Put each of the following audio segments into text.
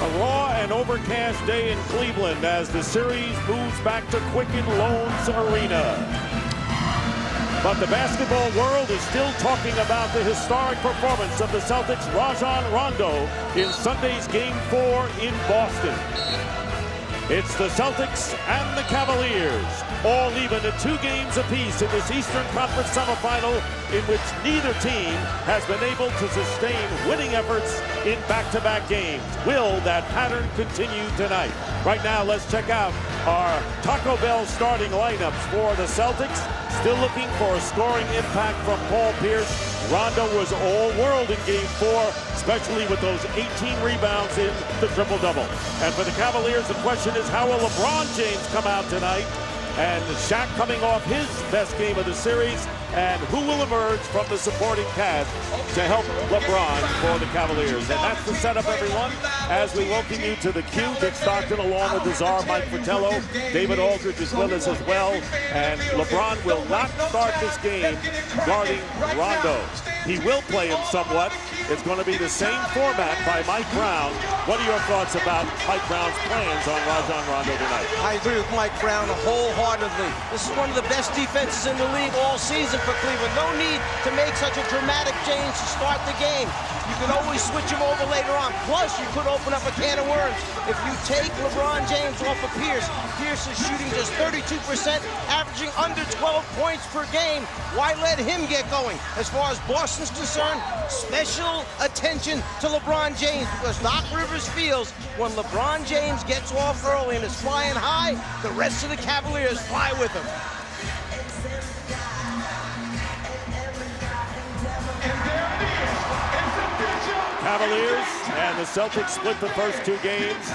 A raw and overcast day in Cleveland as the series moves back to Quicken Loans Arena. But the basketball world is still talking about the historic performance of the Celtics' Rajon Rondo in Sunday's Game 4 in Boston. It's the Celtics and the Cavaliers, all even at 2 games apiece in this Eastern Conference semifinal in which neither team has been able to sustain winning efforts in back-to-back games. Will that pattern continue tonight? Right now, let's check out our Taco Bell starting lineups for the Celtics. Still looking for a scoring impact from Paul Pierce. Rondo was all-world in Game 4, especially with those 18 rebounds in the triple-double. And for the Cavaliers, the question is, how will LeBron James come out tonight? And Shaq coming off his best game of the series. And who will emerge from the supporting cast to help LeBron for the Cavaliers? And that's the setup, everyone, as we welcome you to the Q. Dick Stockton along with the czar, Mike Fratello. David Aldridge is with us as well. And LeBron will not start this game guarding Rondo. He will play him somewhat. It's going to be the same format by Mike Brown. What are your thoughts about Mike Brown's plans on Rajon Rondo tonight? I agree with Mike Brown wholeheartedly. This is one of the best defenses in the league all season for Cleveland. No need to make such a dramatic change to start the game. You could always switch him over later on. Plus, you could open up a can of worms. If you take LeBron James off of Pierce, Pierce is shooting just 32%, averaging under 12 points per game. Why let him get going? As far as Boston's concerned, special attention to LeBron James, because Doc Rivers feels when LeBron James gets off early and is flying high, the rest of the Cavaliers fly with him. Cavaliers and the Celtics split the first 2 games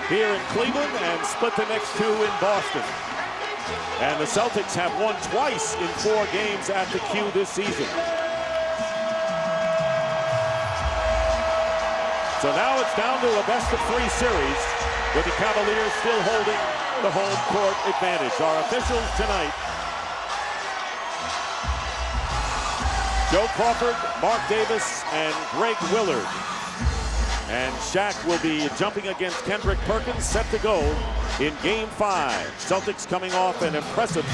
here in Cleveland and split the next 2 in Boston. And the Celtics have won twice in 4 games at the Q this season. So now it's down to a best-of-3 series with the Cavaliers still holding the home court advantage. Our officials tonight: Joe Crawford, Mark Davis, and Greg Willard. And Shaq will be jumping against Kendrick Perkins, set to go in Game 5. Celtics coming off an impressive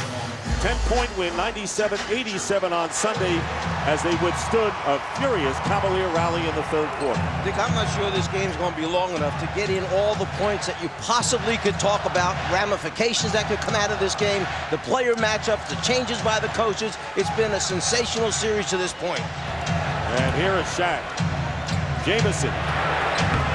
10-point win, 97-87 on Sunday, as they withstood a furious Cavalier rally in the 3rd quarter. Dick, I'm not sure this game's going to be long enough to get in all the points that you possibly could talk about, ramifications that could come out of this game, the player matchups, the changes by the coaches. It's been a sensational series to this point. And here is Shaq. Jamison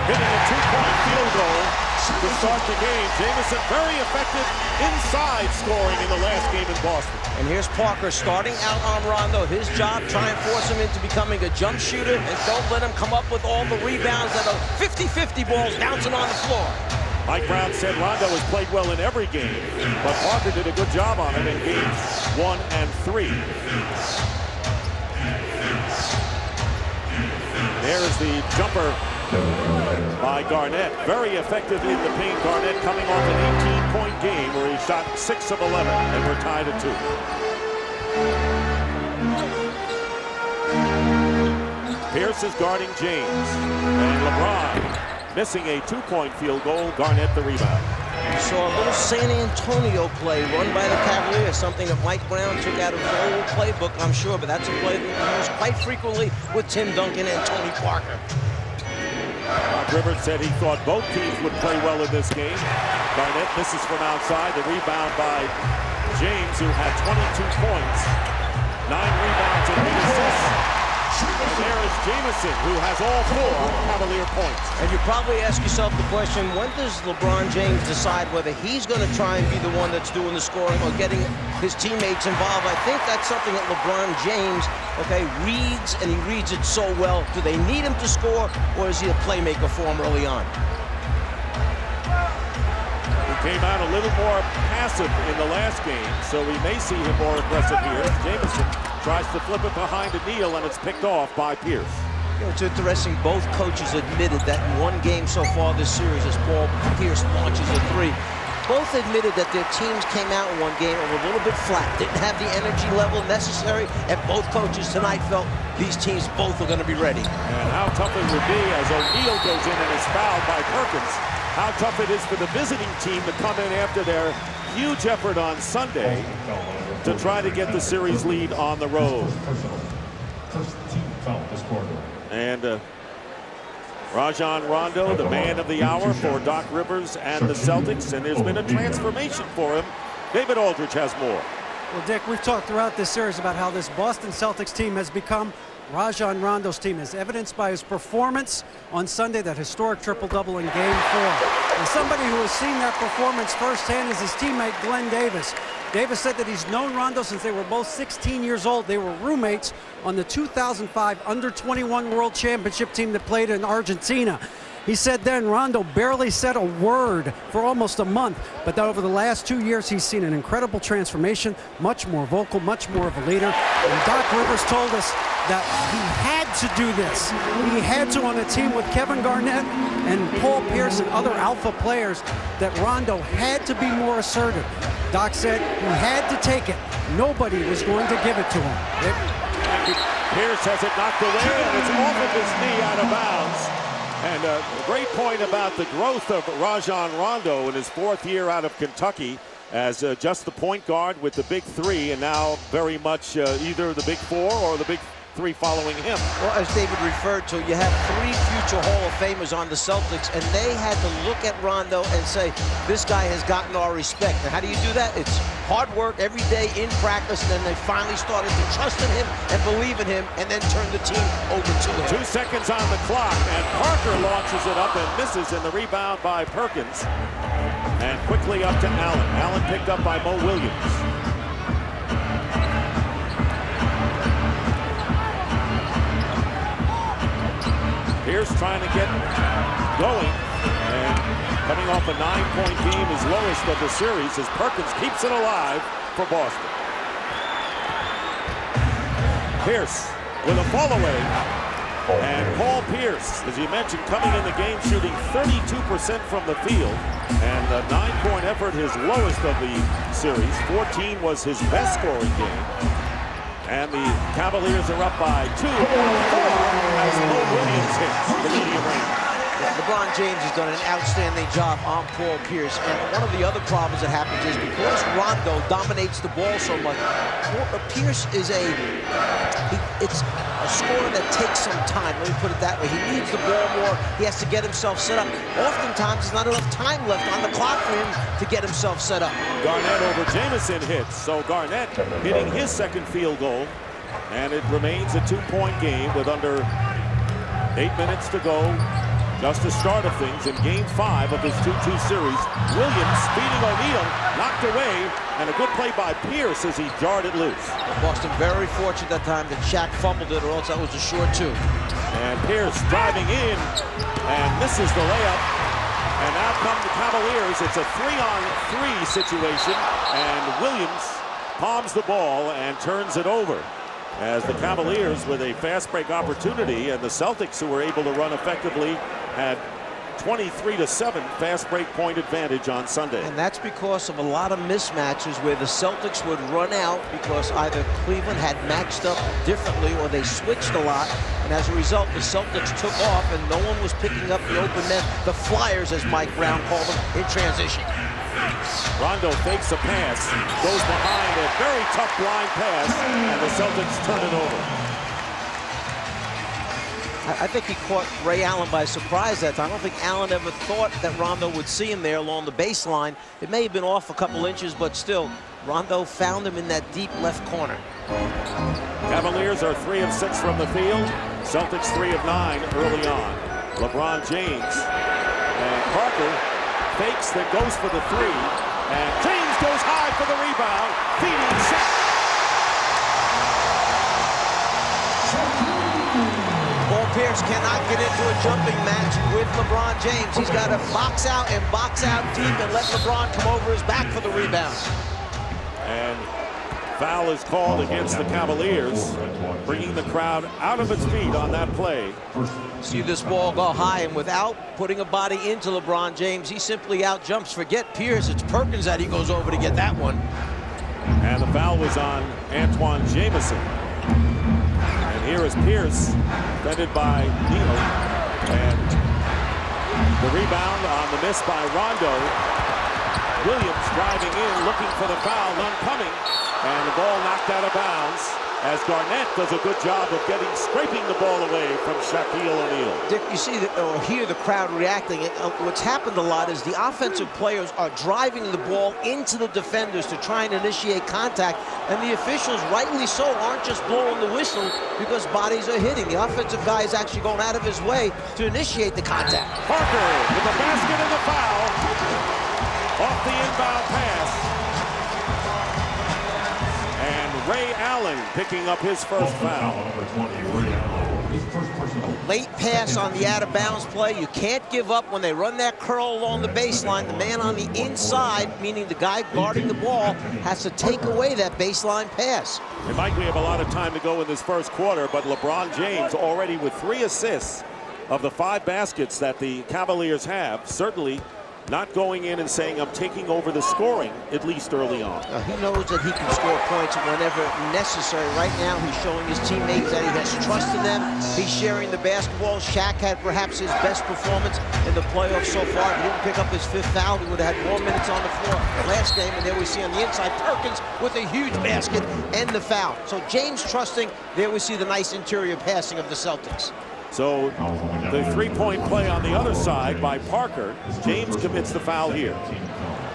hitting a 2-point field goal to start the game. Jamison very effective inside scoring in the last game in Boston. And here's Parker starting out on Rondo. His job, try and force him into becoming a jump shooter, and don't let him come up with all the rebounds that are 50-50 balls bouncing on the floor. Mike Brown said Rondo has played well in every game, but Parker did a good job on him in games 1 and 3. There is the jumper by Garnett. Very effective in the paint. Garnett coming off an 18-point game where he shot 6 of 11, and we're tied at 2. Pierce is guarding James. And LeBron missing a 2-point field goal. Garnett the rebound. We saw a little San Antonio play run by the Cavaliers, something that Mike Brown took out of the old playbook, I'm sure, but that's a play that he used quite frequently with Tim Duncan and Tony Parker. Doc Rivers said he thought both teams would play well in this game. Garnett misses from outside. The rebound by James, who had 22 points, 9 rebounds and 8 assists. And there is Jamison, who has all 4 Cavalier points. And you probably ask yourself the question, when does LeBron James decide whether he's going to try and be the one that's doing the scoring or getting his teammates involved? I think that's something that LeBron James, reads, and he reads it so well. Do they need him to score, or is he a playmaker for him early on? He came out a little more passive in the last game, so we may see him more aggressive here. Jamison tries to flip it behind a kneel, and it's picked off by Pierce. You know, it's interesting, both coaches admitted that in one game so far this series, as Paul Pierce launches a 3, both admitted that their teams came out in one game and were a little bit flat, didn't have the energy level necessary, and both coaches tonight felt these teams both are going to be ready. And how tough it would be as O'Neal goes in and is fouled by Perkins. How tough it is for the visiting team to come in after their huge effort on Sunday to try to get the series lead on the road. And Rajon Rondo, the man of the hour for Doc Rivers and the Celtics, and there's been a transformation for him. David Aldridge has more. Well, Dick, we've talked throughout this series about how this Boston Celtics team has become Rajon Rondo's team, as evidenced by his performance on Sunday, that historic triple-double in Game 4. And somebody who has seen that performance firsthand is his teammate Glenn Davis. Davis said that he's known Rondo since they were both 16 years old. They were roommates on the 2005 Under-21 World Championship team that played in Argentina. He said then Rondo barely said a word for almost a month, but that over the last 2 years he's seen an incredible transformation, much more vocal, much more of a leader. And Doc Rivers told us that he had to do this. He had to, on a team with Kevin Garnett and Paul Pierce and other alpha players, that Rondo had to be more assertive. Doc said he had to take it. Nobody was going to give it to him. Pierce has it knocked away, and it's off of his knee out of bounds. And a great point about the growth of Rajon Rondo in his 4th year out of Kentucky as just the point guard with the big 3, and now very much either the big 4 or the big 3 following him. Well, as David referred to, you have 3 future Hall of Famers on the Celtics, and they had to look at Rondo and say, this guy has gotten our respect. And how do you do that? It's hard work every day in practice, and then they finally started to trust in him and believe in him, and then turn the team over to him. 2 seconds on the clock, and Parker launches it up and misses, and the rebound by Perkins. And quickly up to Allen. Allen picked up by Mo Williams. Pierce trying to get going, and coming off a 9-point game, his lowest of the series, as Perkins keeps it alive for Boston. Pierce with a fall away, and Paul Pierce, as you mentioned, coming in the game shooting 32% from the field, and a 9-point effort, his lowest of the series. 14 was his best scoring game. And the Cavaliers are up by 2 as Mo Williams hits the medium range. LeBron James has done an outstanding job on Paul Pierce, and one of the other problems that happens is because Rondo dominates the ball so much, Pierce is it's a scorer that takes some time. Let me put it that way. He needs the ball more. He has to get himself set up. Oftentimes, there's not enough time left on the clock for him to get himself set up. Garnett over Jamison hits, so Garnett hitting his 2nd field goal, and it remains a 2-point game with under 8 minutes to go. Just the start of things in Game 5 of this 2-2 series. Williams feeding O'Neal, knocked away, and a good play by Pierce as he jarred it loose. Boston very fortunate that time that Shaq fumbled it, or else that was a short 2. And Pierce driving in and misses the layup. And now come the Cavaliers. It's a 3-on-3 situation, and Williams palms the ball and turns it over, as the Cavaliers with a fast break opportunity, and the Celtics, who were able to run effectively, had 23-7 fast break point advantage on Sunday. And that's because of a lot of mismatches where the Celtics would run out because either Cleveland had matched up differently or they switched a lot, and as a result the Celtics took off and no one was picking up the open men, the flyers as Mike Brown called them, in transition. Rondo fakes a pass, goes behind a very tough blind pass, and the Celtics turn it over. I think he caught Ray Allen by surprise that time. I don't think Allen ever thought that Rondo would see him there along the baseline. It may have been off a couple inches, but still, Rondo found him in that deep left corner. Cavaliers are 3 of 6 from the field. Celtics 3 of 9 early on. LeBron James and Parker fakes, that goes for the 3, and James goes high for the rebound, feeding Shaq. Paul Pierce cannot get into a jumping match with LeBron James. He's got to box out and box out deep and let LeBron come over his back for the rebound. And Foul is called against the Cavaliers, bringing the crowd out of its feet on that play. See this ball go high, and without putting a body into LeBron James, he simply out jumps. Forget Pierce, it's Perkins that he goes over to get that one. And the foul was on Antoine Jamison. And here is Pierce, defended by Neal. And the rebound on the miss by Rondo. Williams driving in, looking for the foul, none coming. And the ball knocked out of bounds as Garnett does a good job of scraping the ball away from Shaquille O'Neal. Dick, you see or hear the crowd reacting. What's happened a lot is the offensive players are driving the ball into the defenders to try and initiate contact, and the officials, rightly so, aren't just blowing the whistle because bodies are hitting. The offensive guy is actually going out of his way to initiate the contact. Parker with the basket and the foul off the inbound pass. And Ray Allen picking up his first foul. Late pass on the out-of-bounds play. You can't give up when they run that curl along the baseline. The man on the inside, meaning the guy guarding the ball, has to take away that baseline pass. And Mike, we have a lot of time to go in this first quarter, but LeBron James already with 3 assists of the 5 baskets that the Cavaliers have, certainly not going in and saying, I'm taking over the scoring, at least early on. He knows that he can score points whenever necessary. Right now, he's showing his teammates that he has trust in them. He's sharing the basketball. Shaq had perhaps his best performance in the playoffs so far. If he didn't pick up his 5th foul, he would have had more minutes on the floor last game. And there we see on the inside, Perkins with a huge basket and the foul. So James trusting. There we see the nice interior passing of the Celtics. So the 3-point play on the other side by Parker. James commits the foul here.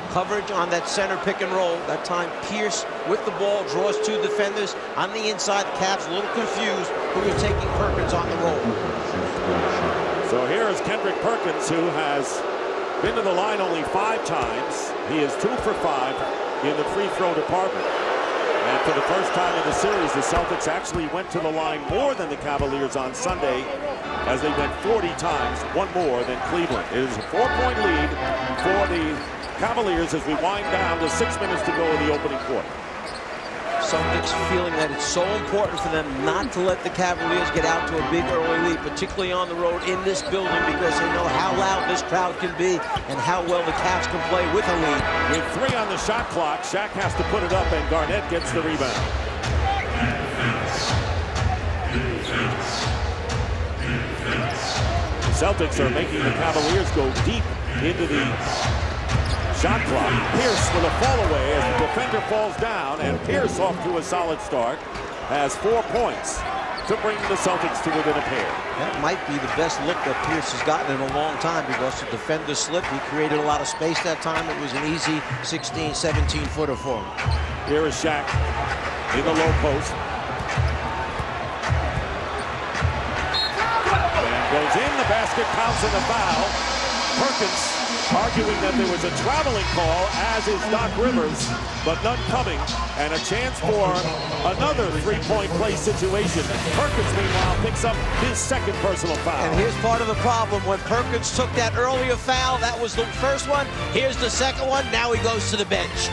Coverage on that center pick and roll. That time Pierce with the ball draws 2 defenders on the inside. The Cavs a little confused who are taking Perkins on the roll. So here is Kendrick Perkins, who has been to the line only 5 times. He is 2 for 5 in the free throw department. And for the first time in the series, the Celtics actually went to the line more than the Cavaliers on Sunday, as they went 40 times, 1 more than Cleveland. It is a 4-point lead for the Cavaliers as we wind down to 6 minutes to go in the opening quarter. Celtics feeling that it's so important for them not to let the Cavaliers get out to a big early lead, particularly on the road in this building, because they know how loud this crowd can be and how well the Cavs can play with a lead. With 3 on the shot clock, Shaq has to put it up, and Garnett gets the rebound. The Celtics are making the Cavaliers go deep into the shot clock. Pierce with a fall away as the defender falls down, and Pierce, off to a solid start, has 4 points to bring the Celtics to within a pair. That might be the best look that Pierce has gotten in a long time because the defender slipped. He created a lot of space that time. It was an easy 16, 17-footer for him. Here is Shaq in the low post. And goes in, the basket counts in the foul. Perkins arguing that there was a traveling call, as is Doc Rivers, but none coming, and a chance for another 3-point play situation. Perkins, meanwhile, picks up his 2nd personal foul. And here's part of the problem. When Perkins took that earlier foul, that was the first one. Here's the second one. Now he goes to the bench.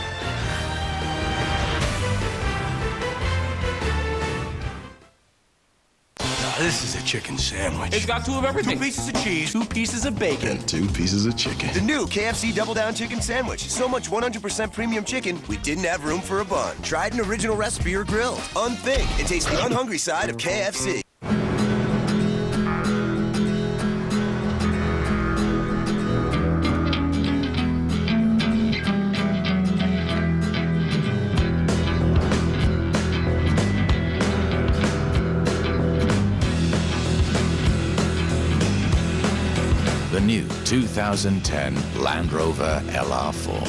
This is a chicken sandwich. It's got 2 of everything. 2 pieces of cheese, 2 pieces of bacon. And 2 pieces of chicken. The new KFC Double Down Chicken Sandwich. So much 100% premium chicken, we didn't have room for a bun. Tried an original recipe or grilled. Unthink and taste the unhungry side of KFC. The new 2010 Land Rover LR4.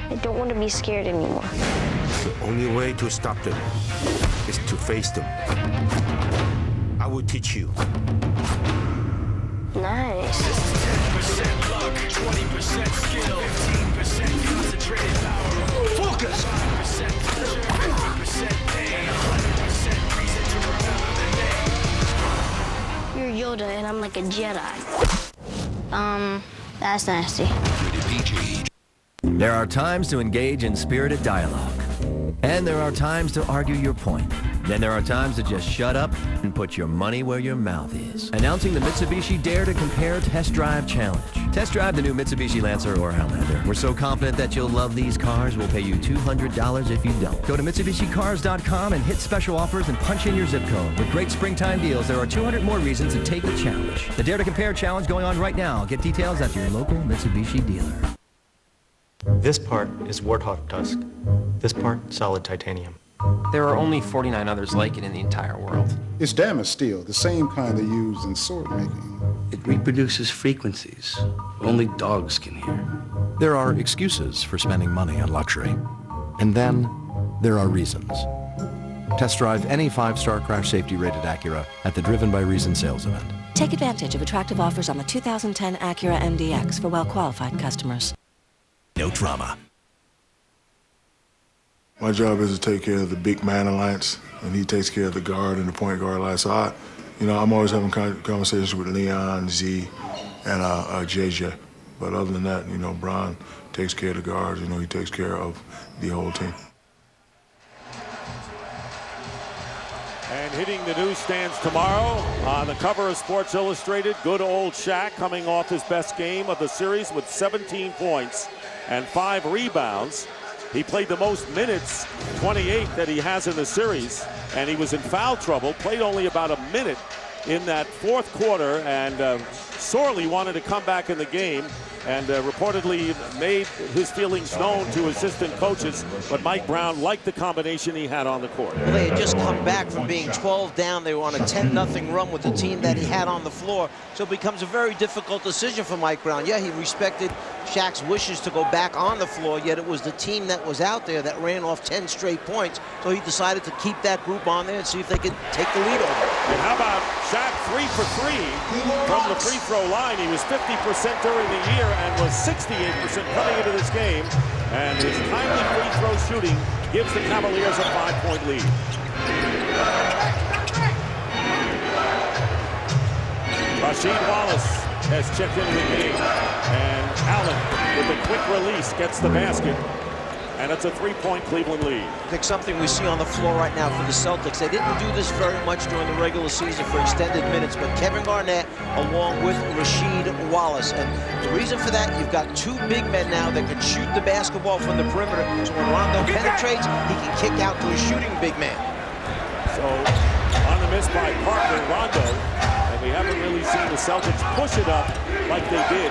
I don't want to be scared anymore. The only way to stop them is to face them. I will teach you. Nice. 10% luck, 20% skill, 15% concentrated power. Focus! 5% pleasure, 50% pain, 100% reason to remember the name. You're Yoda and I'm like a Jedi. That's nasty. There are times to engage in spirited dialogue. And there are times to argue your point. Then there are times to just shut up and put your money where your mouth is. Announcing the Mitsubishi Dare to Compare Test Drive Challenge. Test drive the new Mitsubishi Lancer or Outlander. We're so confident that you'll love these cars, we'll pay you $200 if you don't. Go to MitsubishiCars.com and hit special offers and punch in your zip code. With great springtime deals, there are 200 more reasons to take the challenge. The Dare to Compare Challenge going on right now. Get details at your local Mitsubishi dealer. This part is warthog tusk. This part, solid titanium. There are only 49 others like it in the entire world. It's damaged steel, the same kind they use in sword making. It reproduces frequencies only dogs can hear. There are excuses for spending money on luxury. And then there are reasons. Test drive any 5-star crash safety rated Acura at the Driven by Reason sales event. Take advantage of attractive offers on the 2010 Acura MDX for well-qualified customers. No drama. My job is to take care of the big man alliance, and he takes care of the guard and the point guard alliance. So I'm always having conversations with Leon, Z, and JJ. But other than that, Bron takes care of the guards. He takes care of the whole team. And hitting the newsstands tomorrow on the cover of Sports Illustrated, good old Shaq coming off his best game of the series with 17 points and 5 rebounds. He played the most minutes, 28, that he has in the series, and he was in foul trouble, played only about a minute in that fourth quarter, and sorely wanted to come back in the game, and reportedly made his feelings known to assistant coaches, but Mike Brown liked the combination he had on the court. Well, they had just come back from being 12 down. They were on a 10-0 run with the team that he had on the floor, so it becomes a very difficult decision for Mike Brown. Yeah, he respected Shaq's wishes to go back on the floor, yet it was the team that was out there that ran off 10 straight points, so he decided to keep that group on there and see if they could take the lead over. And how about Shaq 3 for 3 from the free throw line? He was 50% during the year and was 68% coming into this game, and his timely free throw shooting gives the Cavaliers a 5-point lead. Rasheed Wallace has checked into the game, and Allen with a quick release gets the basket, and it's a 3-point Cleveland lead. I think something we see on the floor right now for the Celtics, they didn't do this very much during the regular season for extended minutes, but Kevin Garnett along with Rasheed Wallace. And the reason for that, you've got 2 big men now that can shoot the basketball from the perimeter, so when Rondo penetrates, he can kick out to a shooting big man. So on the miss by Parker, Rondo, and we haven't really seen the Celtics push it up like they did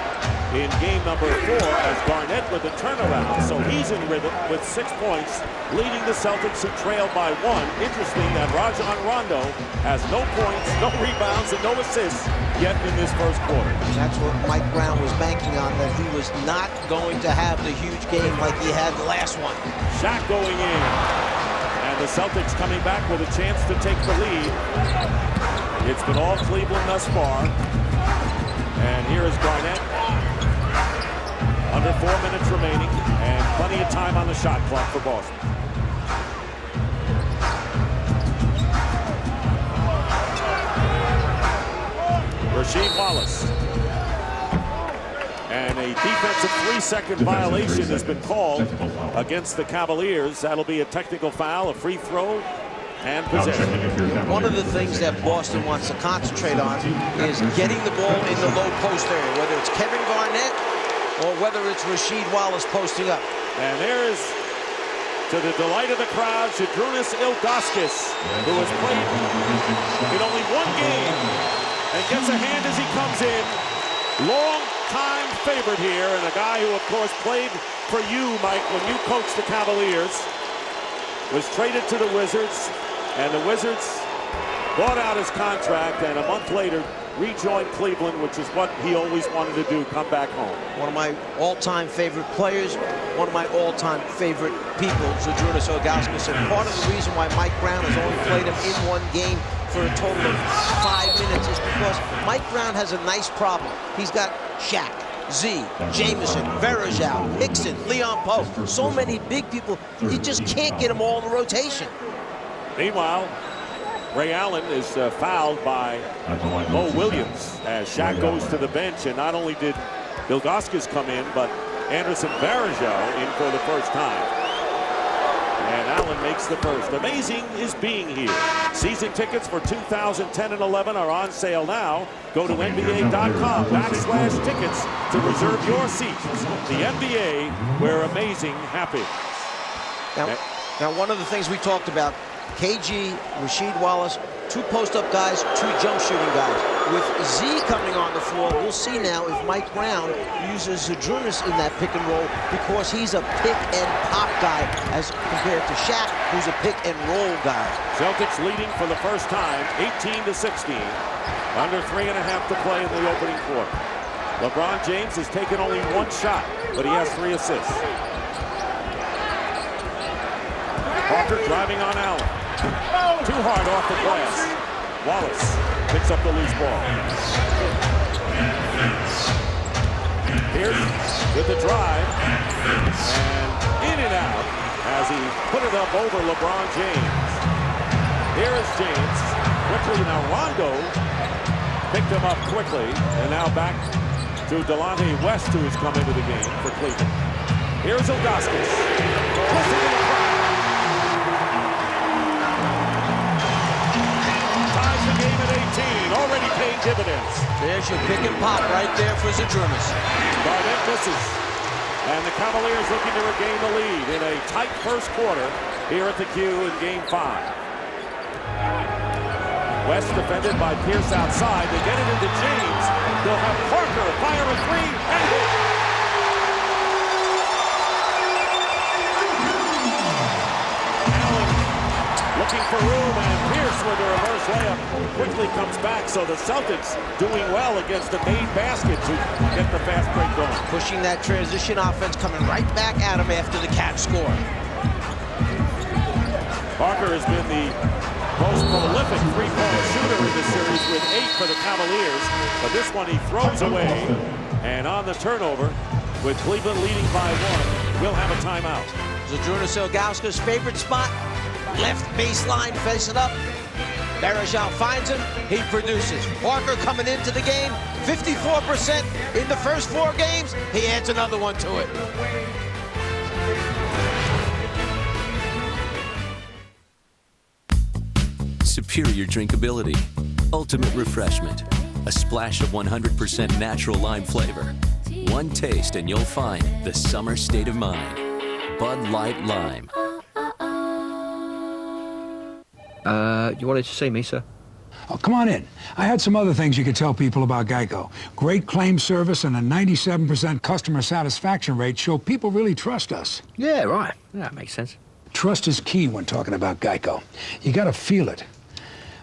in game number 4 as Garnett with a turnaround. So he's in rhythm with 6 points, leading the Celtics who trail by 1. Interesting that Rajon Rondo has no points, no rebounds, and no assists yet in this first quarter. That's what Mike Brown was banking on, that he was not going to have the huge game like he had the last one. Shaq going in, and the Celtics coming back with a chance to take the lead. It's been all Cleveland thus far. And here is Garnett. Under 4 minutes remaining, and plenty of time on the shot clock for Boston. Rasheed Wallace. And a defensive 3-second violation has been called against the Cavaliers. That'll be a technical foul, a free throw, and possession. One of the things that Boston wants to concentrate on is getting the ball in the low post area, whether it's Kevin Garnett or whether it's Rasheed Wallace posting up. And there is, to the delight of the crowd, Zydrunas Ilgauskas, who has played in only 1 game and gets a hand as he comes in. Long-time favorite here, and a guy who, of course, played for you, Mike, when you coached the Cavaliers, was traded to the Wizards, and the Wizards bought out his contract, and a month later rejoined Cleveland, which is what he always wanted to do, come back home. One of my all-time favorite players, one of my all-time favorite people, Zydrunas Ilgauskas. And part of the reason why Mike Brown has only played him in 1 game for a total of 5 minutes is because Mike Brown has a nice problem. He's got Shaq, Z, Jameson, Verajao, Hickson, Leon Poe, so many big people, you just can't get them all in the rotation. Meanwhile, Ray Allen is fouled by Mo Williams as Shaq goes to the bench. And not only did Ilgauskas come in, but Anderson Varejao in for the first time. And Allen makes the first. Amazing is being here. Season tickets for 2010 and 11 are on sale now. Go to NBA.com/tickets to reserve your seats. The NBA, where amazing happens. Now, one of the things we talked about, KG, Rasheed Wallace, 2 post-up guys, 2 jump shooting guys. With Z coming on the floor, we'll see now if Mike Brown uses Zadrunas in that pick and roll, because he's a pick and pop guy as compared to Shaq, who's a pick and roll guy. Celtics leading for the first time, 18-16. Under 3.5 to play in the opening quarter. LeBron James has taken only 1 shot, but he has 3 assists. Parker driving on Allen. Too hard off the glass. Wallace picks up the loose ball. Pierce with the drive. And in and out as he put it up over LeBron James. Here is James. Quickly now Rondo picked him up quickly. And now back to Delonte West, who has come into the game for Cleveland. Here's Ilgauskas. Twisting in the crowd. Ties the game at 18. Already paying dividends. There's your pick and pop right there for Zadrunas. Garnett misses. And the Cavaliers looking to regain the lead in a tight first quarter here at the Q in Game 5. West defended by Pierce outside. They get it into James. They'll have Parker fire a 3 and hit. Allen looking for room, and Pierce with a reverse layup quickly comes back. So the Celtics doing well against the made basket to get the fast break going. Pushing that transition offense, coming right back at him after the catch score. Parker has been the most prolific three-point shooter in this series with 8 for the Cavaliers. But this one he throws away. And on the turnover, with Cleveland leading by 1, we'll have a timeout. Zadrunas Ilgauskas' favorite spot. Left baseline, face it up. Varejao finds him, he produces. Parker coming into the game, 54% in the first 4 games. He adds another one to it. Superior drinkability, ultimate refreshment, a splash of 100% natural lime flavor. One taste and you'll find the summer state of mind. Bud Light Lime. You wanted to see me, sir? Oh, come on in. I had some other things you could tell people about Geico. Great claim service and a 97% customer satisfaction rate show people really trust us. Yeah, right. That makes sense. Trust is key when talking about Geico. You gotta feel it.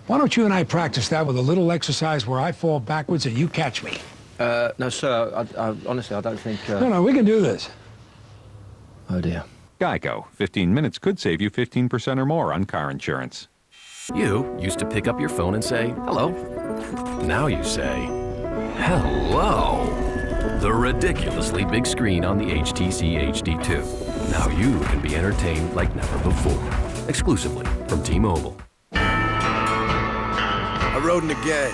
Why don't you and I practice that with a little exercise where I fall backwards and you catch me? No, sir. Honestly, I don't think... No, we can do this. Oh, dear. Geico. 15 minutes could save you 15% or more on car insurance. You used to pick up your phone and say, hello. Now you say, hello. The ridiculously big screen on the HTC HD2. Now you can be entertained like never before. Exclusively from T-Mobile. I rode in a gang.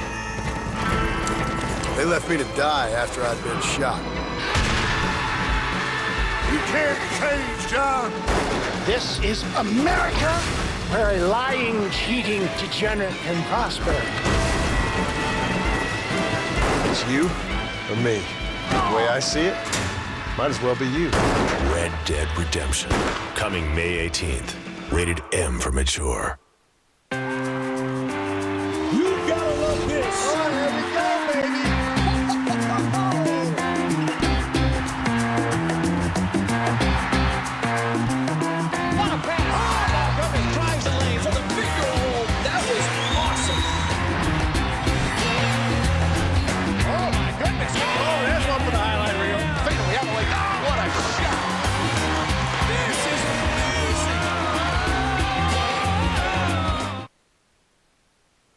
They left me to die after I'd been shot. You can't change, John. This is America, where a lying, cheating degenerate can prosper. It's you or me. The way I see it, might as well be you. Red Dead Redemption. Coming May 18th. Rated M for mature. You gotta love this. Oh, here we go, baby. What a pass. Oh, Montgomery drives the lane for the finger roll. That was awesome. Oh, my goodness. Oh, there's one for the highlight reel. Finger the other way. Oh, what a shot. This is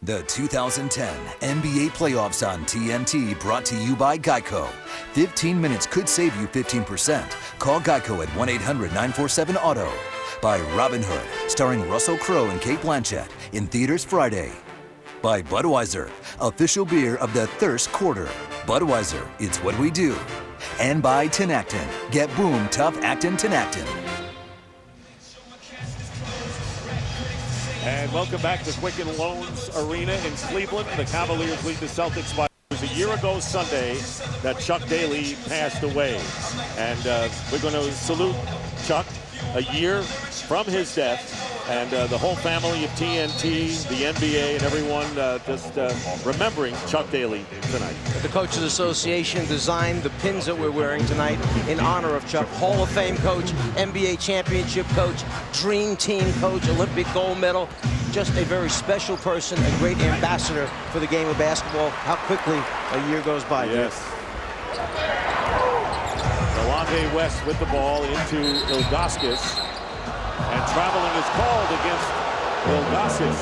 The 2010 NBA Playoffs on TNT, brought to you by Geico. 15 minutes could save you 15%. Call Geico at 1-800-947-AUTO. By Robin Hood, starring Russell Crowe and Cate Blanchett, in theaters Friday. By Budweiser, official beer of the Thirst Quarter. Budweiser, it's what we do. And by Tinactin. Get Boom Tough Actin Tinactin. And welcome back to Quicken Loans Arena in Cleveland. The Cavaliers lead the Celtics by. It was a year ago Sunday that Chuck Daly passed away. And we're going to salute Chuck a year from his death. And the whole family of TNT, the NBA, and everyone just remembering Chuck Daly tonight. The Coaches Association designed the pins that we're wearing tonight in honor of Chuck. Hall of Fame coach, NBA championship coach, Dream Team coach, Olympic gold medal. Just a very special person, a great ambassador for the game of basketball. How quickly a year goes by. Yes. Delonte West with the ball into Ilgauskas. And traveling is called against Ilgauskas.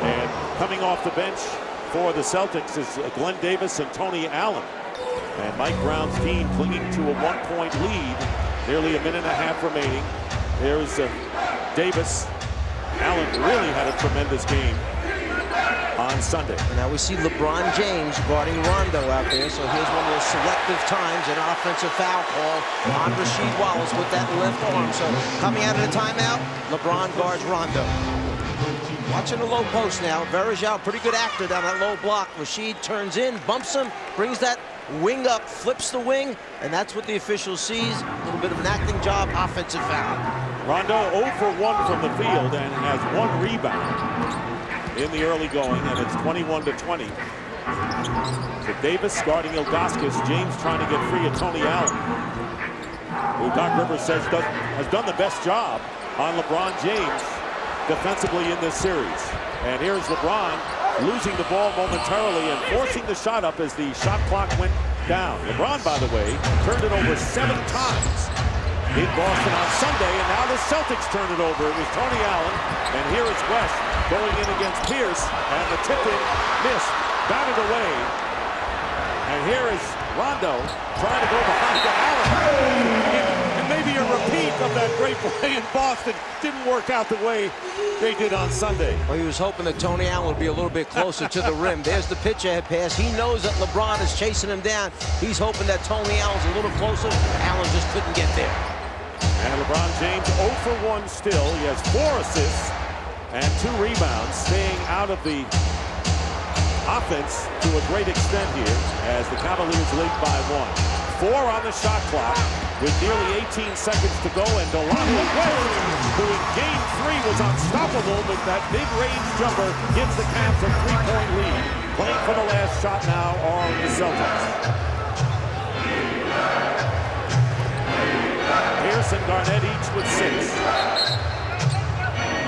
And coming off the bench for the Celtics is Glenn Davis and Tony Allen. And Mike Brown's team clinging to a 1-point lead. Nearly a minute and a half remaining. There's Davis. Allen really had a tremendous game on Sunday. And now we see LeBron James guarding Rondo out there. So here's one of those selective times, an offensive foul call on Rasheed Wallace with that left arm. So coming out of the timeout, LeBron guards Rondo. Watching the low post now. Verajao, pretty good actor down that low block. Rasheed turns in, bumps him, brings that wing up, flips the wing, and that's what the official sees. A little bit of an acting job, offensive foul. Rondo 0 for 1 from the field and has 1 rebound in the early going, and it's 21-20. So Davis guarding Ilgauskas. James trying to get free of Tony Allen, who Doc Rivers says has done the best job on LeBron James defensively in this series. And here's LeBron losing the ball momentarily and forcing the shot up as the shot clock went down. LeBron, by the way, turned it over 7 times in Boston on Sunday, and now the Celtics turn it over. It was Tony Allen, and here is West going in against Pierce, and the tip-in missed, batted away. And here is Rondo trying to go behind to Allen. And maybe a repeat of that great play in Boston. Didn't work out the way they did on Sunday. Well, he was hoping that Tony Allen would be a little bit closer to the rim. There's the pitch ahead pass. He knows that LeBron is chasing him down. He's hoping that Tony Allen's a little closer. Allen just couldn't get there. And LeBron James 0 for 1 still. He has 4 assists and 2 rebounds, staying out of the offense to a great extent here as the Cavaliers lead by 1. 4 on the shot clock with nearly 18 seconds to go, and Delonte West, who in Game 3 was unstoppable with that mid-range jumper, gives the Cavs a 3-point lead. Playing for the last shot now are the Celtics. Pierce and Garnett each with 6.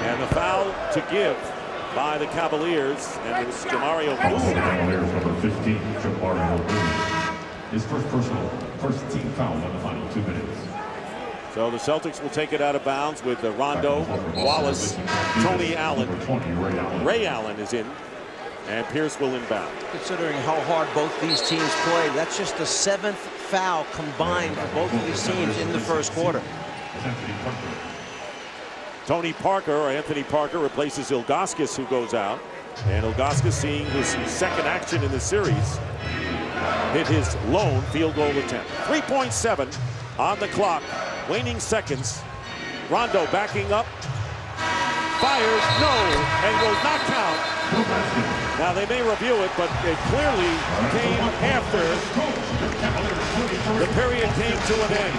And the foul to give by the Cavaliers, and it's Jamario Wilson. Cavaliers number 15, Jamario Wilson. His first team foul in the final 2 minutes. So the Celtics will take it out of bounds with Rondo, Wallace, Tony Allen. Ray Allen is in, and Pierce will inbound. Considering how hard both these teams play, that's just the 7th foul combined for both of these teams in the first quarter. Tony Parker, or Anthony Parker, replaces Ilgauskas, who goes out. And Ilgauskas, seeing his second action in the series, hit his lone field goal attempt. 3.7 on the clock, waning seconds. Rondo backing up, fires, no, and will not count. Now they may review it, but it clearly came after the period came to an end.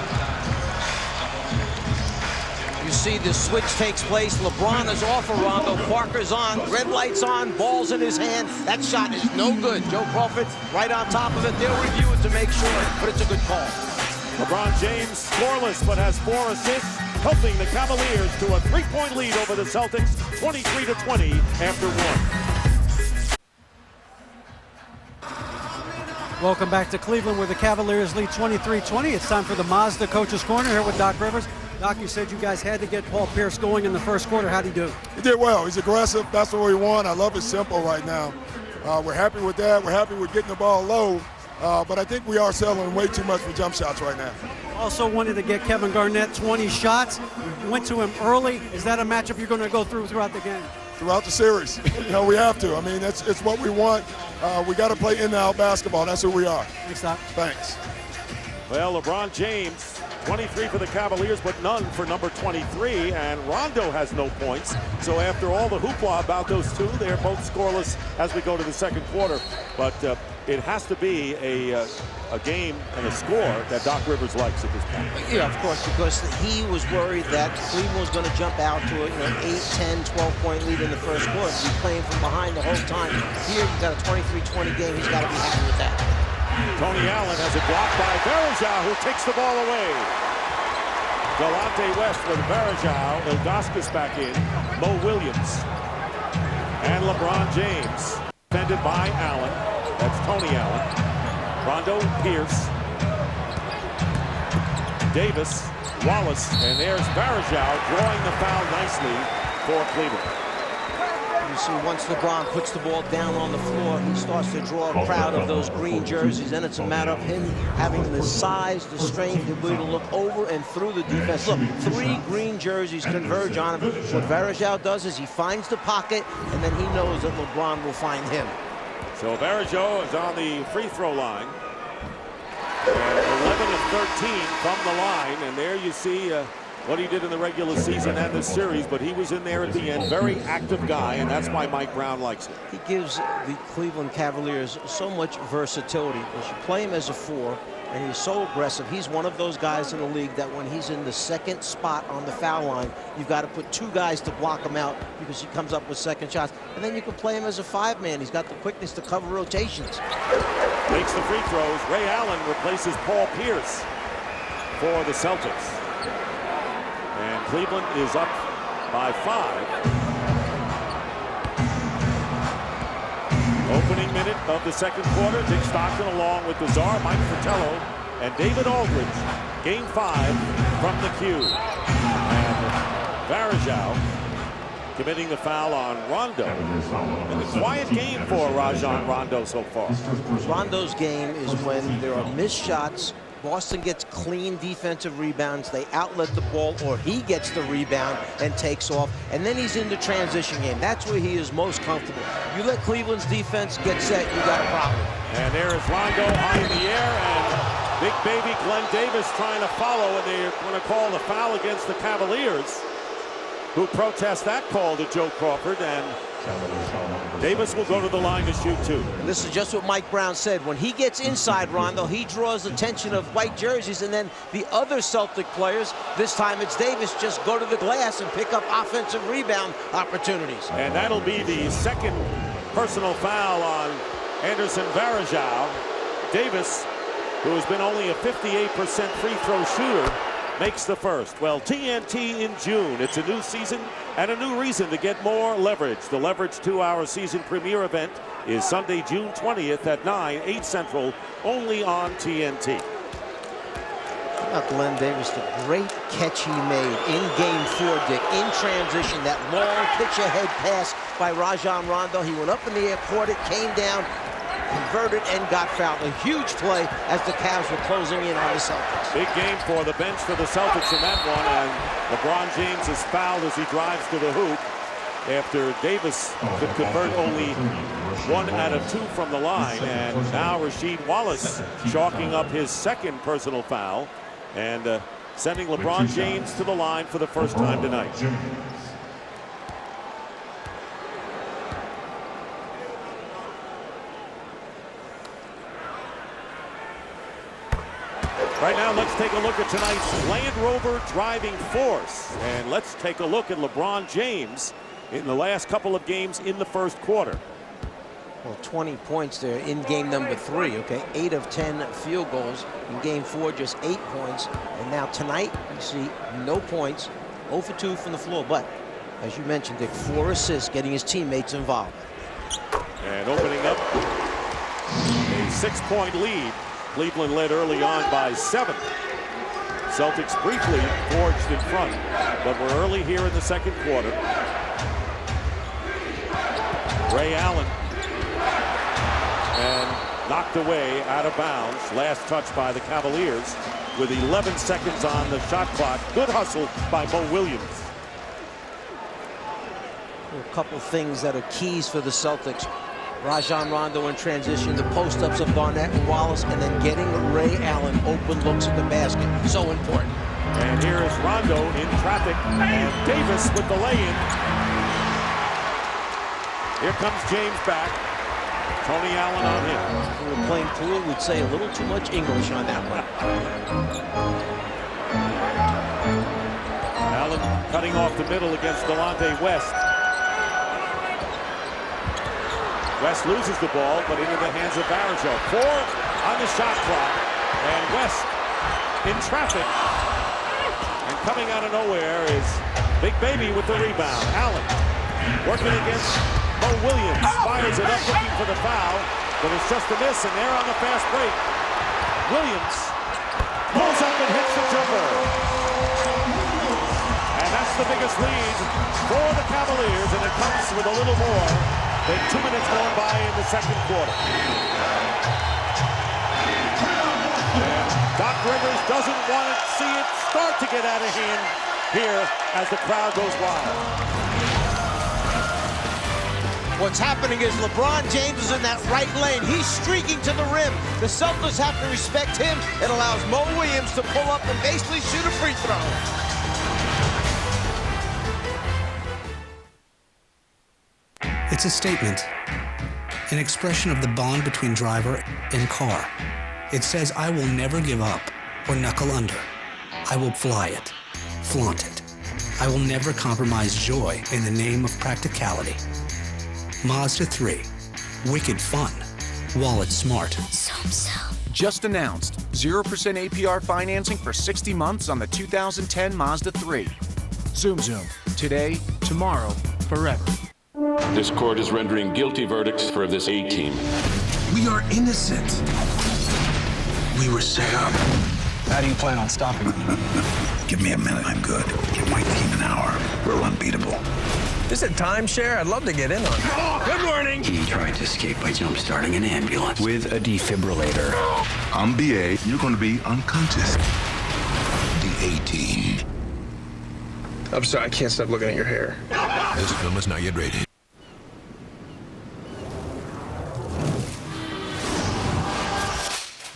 You see the switch takes place. LeBron is off of Rondo. Parker's on. Red light's on. Ball's in his hand. That shot is no good. Joe Crawford right on top of it. They'll review it to make sure, but it's a good call. LeBron James scoreless, but has 4 assists, helping the Cavaliers to a 3-point lead over the Celtics, 23-20 after 1. Welcome back to Cleveland, where the Cavaliers lead 23-20. It's time for the Mazda Coach's Corner here with Doc Rivers. Doc, you said you guys had to get Paul Pierce going in the first quarter. How'd he do? He did well. He's aggressive. That's what we want. I love his tempo right now. We're happy with that. We're happy with getting the ball low. But I think we are settling way too much for jump shots right now. Also wanted to get Kevin Garnett 20 shots. Went to him early. Is that a matchup you're going to go throughout the game? Throughout the series. We have to. I mean, it's what we want. We got to play in and out basketball. That's who we are. Thanks, Doc. Thanks. Well, LeBron James, 23 for the Cavaliers, but none for number 23, and Rondo has no points. So after all the hoopla about those two, they're both scoreless as we go to the second quarter. But it has to be a game and a score that Doc Rivers likes at this point. Yeah, of course, because he was worried that Cleveland was going to jump out to an 8, 10, 12-point lead in the first quarter. He's playing from behind the whole time. Here, he's got a 23-20 game. He's got to be happy with that. Tony Allen has it blocked by Varejao, who takes the ball away. Delonte West with Varejao. Ilgauskas back in. Mo Williams. And LeBron James. Defended by Allen. That's Tony Allen. Rondo, Pierce. Davis, Wallace, and there's Varejao drawing the foul nicely for Cleveland. You see, once LeBron puts the ball down on the floor, he starts to draw a crowd of those green jerseys. Then it's a matter of him having the size, the strength, the ability to look over and through the defense. Look, 3 green jerseys converge on him. What Varejao does is he finds the pocket, and then he knows that LeBron will find him. So Varejao is on the free throw line. 11 of 13 from the line, and there you see what he did in the regular season and the series, but he was in there at the end. Very active guy, and that's why Mike Brown likes him. He gives the Cleveland Cavaliers so much versatility. Because you play him as a 4, and he's so aggressive. He's one of those guys in the league that when he's in the second spot on the foul line, you've got to put 2 guys to block him out because he comes up with second shots. And then you can play him as a 5-man. He's got the quickness to cover rotations. Makes the free throws. Ray Allen replaces Paul Pierce for the Celtics. And Cleveland is up by 5. Opening minute of the second quarter. Dick Stockton along with the Czar, Mike Fratello, and David Aldridge. Game 5 from the cue. And Varejao committing the foul on Rondo. And a quiet game for Rajon Rondo so far. Rondo's game is when there are missed shots. Boston gets clean defensive rebounds. They outlet the ball, or he gets the rebound and takes off. And then he's in the transition game. That's where he is most comfortable. You let Cleveland's defense get set, you got a problem. And there is Rondo high in the air, and big baby Glenn Davis trying to follow, and they're going to call the foul against the Cavaliers, who protest that call to Joe Crawford, and Davis will go to the line to shoot 2. And this is just what Mike Brown said. When he gets inside Rondo, he draws the attention of white jerseys, and then the other Celtic players, this time it's Davis, just go to the glass and pick up offensive rebound opportunities. And that'll be the second personal foul on Anderson Varejao. Davis, who has been only a 58% free throw shooter, makes the first. Well, TNT in June. It's a new season and a new reason to get more leverage. The Leverage 2-hour season premiere event is Sunday, June 20th at 9, 8 Central, only on TNT. About Glenn Davis, the great catch he made in Game 4, Dick, in transition. That long pitch-ahead pass by Rajon Rondo. He went up in the air, caught it, came down, converted, and got fouled. A huge play as the Cavs were closing in on the Celtics. Big game for the bench for the Celtics in that one, and LeBron James is fouled as he drives to the hoop after Davis could convert only 1 out of 2 from the line. And now Rasheed Wallace chalking up his second personal foul and sending LeBron James to the line for the first time tonight. Right now, let's take a look at tonight's Land Rover driving force. And let's take a look at LeBron James in the last couple of games in the first quarter. Well, 20 points there in game number 3, okay? 8 of 10 field goals. In game 4, just 8 points. And now tonight, you see no points, 0 for 2 from the floor. But, as you mentioned, Dick, 4 assists, getting his teammates involved. And opening up a 6-point lead. Cleveland led early on by 7. Celtics briefly forged in front, but we're early here in the second quarter. Ray Allen. And knocked away out of bounds. Last touch by the Cavaliers with 11 seconds on the shot clock. Good hustle by Mo Williams. A couple things that are keys for the Celtics. Rajon Rondo in transition, the post-ups of Garnett and Wallace, and then getting Ray Allen open looks at the basket. So important. And here is Rondo in traffic, and Davis with the lay-in. Here comes James back. Tony Allen on him. If we were playing pool, we'd say a little too much English on that one. Allen cutting off the middle against Delonte West. West loses the ball, but into the hands of Barrow. 4 on the shot clock, and West in traffic. And coming out of nowhere is Big Baby with the rebound. Allen working against Mo Williams. Fires it up looking for the foul, but it's just a miss, and they're on the fast break. Williams pulls up and hits the jumper. And that's the biggest lead for the Cavaliers, and it comes with a little more than 2 minutes gone by in the second quarter. And Doc Rivers doesn't want to see it start to get out of hand here as the crowd goes wild. What's happening is LeBron James is in that right lane. He's streaking to the rim. The Celtics have to respect him. It allows Mo Williams to pull up and basically shoot a free throw. It's a statement, an expression of the bond between driver and car. It says, I will never give up or knuckle under. I will fly it, flaunt it. I will never compromise joy in the name of practicality. Mazda 3, wicked fun, wallet smart. Just announced 0% APR financing for 60 months on the 2010 Mazda 3. Zoom Zoom, today, tomorrow, forever. This court is rendering guilty verdicts for this A-team. We are innocent. We were set up. How do you plan on stopping them? Give me a minute, I'm good. Give my team an hour. We're unbeatable. This is a timeshare? I'd love to get in on it. Good morning. He tried to escape by jump-starting an ambulance. With a defibrillator. I'm BA. You're going to be unconscious. The A-team. I'm sorry, I can't stop looking at your hair. This film is not yet rated.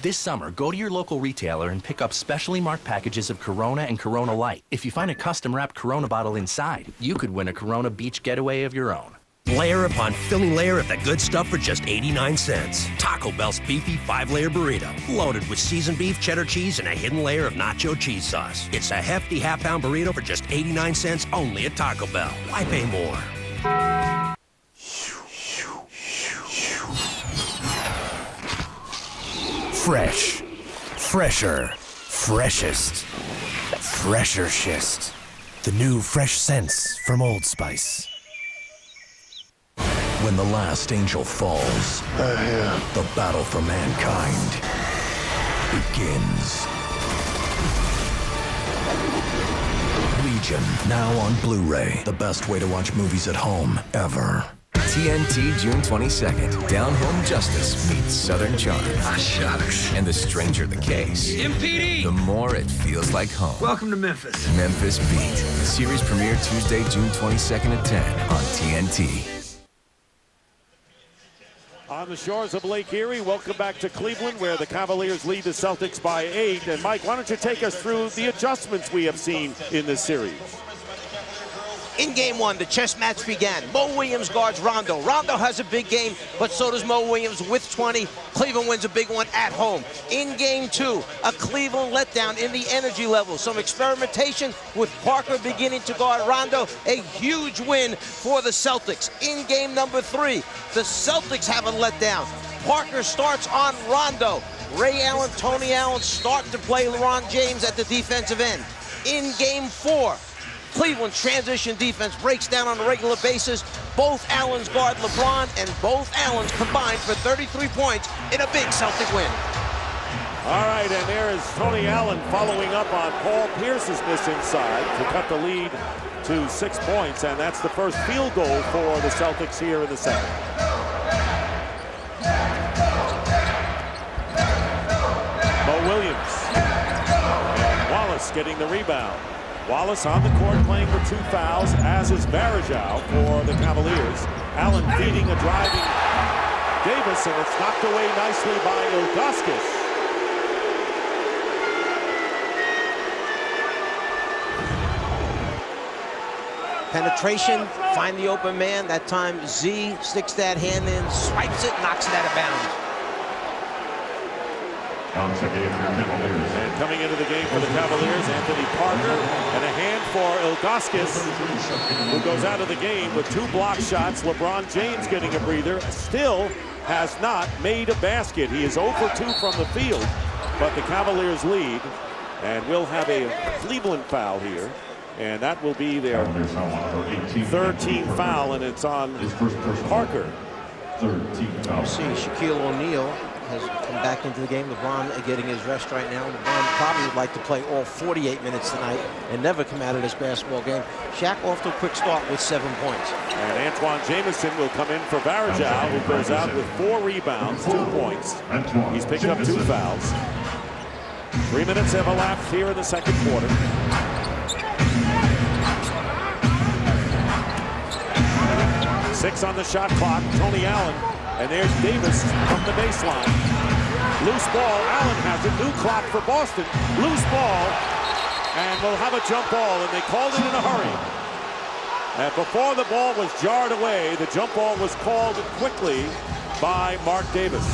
This summer, go to your local retailer and pick up specially marked packages of Corona and Corona Light. If you find a custom-wrapped Corona bottle inside, you could win a Corona beach getaway of your own. Layer upon filling layer of the good stuff for just 89 cents. Taco Bell's beefy 5-layer burrito, loaded with seasoned beef, cheddar cheese, and a hidden layer of nacho cheese sauce. It's a hefty half-pound burrito for just 89 cents only at Taco Bell. Why pay more? Fresh. Fresher. Freshest. Fresher-shist. The new fresh scents from Old Spice. When the last angel falls, the battle for mankind begins. Legion, now on Blu-ray. The best way to watch movies at home, ever. TNT, June 22nd. Down Home Justice meets Southern Charm. Ah, shucks. And the stranger the case, MPD! the more it feels like home. Welcome to Memphis. Memphis Beat. The series premiere Tuesday, June 22nd at 10 on TNT. On the shores of Lake Erie, welcome back to Cleveland, where the Cavaliers lead the Celtics by 8. And Mike, why don't you take us through the adjustments we have seen in this series? In game one, the chess match began. Mo Williams guards Rondo. Rondo has a big game, but so does Mo Williams with 20. Cleveland wins a big one at home. In game two, a Cleveland letdown in the energy level. Some experimentation with Parker beginning to guard Rondo. A huge win for the Celtics. In game number three, the Celtics have a letdown. Parker starts on Rondo. Ray Allen, Tony Allen start to play LeBron James at the defensive end. In game four, Cleveland transition defense breaks down on a regular basis. Both Allens guard LeBron, and both Allens combined for 33 points in a big Celtic win. All right, and there is Tony Allen following up on Paul Pierce's miss inside to cut the lead to 6 points, and that's the first field goal for the Celtics here in the second. Wallace getting the rebound. Wallace on the court playing with 2 fouls, as is Varejao for the Cavaliers. Allen feeding a driving Davis, and it's knocked away nicely by Ilgauskas. Penetration, find the open man. That time Z sticks that hand in, swipes it, knocks it out of bounds. And coming into the game for the Cavaliers, Anthony Parker, and a hand for Ilgauskas, who goes out of the game with 2 block shots. LeBron James getting a breather, still has not made a basket. He is 0 for 2 from the field, but the Cavaliers lead, and we'll have a Cleveland foul here. And that will be their 3rd team foul, and it's on Parker. See, Shaquille O'Neal has come back into the game. LeBron getting his rest right now. LeBron probably would like to play all 48 minutes tonight and never come out of this basketball game. Shaq off to a quick start with 7 points. And Antoine Jamison will come in for Varejao, who goes out with 4 rebounds, 2 points. He's picked up 2 fouls. 3 minutes have elapsed here in the second quarter. Six on the shot clock. Tony Allen, and there's Davis from the baseline. Loose ball. Allen has it. New clock for Boston. Loose ball, and we'll have a jump ball, and they called it in a hurry. And before the ball was jarred away, the jump ball was called quickly by Mark Davis.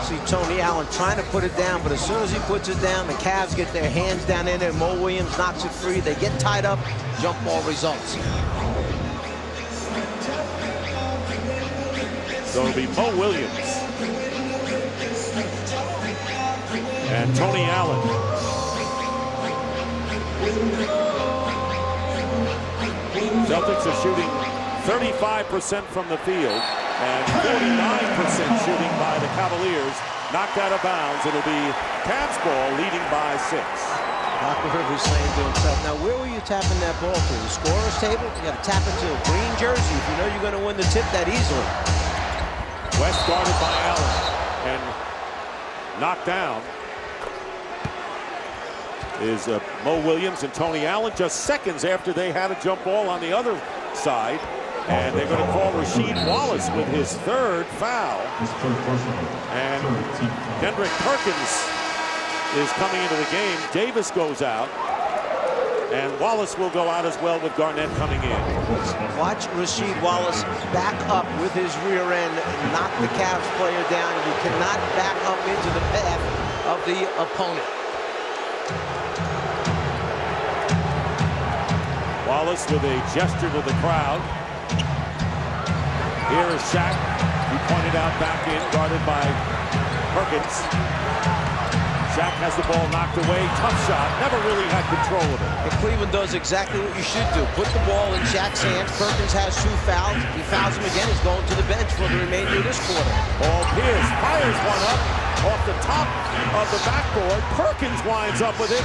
See Tony Allen trying to put it down, but as soon as he puts it down, the Cavs get their hands down in it. Mo Williams knocks it free. They get tied up. Jump ball results. So it'll be Mo Williams and Tony Allen. Celtics are shooting 35% from the field and 49% shooting by the Cavaliers. Knocked out of bounds. It'll be Cavs ball, leading by 6. Dr. Rivers saying to himself, now where were you tapping that ball to? The scorer's table? You got to tap it to a green jersey if you know you're going to win the tip that easily. West guarded by Allen and knocked down is Mo Williams and Tony Allen, just seconds after they had a jump ball on the other side. And they're going to call Rasheed Wallace with his 3rd foul. And Kendrick Perkins is coming into the game. Davis goes out. And Wallace will go out as well with Garnett coming in. Watch Rasheed Wallace back up with his rear end, knock the Cavs player down. You cannot back up into the path of the opponent. Wallace with a gesture to the crowd. Here is Shaq, who pointed out back in, guarded by Perkins. Shaq has the ball knocked away. Tough shot. Never really had control of it. And Cleveland does exactly what you should do. Put the ball in Shaq's hands. Perkins has 2 fouls. He fouls him again. He's going to the bench for the remainder of this quarter. Ball Pierce fires one up off the top of the backboard. Perkins winds up with it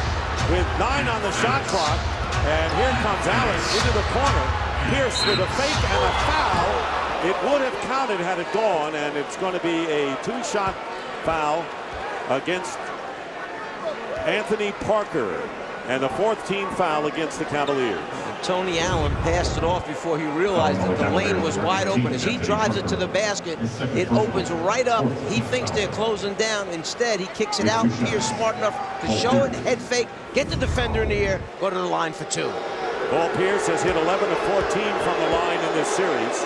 with 9 on the shot clock. And here comes Allen into the corner. Pierce with a fake and a foul. It would have counted had it gone, and it's going to be a 2-shot foul against Anthony Parker, and the 4th team foul against the Cavaliers. Tony Allen passed it off before he realized that the lane was wide open. As he drives it to the basket, it opens right up. He thinks they're closing down. Instead, he kicks it out. Pierce smart enough to show it, head fake, get the defender in the air, go to the line for 2. Paul Pierce has hit 11 of 14 from the line in this series.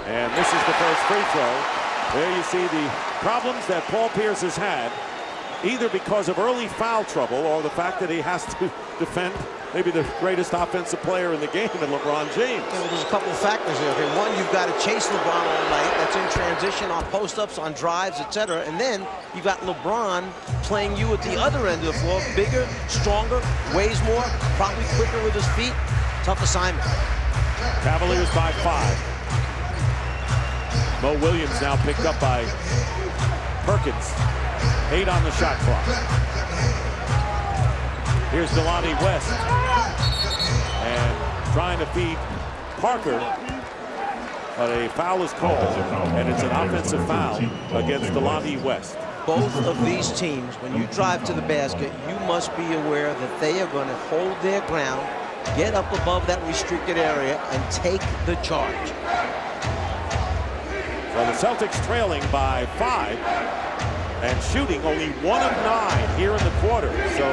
And this is the first free throw. There you see the problems that Paul Pierce has had, either because of early foul trouble or the fact that he has to defend maybe the greatest offensive player in the game in LeBron James. Yeah, well, there's a couple of factors here. Okay, one, you've got to chase LeBron all night. That's in transition, on post-ups, on drives, etc. And then you've got LeBron playing you at the other end of the floor. Bigger, stronger, weighs more, probably quicker with his feet. Tough assignment. Cavaliers by 5. Mo Williams now picked up by Perkins. 8 on the shot clock. Here's Delonte West. And trying to feed Parker. But a foul is called, and it's an offensive foul against Delonte West. Both of these teams, when you drive to the basket, you must be aware that they are going to hold their ground, get up above that restricted area, and take the charge. So the Celtics trailing by 5 and shooting only 1 of 9 here in the quarter. So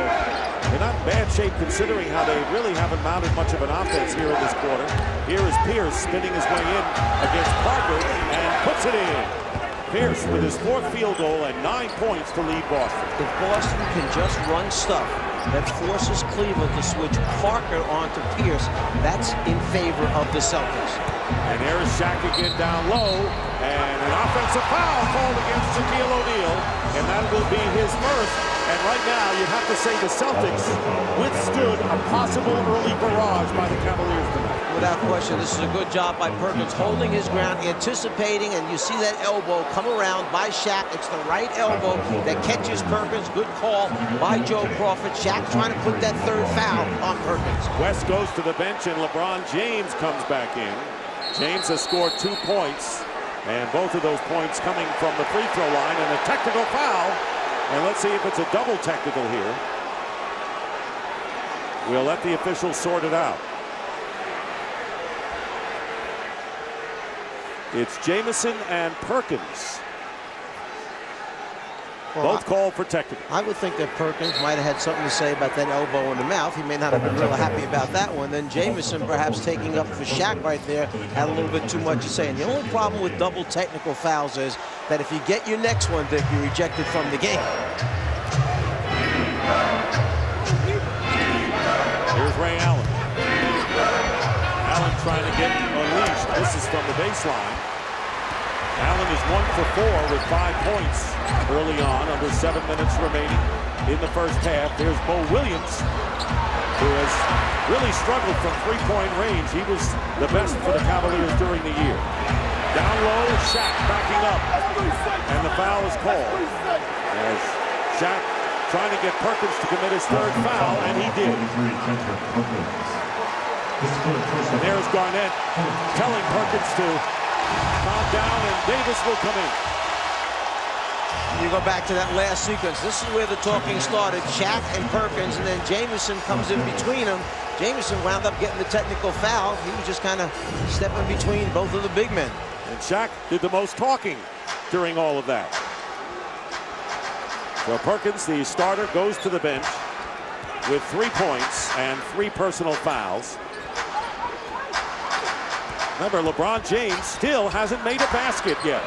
they're not in bad shape considering how they really haven't mounted much of an offense here in this quarter. Here is Pierce spinning his way in against Parker and puts it in. Pierce with his 4th field goal and 9 points to lead Boston. If Boston can just run stuff that forces Cleveland to switch Parker onto Pierce, that's in favor of the Celtics. And there is Shaq again down low, and an offensive foul called against Shaquille O'Neal, and that will be his first. And right now, you have to say the Celtics withstood a possible early barrage by the Cavaliers tonight. Without question, this is a good job by Perkins, holding his ground, anticipating, and you see that elbow come around by Shaq. It's the right elbow that catches Perkins. Good call by Joe Crawford. Shaq trying to put that 3rd foul on Perkins. West goes to the bench, and LeBron James comes back in. James has scored 2 points, and both of those points coming from the free throw line, and a technical foul. And let's see if it's a double technical here. We'll let the officials sort it out. It's Jamison and Perkins. Well, both called for technical. I would think that Perkins might have had something to say about that elbow in the mouth. He may not have been real happy about that one. Then Jamison, perhaps taking up for Shaq right there, had a little bit too much to say. And the only problem with double technical fouls is that if you get your next one, Dick, you're ejected from the game. Here's Ray Allen. Allen trying to get unleashed. This is from the baseline. Allen is 1 for 4 with 5 points early on, under 7 minutes remaining in the first half. There's Mo Williams, who has really struggled from three-point range. He was the best for the Cavaliers during the year. Down low, Shaq backing up, and the foul is called. As Shaq trying to get Perkins to commit his 3rd foul, and he did. And there's Garnett telling Perkins to calm down, and Davis will come in. You go back to that last sequence. This is where the talking started. Shaq and Perkins, and then Jamison comes in between them. Jamison wound up getting the technical foul. He was just kind of stepping between both of the big men. And Shaq did the most talking during all of that. So Perkins, the starter, goes to the bench with 3 points and 3 personal fouls. Remember, LeBron James still hasn't made a basket yet.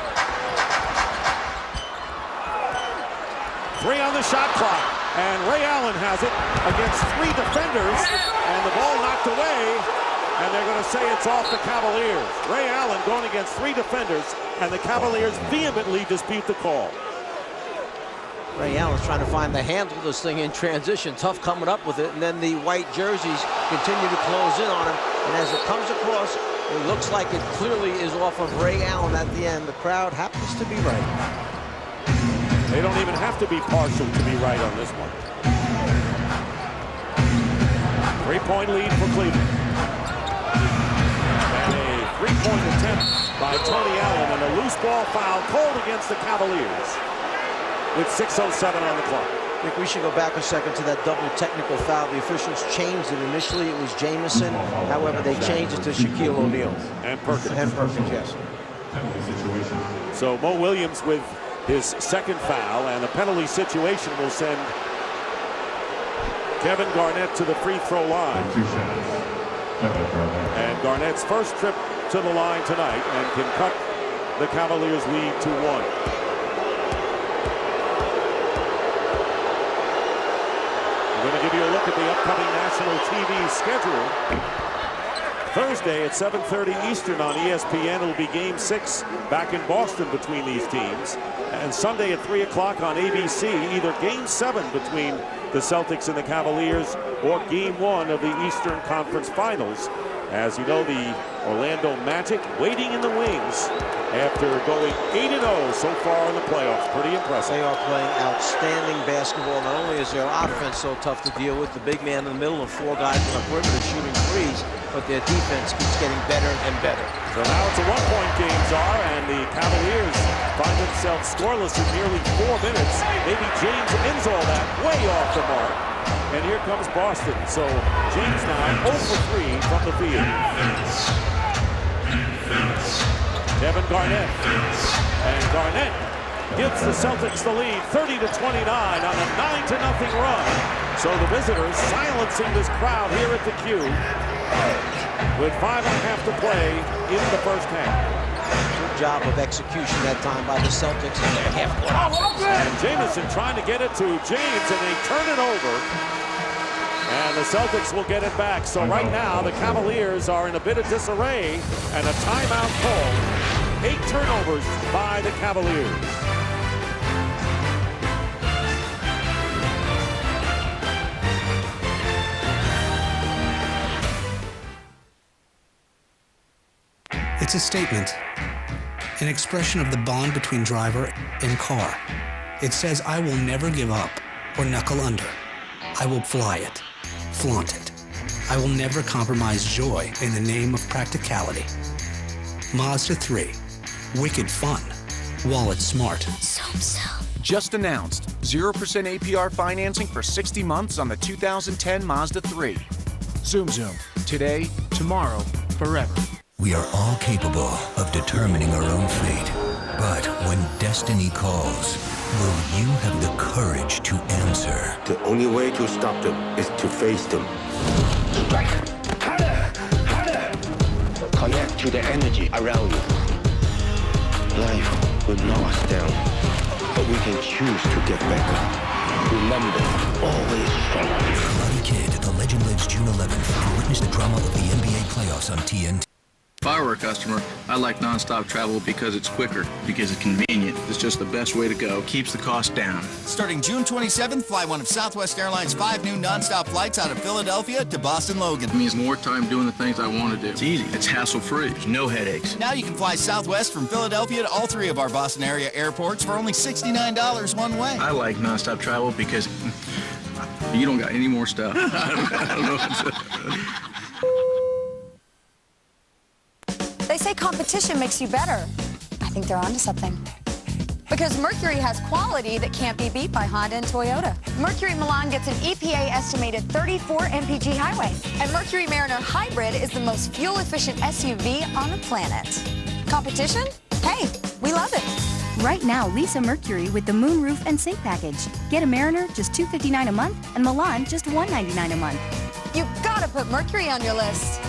3 on the shot clock, and Ray Allen has it against 3 defenders, and the ball knocked away, and they're going to say it's off the Cavaliers. Ray Allen going against 3 defenders, and the Cavaliers vehemently dispute the call. Ray Allen's trying to find the handle of this thing in transition. Tough coming up with it, and then the white jerseys continue to close in on him, and as it comes across, it looks like it clearly is off of Ray Allen at the end. The crowd happens to be right. They don't even have to be partial to be right on this one. 3-point lead for Cleveland. And a 3-point attempt by Tony Allen, and a loose ball foul called against the Cavaliers with 6:07 on the clock. I think we should go back a second to that double technical foul. The officials changed it. Initially, it was Jamison. However, they changed it to Shaquille O'Neal. And Perkins. And Perkins, yes. So Mo Williams with his 2nd foul, and a penalty situation will send Kevin Garnett to the free throw line. And Garnett's first trip to the line tonight, and can cut the Cavaliers' lead to 1. We're going to give you a look at the upcoming national TV schedule. Thursday at 7:30 Eastern on ESPN, it'll be Game 6 back in Boston between these teams. And Sunday at 3 o'clock on ABC, either Game 7 between the Celtics and the Cavaliers, or Game 1 of the Eastern Conference Finals. As you know, the Orlando Magic waiting in the wings after going 8-0 so far in the playoffs. Pretty impressive. They are playing outstanding basketball. Not only is their offense so tough to deal with, the big man in the middle and 4 guys on the perimeter shooting threes, but their defense keeps getting better and better. So now it's a one-point game, Czar, and the Cavaliers find themselves scoreless in nearly 4 minutes. Maybe James ends all that way off the mark. And here comes Boston. So James now 0 for 3 from the field. Kevin Garnett. And Garnett gives the Celtics the lead 30-29 on a 9-0 run. So the visitors silencing this crowd here at the Q with 5.5 to play in the first half. Good job of execution that time by the Celtics in their half-court offense. And Jamison trying to get it to James, and they turn it over. And the Celtics will get it back. So right now, the Cavaliers are in a bit of disarray, and a timeout call. 8 turnovers by the Cavaliers. It's a statement, an expression of the bond between driver and car. It says, I will never give up or knuckle under. I will fly it, flaunt it. I will never compromise joy in the name of practicality. Mazda 3, wicked fun, wallet smart. Just announced 0% APR financing for 60 months on the 2010 Mazda 3. Zoom Zoom. Today, tomorrow, forever. We are all capable of determining our own fate. But when destiny calls, will you have the courage to answer? The only way to stop them is to face them. Strike! Harder! Harder! Connect to the energy around you. Life will knock us down, but we can choose to get back up. Remember, always strong. Karate Kid, The Legend Lives June 11th. And witness the drama of the NBA playoffs on TNT. If I were a customer, I like nonstop travel because it's quicker, because it's convenient. It's just the best way to go. Keeps the cost down. Starting June 27th, fly one of Southwest Airlines' 5 new nonstop flights out of Philadelphia to Boston Logan. It means more time doing the things I want to do. It's easy. It's hassle-free. There's no headaches. Now you can fly Southwest from Philadelphia to all 3 of our Boston area airports for only $69 one way. I like nonstop travel because you don't got any more stuff. I don't know what to... They say competition makes you better. I think they're onto something. Because Mercury has quality that can't be beat by Honda and Toyota. Mercury Milan gets an EPA estimated 34 mpg highway. And Mercury Mariner Hybrid is the most fuel-efficient SUV on the planet. Competition? Hey, we love it. Right now, lease a Mercury with the moonroof and sync package. Get a Mariner just $259 a month and Milan just $199 a month. You've got to put Mercury on your list.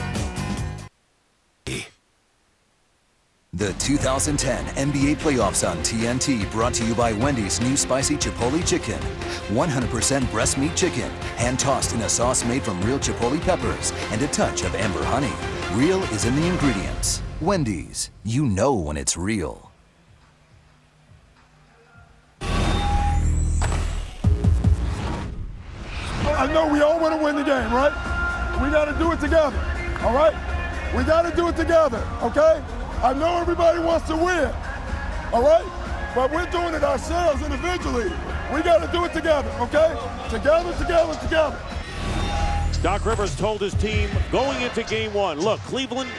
The 2010 NBA playoffs on TNT, brought to you by Wendy's new spicy Chipotle chicken. 100% breast meat chicken, hand-tossed in a sauce made from real Chipotle peppers and a touch of amber honey. Real is in the ingredients. Wendy's, you know when it's real. I know we all want to win the game, right? We got to do it together, all right? We got to do it together, okay? I know everybody wants to win, all right? But we're doing it ourselves individually. We got to do it together, okay? Together, together, together. Doc Rivers told his team going into game 1, look, Cleveland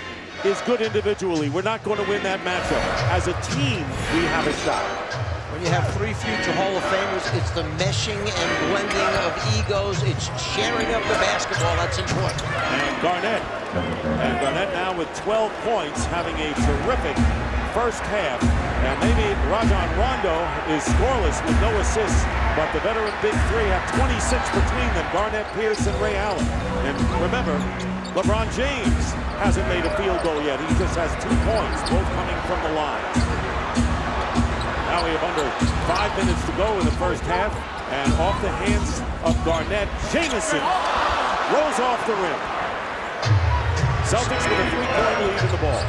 is good individually. We're not going to win that matchup. As a team, we have a shot. When you have 3 future Hall of Famers, it's the meshing and blending of egos. It's sharing of the basketball that's important. And Garnett now with 12 points, having a terrific first half. And maybe Rajon Rondo is scoreless with no assists, but the veteran big three have 26 between them, Garnett, Pierce, and Ray Allen. And remember, LeBron James hasn't made a field goal yet. He just has 2 points, both coming from the line. Now we have under 5 minutes to go in the first half, and off the hands of Garnett, Jamison rolls off the rim. Celtics with a 3-point lead in the ball.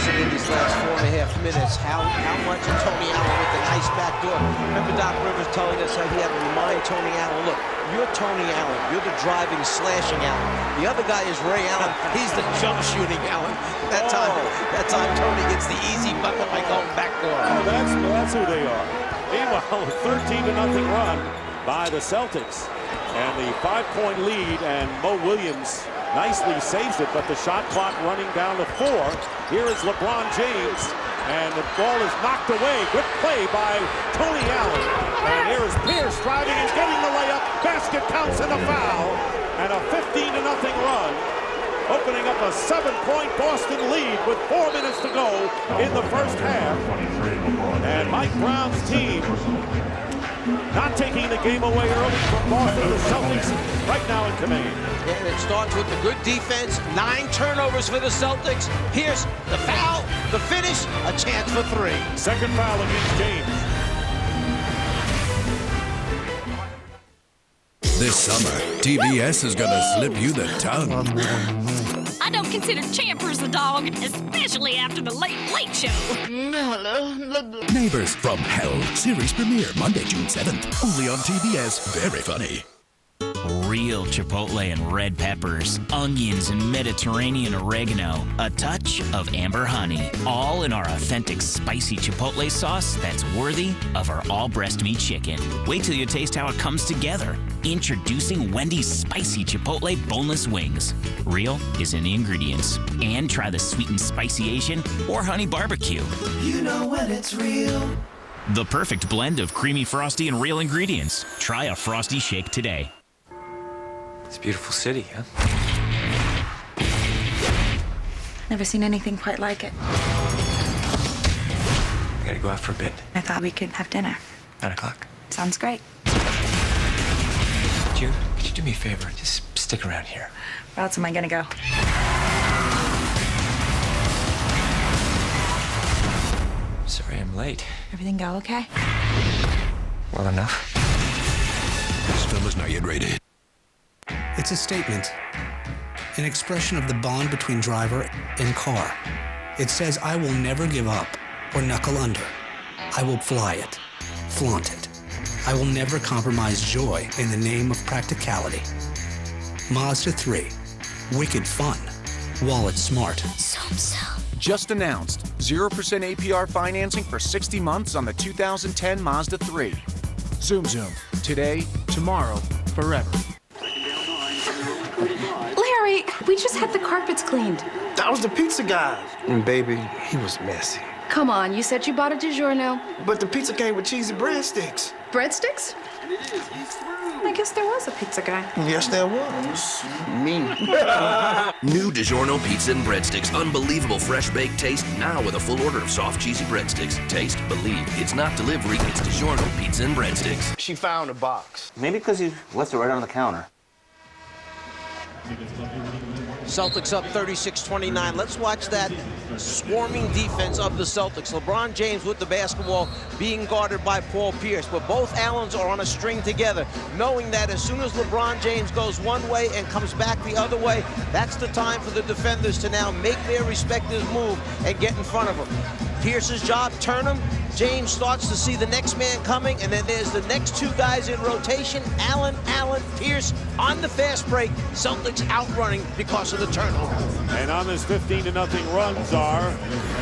See in these last 4.5 minutes how much of Tony Allen with the nice backdoor. Remember Doc Rivers telling us how he had to remind Tony Allen, look, you're Tony Allen. You're the driving, slashing Allen. The other guy is Ray Allen. He's the jump shooting Allen. That time Tony gets the easy bucket by going backdoor. Oh, that's who they are. Meanwhile, a 13-0 run by the Celtics. And the 5-point lead, and Mo Williams nicely saves it, but the shot clock running down to 4. Here is LeBron James, and the ball is knocked away. Good play by Tony Allen. And here is Pierce driving and getting the layup. Basket counts and a foul, and a 15-0 run, opening up a 7-point Boston lead with 4 minutes to go in the first half. And Mike Brown's team not taking the game away early from Boston. The Celtics right now in command. And it starts with the good defense. 9 turnovers for the Celtics. Here's the foul, the finish, a chance for 3. Second foul against James. This summer, TBS is gonna slip you the tongue. I don't consider Champers a dog, especially after the Late Show. Neighbors from Hell series premiere Monday, June 7th. Only on TBS. Very funny. Real chipotle and red peppers, onions and Mediterranean oregano, a touch of amber honey, all in our authentic spicy chipotle sauce that's worthy of our all breast meat chicken. Wait till you taste how it comes together. Introducing Wendy's spicy chipotle boneless wings. Real is in the ingredients. And try the sweet and spicy Asian or honey barbecue. You know when it's real. The perfect blend of creamy Frosty and real ingredients. Try a Frosty shake today. It's a beautiful city, huh? Never seen anything quite like it. We gotta go out for a bit. I thought we could have dinner. 9 o'clock. Sounds great. Could you do me a favor? Just stick around here. Where else am I gonna go? Sorry I'm late. Everything go okay? Well enough. This fella's not yet rated. It's a statement, an expression of the bond between driver and car. It says, I will never give up or knuckle under. I will fly it, flaunt it. I will never compromise joy in the name of practicality. Mazda 3, wicked fun, wallet smart. Just announced 0% APR financing for 60 months on the 2010 Mazda 3. Zoom Zoom. Today, tomorrow, forever. Larry, we just had the carpets cleaned. That was the pizza guy. And baby, he was messy. Come on, you said you bought a DiGiorno. But the pizza came with cheesy breadsticks. Breadsticks? I guess there was a pizza guy. Yes, there was. Me. New DiGiorno pizza and breadsticks. Unbelievable fresh baked taste. Now with a full order of soft, cheesy breadsticks. Taste, believe. It's not delivery, it's DiGiorno pizza and breadsticks. She found a box. Maybe because you left it right on the counter. Celtics up 36-29. Let's watch that swarming defense of the Celtics. LeBron James with the basketball being guarded by Paul Pierce. But both Allens are on a string together, knowing that as soon as LeBron James goes one way and comes back the other way, that's the time for the defenders to now make their respective move and get in front of him. Pierce's job, turn him. James starts to see the next man coming, and then there's the next 2 guys in rotation. Allen, Pierce on the fast break. Celtics outrunning because of the turnover. And on this 15-0 run, Czar,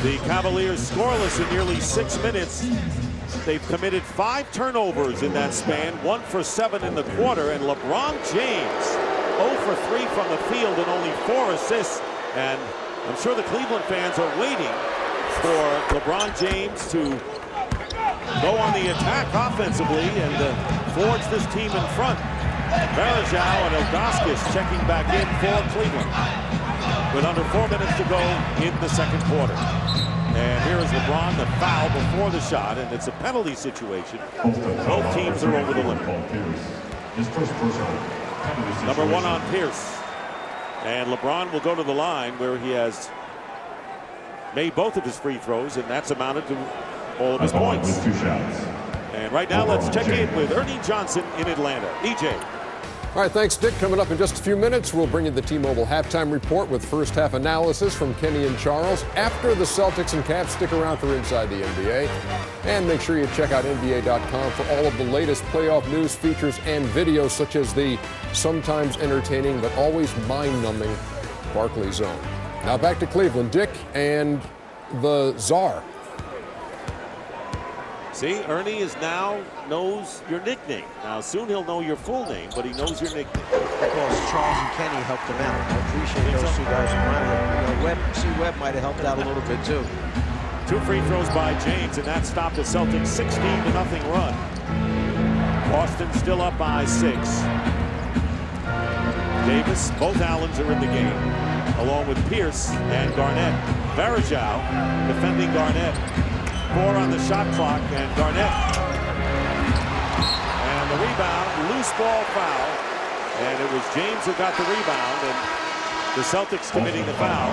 the Cavaliers scoreless in nearly 6 minutes. They've committed 5 turnovers in that span, 1 for 7 in the quarter, and LeBron James 0 for 3 from the field and only 4 assists. And I'm sure the Cleveland fans are waiting for LeBron James to go on the attack offensively and forge this team in front. Varejao and Ilgauskas checking back in for Cleveland with under 4 minutes to go in the second quarter. And here is LeBron, the foul before the shot, and it's a penalty situation. Both teams are over the limit. Number 1 on Pierce. And LeBron will go to the line where he has made both of his free throws, and that's amounted to all of his points. And right now, let's check in with Ernie Johnson in Atlanta. EJ. All right, thanks, Dick. Coming up in just a few minutes, we'll bring you the T-Mobile halftime report with first half analysis from Kenny and Charles. After the Celtics and Cavs, stick around for Inside the NBA. And make sure you check out NBA.com for all of the latest playoff news, features, and videos, such as the sometimes entertaining but always mind-numbing Barkley Zone. Now back to Cleveland, Dick, and the Czar. See, Ernie knows your nickname. Now, soon he'll know your full name, but he knows your nickname. Because Charles and Kenny helped him out. I appreciate those two guys reminding him. Webb might have helped out a little bit, too. 2 free throws by James, and that stopped the Celtics' 16-0 run. Boston still up by 6. Davis, both Allens are in the game, along with Pierce and Garnett. Varejao defending Garnett. 4 on the shot clock, and Garnett. And the rebound, loose ball foul. And it was James who got the rebound, and the Celtics committing the foul.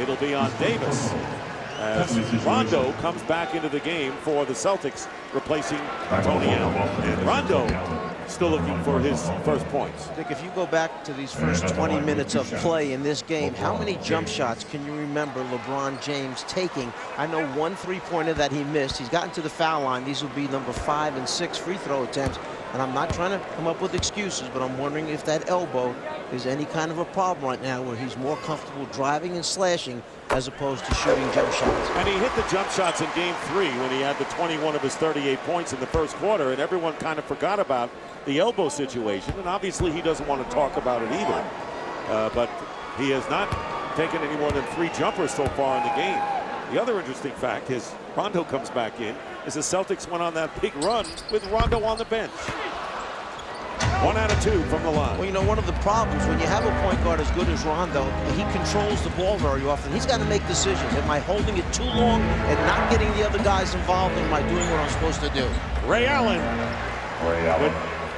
It'll be on Davis, as Rondo comes back into the game for the Celtics, replacing Tony Allen. And Rondo still looking for his first points. Dick, if you go back to these first 20 minutes of play in this game, how many jump shots can you remember LeBron James taking? I know 1 3-pointer that he missed. He's gotten to the foul line. These will be number 5 and 6 free throw attempts. And I'm not trying to come up with excuses, but I'm wondering if that elbow is any kind of a problem right now, where he's more comfortable driving and slashing as opposed to shooting jump shots. And he hit the jump shots in game 3 when he had the 21 of his 38 points in the first quarter, and everyone kind of forgot about the elbow situation. And obviously he doesn't want to talk about it either. But he has not taken any more than 3 jumpers so far in the game. The other interesting fact is Rondo comes back in as the Celtics went on that big run with Rondo on the bench. 1 out of 2 from the line. Well, you know, one of the problems when you have a point guard as good as Rondo, he controls the ball very often. He's got to make decisions. Am I holding it too long and not getting the other guys involved, or am I doing what I'm supposed to do? Ray Allen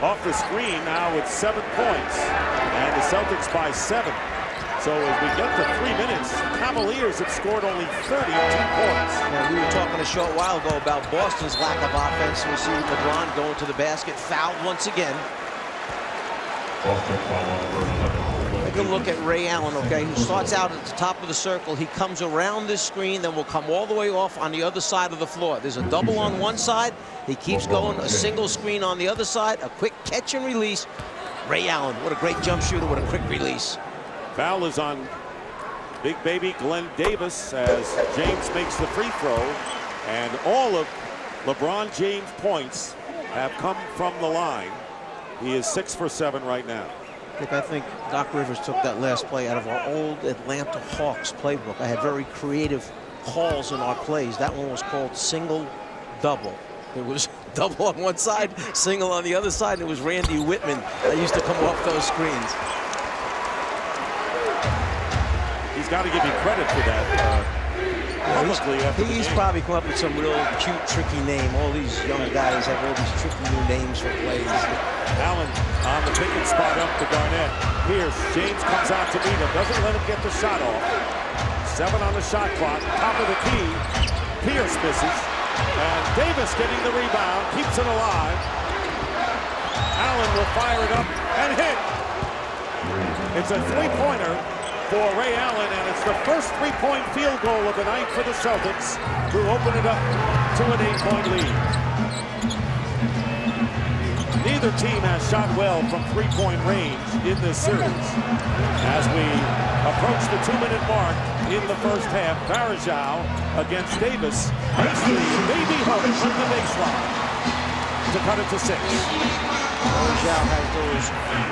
off the screen now with 7 points, and the Celtics by 7. So as we get to 3 minutes, Cavaliers have scored only 32 points. Now, we were talking a short while ago about Boston's lack of offense. We see LeBron going to the basket, fouled once again. Take a look at Ray Allen, okay, who starts out at the top of the circle. He comes around this screen, then will come all the way off on the other side of the floor. There's a double on one side. He keeps going, a single screen on the other side, a quick catch and release. Ray Allen, what a great jump shooter, what a quick release. Foul is on big baby Glenn Davis as James makes the free throw, and all of LeBron James' points have come from the line. He is 6 for 7 right now. I think Doc Rivers took that last play out of our old Atlanta Hawks playbook. I had very creative calls in our plays. That one was called single double. It was double on one side, single on the other side, and it was Randy Whitman that used to come off those screens. He's got to give you credit for that. He's probably come up with some real cute, tricky name. All these young guys have all these tricky new names for plays. Allen on the picking spot up to Garnett. Pierce, James comes out to meet him. Doesn't let him get the shot off. 7 on the shot clock. Top of the key. Pierce misses. And Davis getting the rebound. Keeps it alive. Allen will fire it up and hit. It's a 3-pointer for Ray Allen, and it's the first 3-point field goal of the night for the Celtics, who open it up to an 8-point lead. Neither team has shot well from 3-point range in this series. As we approach the 2-minute mark in the first half, Varejao against Davis makes the baby hook from the baseline to cut it to 6. Varejao has those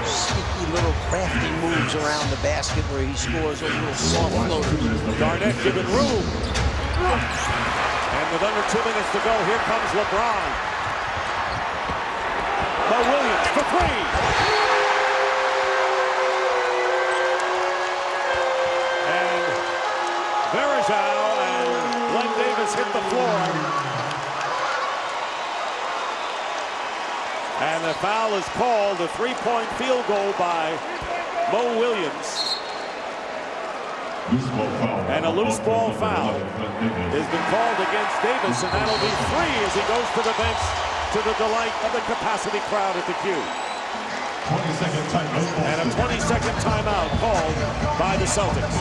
sneaky little crafty moves around the basket where he scores those little soft floaters. Garnett given room. And with under 2 minutes to go, here comes LeBron. Mo Williams for 3. And Varejao and Glenn Davis hit the floor. And the foul is called, a 3-point field goal by Mo Williams. And a loose ball foul has been called against Davis, and that'll be 3 as he goes to the bench to the delight of the capacity crowd at the Q. And a 20-second timeout called by the Celtics.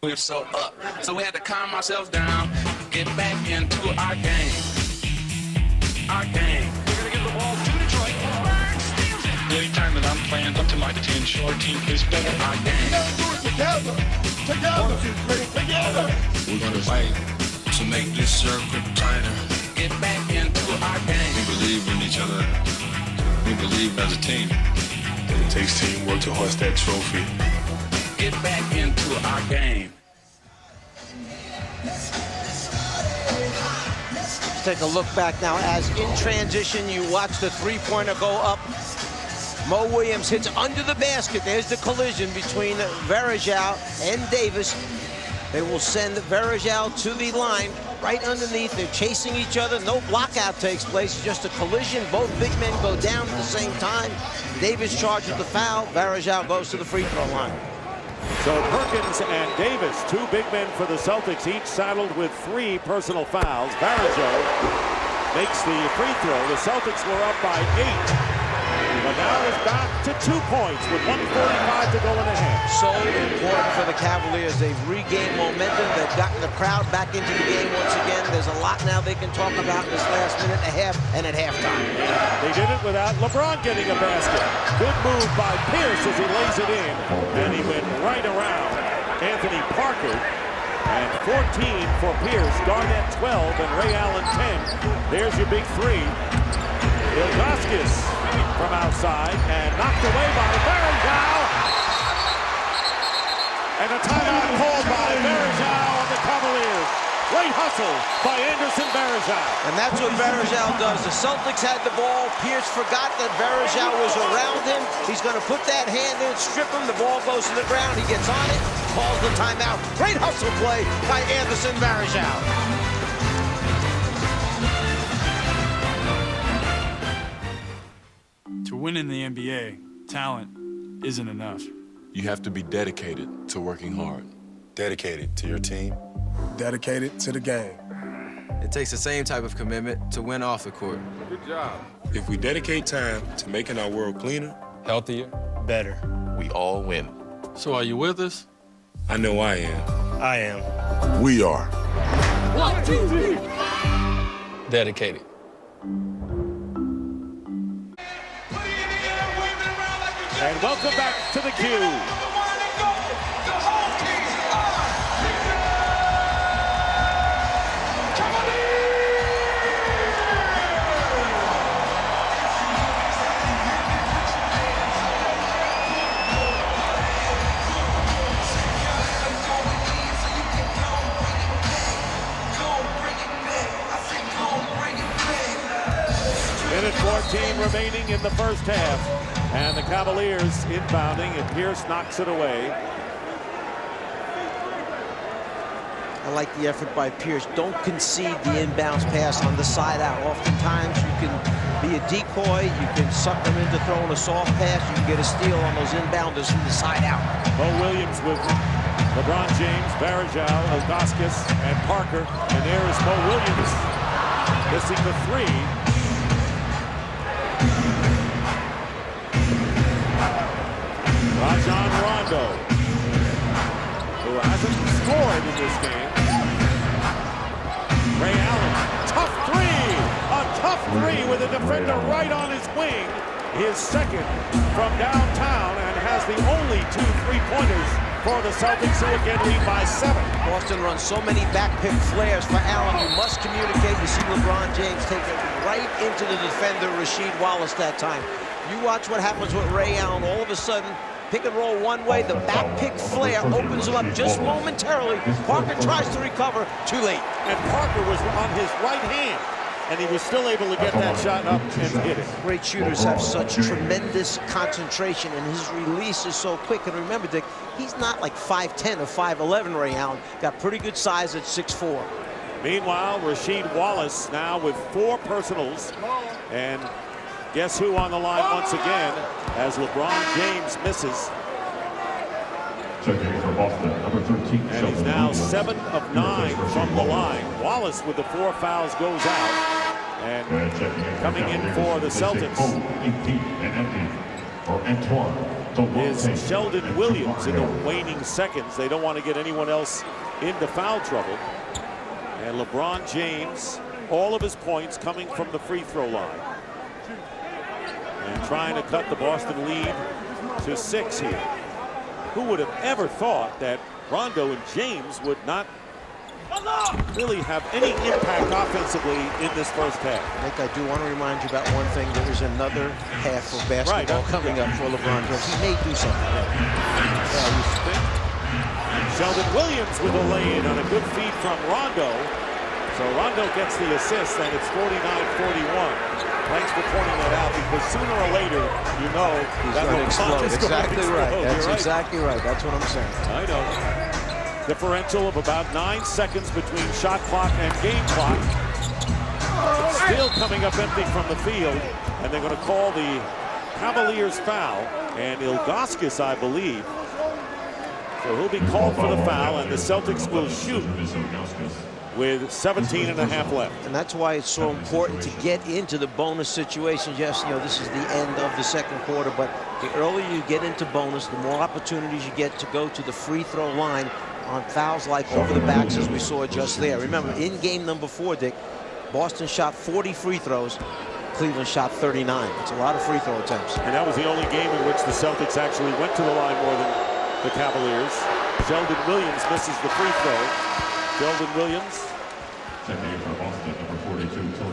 We were so up, so we had to calm ourselves down, get back into our game. Our game. We're gonna give the ball to Detroit. Billy Turner, I'm playing up to my attention. sure our team plays better our game. Together! Together! We're gonna fight to make this circle tighter. Get back into our game. We believe in each other. We believe as a team. It takes teamwork to hoist that trophy. Get back into our game. Let's take a look back now. As in transition, you watch the three-pointer go up. Mo Williams hits under the basket. There's the collision between Varejao and Davis. They will send Varejao to the line right underneath. They're chasing each other. No blockout takes place. It's just a collision. Both big men go down at the same time. Davis charges the foul. Varejao goes to the free throw line. So Perkins and Davis, two big men for the Celtics, each saddled with 3 personal fouls. Varejao makes the free throw. The Celtics were up by 8. But now it's back to 2 points with 1:45 to go in the half. So important for the Cavaliers. They've regained momentum. They've gotten the crowd back into the game once again. There's a lot now they can talk about in this last minute and a half and at halftime. They did it without LeBron getting a basket. Good move by Pierce as he lays it in. And he went right around Anthony Parker. And 14 for Pierce, Garnett 12, and Ray Allen 10. There's your big 3. Ilgauskas from outside and knocked away by Varejao. And a timeout called by Varejao on the Cavaliers. Great hustle by Anderson Varejao. And that's what Varejao does. The Celtics had the ball. Pierce forgot that Varejao was around him. He's going to put that hand in, strip him. The ball goes to the ground. He gets on it, calls the timeout. Great hustle play by Anderson Varejao. To win in the NBA, talent isn't enough. You have to be dedicated to working hard. Dedicated to your team. Dedicated to the game. It takes the same type of commitment to win off the court. Good job. If we dedicate time to making our world cleaner, healthier, better, we all win. So are you with us? I know I am. I am. We are. 1, 2, 3. Dedicated. And welcome back to the Q. Minute 14 remaining in the first half. And the Cavaliers inbounding, and Pierce knocks it away. I like the effort by Pierce. Don't concede the inbounds pass on the side out. Oftentimes you can be a decoy, you can suck them into throwing a soft pass, you can get a steal on those inbounders from the side out. Mo Williams with LeBron James, Varejao, Ilgauskas, and Parker. And there is Mo Williams missing the 3. Rajon Rondo, who hasn't scored in this game. Ray Allen, tough 3! A tough 3 with a defender right on his wing. His second from downtown, and has the only 2 3-pointers for the Celtics, who again lead by 7. Boston runs so many back-pick flares for Allen. You must communicate. You see LeBron James take it right into the defender, Rasheed Wallace, that time. You watch what happens with Ray Allen. All of a sudden, pick and roll one way, the back pick flare opens him up just momentarily. Parker tries to recover, too late. And Parker was on his right hand, and he was still able to get that shot up and hit it. Great shooters have such tremendous concentration, and his release is so quick. And remember, Dick, he's not like 5'10 or 5'11, Ray Allen. Got pretty good size at 6'4. Meanwhile, Rasheed Wallace now with 4 personals, and guess who on the line once again as LeBron James misses. Checking for Boston, number 13. And he's now 7 of 9 from the line. Wallace with the 4 fouls goes out. And coming in for the Celtics is Sheldon Williams in the waning seconds. They don't want to get anyone else into foul trouble. And LeBron James, all of his points coming from the free throw line. And trying to cut the Boston lead 6 here. Who would have ever thought that Rondo and James would not really have any impact offensively in this first half? Nick, I do want to remind you about one thing. There is another half of basketball coming up for LeBron James. He may do something. Sheldon Williams with a lay-in on a good feed from Rondo. So Rondo gets the assist, and it's 49-41. Thanks for pointing that out, because sooner or later, you know, he's that going to explode. Exactly right. That's exactly right. That's what I'm saying. I know. Differential of about 9 seconds between shot clock and game clock. Still coming up empty from the field, and they're going to call the Cavaliers foul, and Ilgauskas, I believe. So he'll be called for the foul, and the Celtics will shoot with 17 and a half left. And that's why it's so important to get into the bonus situations. Yes, you know, this is the end of the second quarter, but the earlier you get into bonus, the more opportunities you get to go to the free throw line on fouls like over the backs, as we saw just there. Remember, in game number 4, Dick, Boston shot 40 free throws. Cleveland shot 39. It's a lot of free throw attempts. And that was the only game in which the Celtics actually went to the line more than the Cavaliers. Sheldon Williams misses the free throw. Sheldon Williams.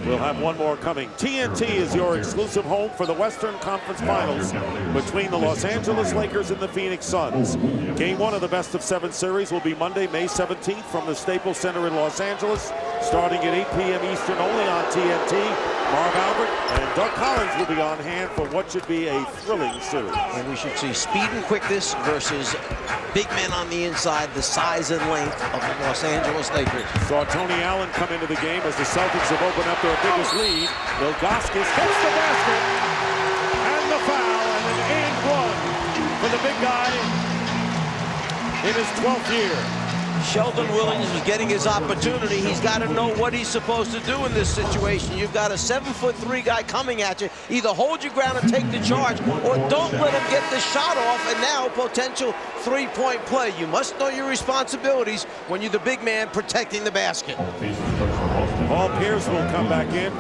We'll have one more coming. TNT is your exclusive home for the Western Conference Finals between the Los Angeles Lakers and the Phoenix Suns. Game 1 of the best-of-7 series will be Monday, May 17th from the Staples Center in Los Angeles, starting at 8 p.m. Eastern only on TNT. Marv Albert and Doug Collins will be on hand for what should be a thrilling series. And we should see speed and quickness versus big men on the inside, the size and length of the Los Angeles Lakers. Saw Tony Allen come into the game as the Celtics have opened up their biggest lead. Ilgauskas hits the basket and the foul, and an and one for the big guy in his 12th year. Sheldon Williams is getting his opportunity. He's got to know what he's supposed to do in this situation. You've got a 7'3" guy coming at you. Either hold your ground and take the charge, or don't let him get the shot off, and now potential three-point play. You must know your responsibilities when you're the big man protecting the basket. Paul Pierce will come back in,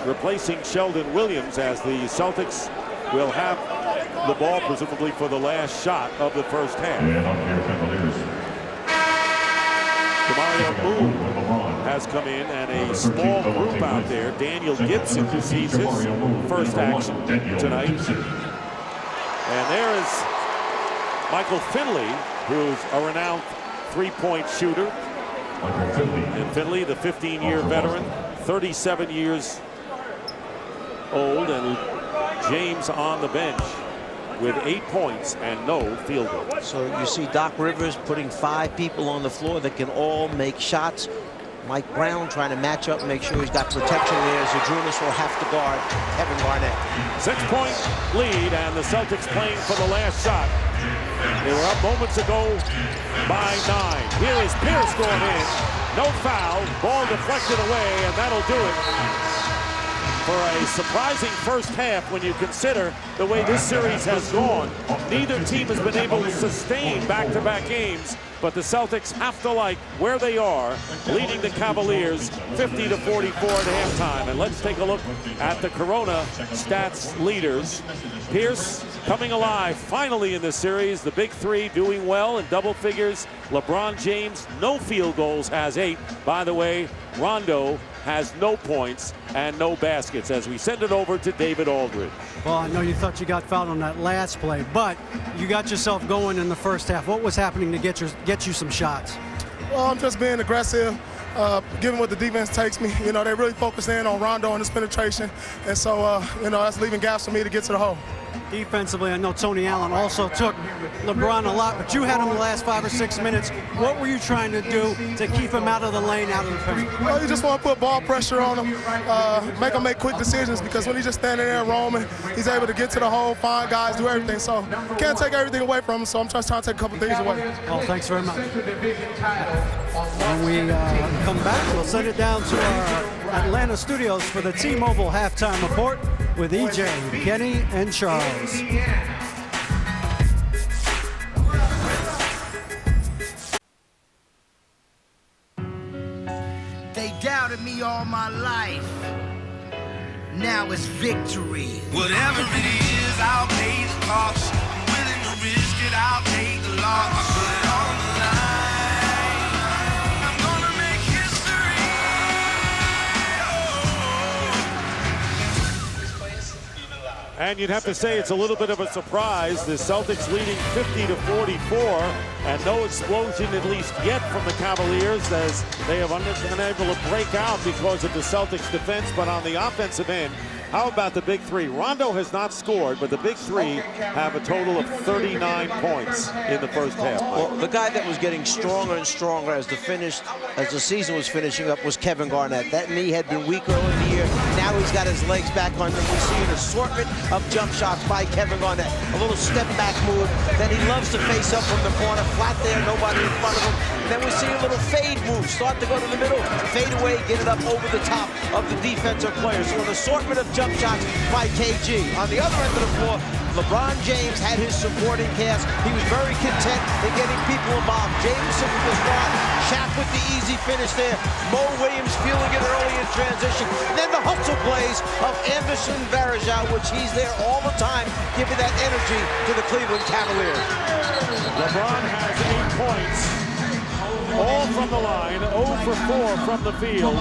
replacing Sheldon Williams, as the Celtics will have the ball presumably for the last shot of the first half. Demario Moon has come in, and a small group out there. Daniel Gibson sees his first action tonight. And there is Michael Finley, who's a renowned three-point shooter. And Finley, the 15-year veteran, 37 years old, and James on the bench with 8 points and no field goal. So you see Doc Rivers putting 5 people on the floor that can all make shots. Mike Brown trying to match up, make sure he's got protection there. Zadrunas will have to guard Kevin Garnett. 6-point lead, and the Celtics playing for the last shot. They were up moments ago by 9. Here is Pierce going in. No foul. Ball deflected away, and that'll do it for a surprising first half when you consider the way this series has gone. Neither team has been able to sustain back-to-back games, but the Celtics have to like where they are, leading the Cavaliers 50-44 at halftime. And let's take a look at the Corona stats leaders. Pierce coming alive finally in this series. The big three doing well in double figures. LeBron James, no field goals, has 8. By the way, Rondo has no points and no baskets, as we send it over to David Aldridge. Well, I know you thought you got fouled on that last play, but you got yourself going in the first half. What was happening to get you some shots? Well, I'm just being aggressive, given what the defense takes me. You know, they really focused in on Rondo and his penetration, and so, you know, that's leaving gaps for me to get to the hole. Defensively, I know Tony Allen also took LeBron a lot, but you had him the last 5 or 6 minutes. What were you trying to do to keep him out of the lane, out of the paint? Well, you just want to put ball pressure on him, make him make quick decisions, because when he's just standing there roaming, he's able to get to the hole, find guys, do everything. So can't take everything away from him, so I'm just trying to take a couple things away. Well, thanks very much. When we come back, we'll send it down to our Atlanta studios for the T-Mobile halftime report with EJ, Kenny, and Charles. They doubted me all my life. Now it's victory. Whatever it is, I'll pay the cost. I'm willing risk it, I'll take the loss. Put it on the line. I'm gonna make history. And you'd have to say it's a little bit of a surprise. The Celtics leading 50-44, and no explosion, at least yet, from the Cavaliers, as they have been able to break out because of the Celtics' defense. But on the offensive end, how about the big three? Rondo has not scored, but the big three have a total of 39 points in the first half. Well, the guy that was getting stronger and stronger as the season was finishing up was Kevin Garnett. That knee had been weak early in the year. Now he's got his legs back under him. We see an assortment of jump shots by Kevin Garnett. A little step back move. Then he loves to face up from the corner, flat there, nobody in front of him. And then we see a little fade move. Start to go to the middle, fade away, get it up over the top of the defensive players. So an assortment of jump shots by KG. On the other end of the floor, LeBron James had his supporting cast. He was very content in getting people involved. Jameson with the start, Shaq with the easy finish there. Mo Williams feeling it early in transition. And then the hustle plays of Anderson Varejao, which he's there all the time, giving that energy to the Cleveland Cavaliers. LeBron has 8 points, all from the line, 0 for 4 from the field.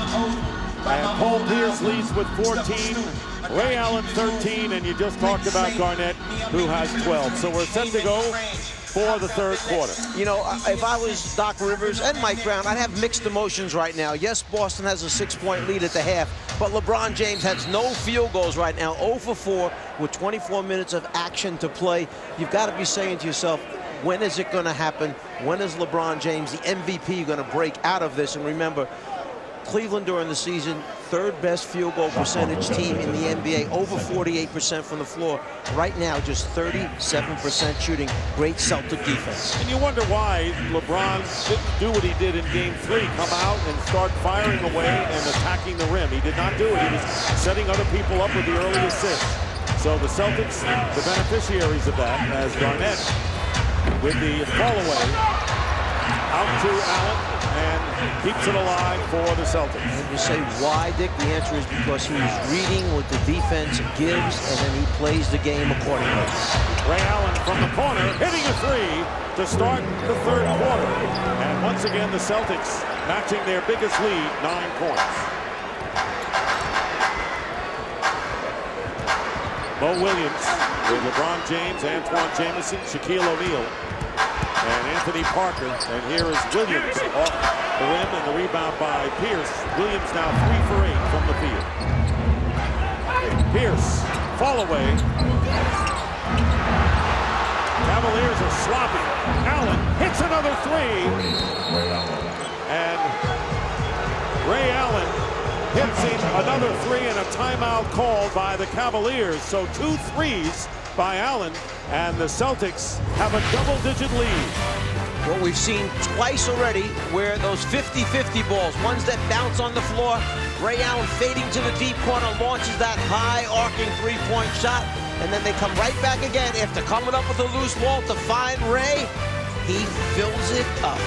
And Paul Pierce leads with 14, Ray Allen 13, and you just talked about Garnett, who has 12. So we're set to go for the third quarter. You know, if I was Doc Rivers and Mike Brown, I'd have mixed emotions right now. Yes, Boston has a 6-point lead at the half, but LeBron James has no field goals right now, 0 for 4 with 24 minutes of action to play. You've got to be saying to yourself, when is it going to happen? When is LeBron James, the MVP, going to break out of this? And remember, Cleveland during the season, third best field goal percentage team in the NBA, over 48% from the floor. Right now, just 37% shooting. Great Celtic defense. And you wonder why LeBron didn't do what he did in Game 3, come out and start firing away and attacking the rim. He did not do it. He was setting other people up with the early assist. So the Celtics, the beneficiaries of that, as Garnett with the fall-away out to Allen, and keeps it alive for the Celtics. And you say, why, Dick? The answer is because he's reading what the defense gives, and then he plays the game accordingly. Ray Allen from the corner, hitting a three to start the third quarter. And once again, the Celtics matching their biggest lead, 9 points. Mo Williams with LeBron James, Antoine Jameson, Shaquille O'Neal, and Anthony Parker. And here is Williams off the rim, and the rebound by Pierce. Williams now 3 for 8 from the field. Pierce, fall away. Cavaliers are sloppy. Allen hits another three. And Ray Allen hits another three, and a timeout called by the Cavaliers. So 2 threes by Allen, and the Celtics have a double-digit lead. What we've seen twice already, where those 50-50 balls, ones that bounce on the floor, Ray Allen fading to the deep corner, launches that high arcing three-point shot, and then they come right back again after coming up with a loose ball to find Ray. He fills it up.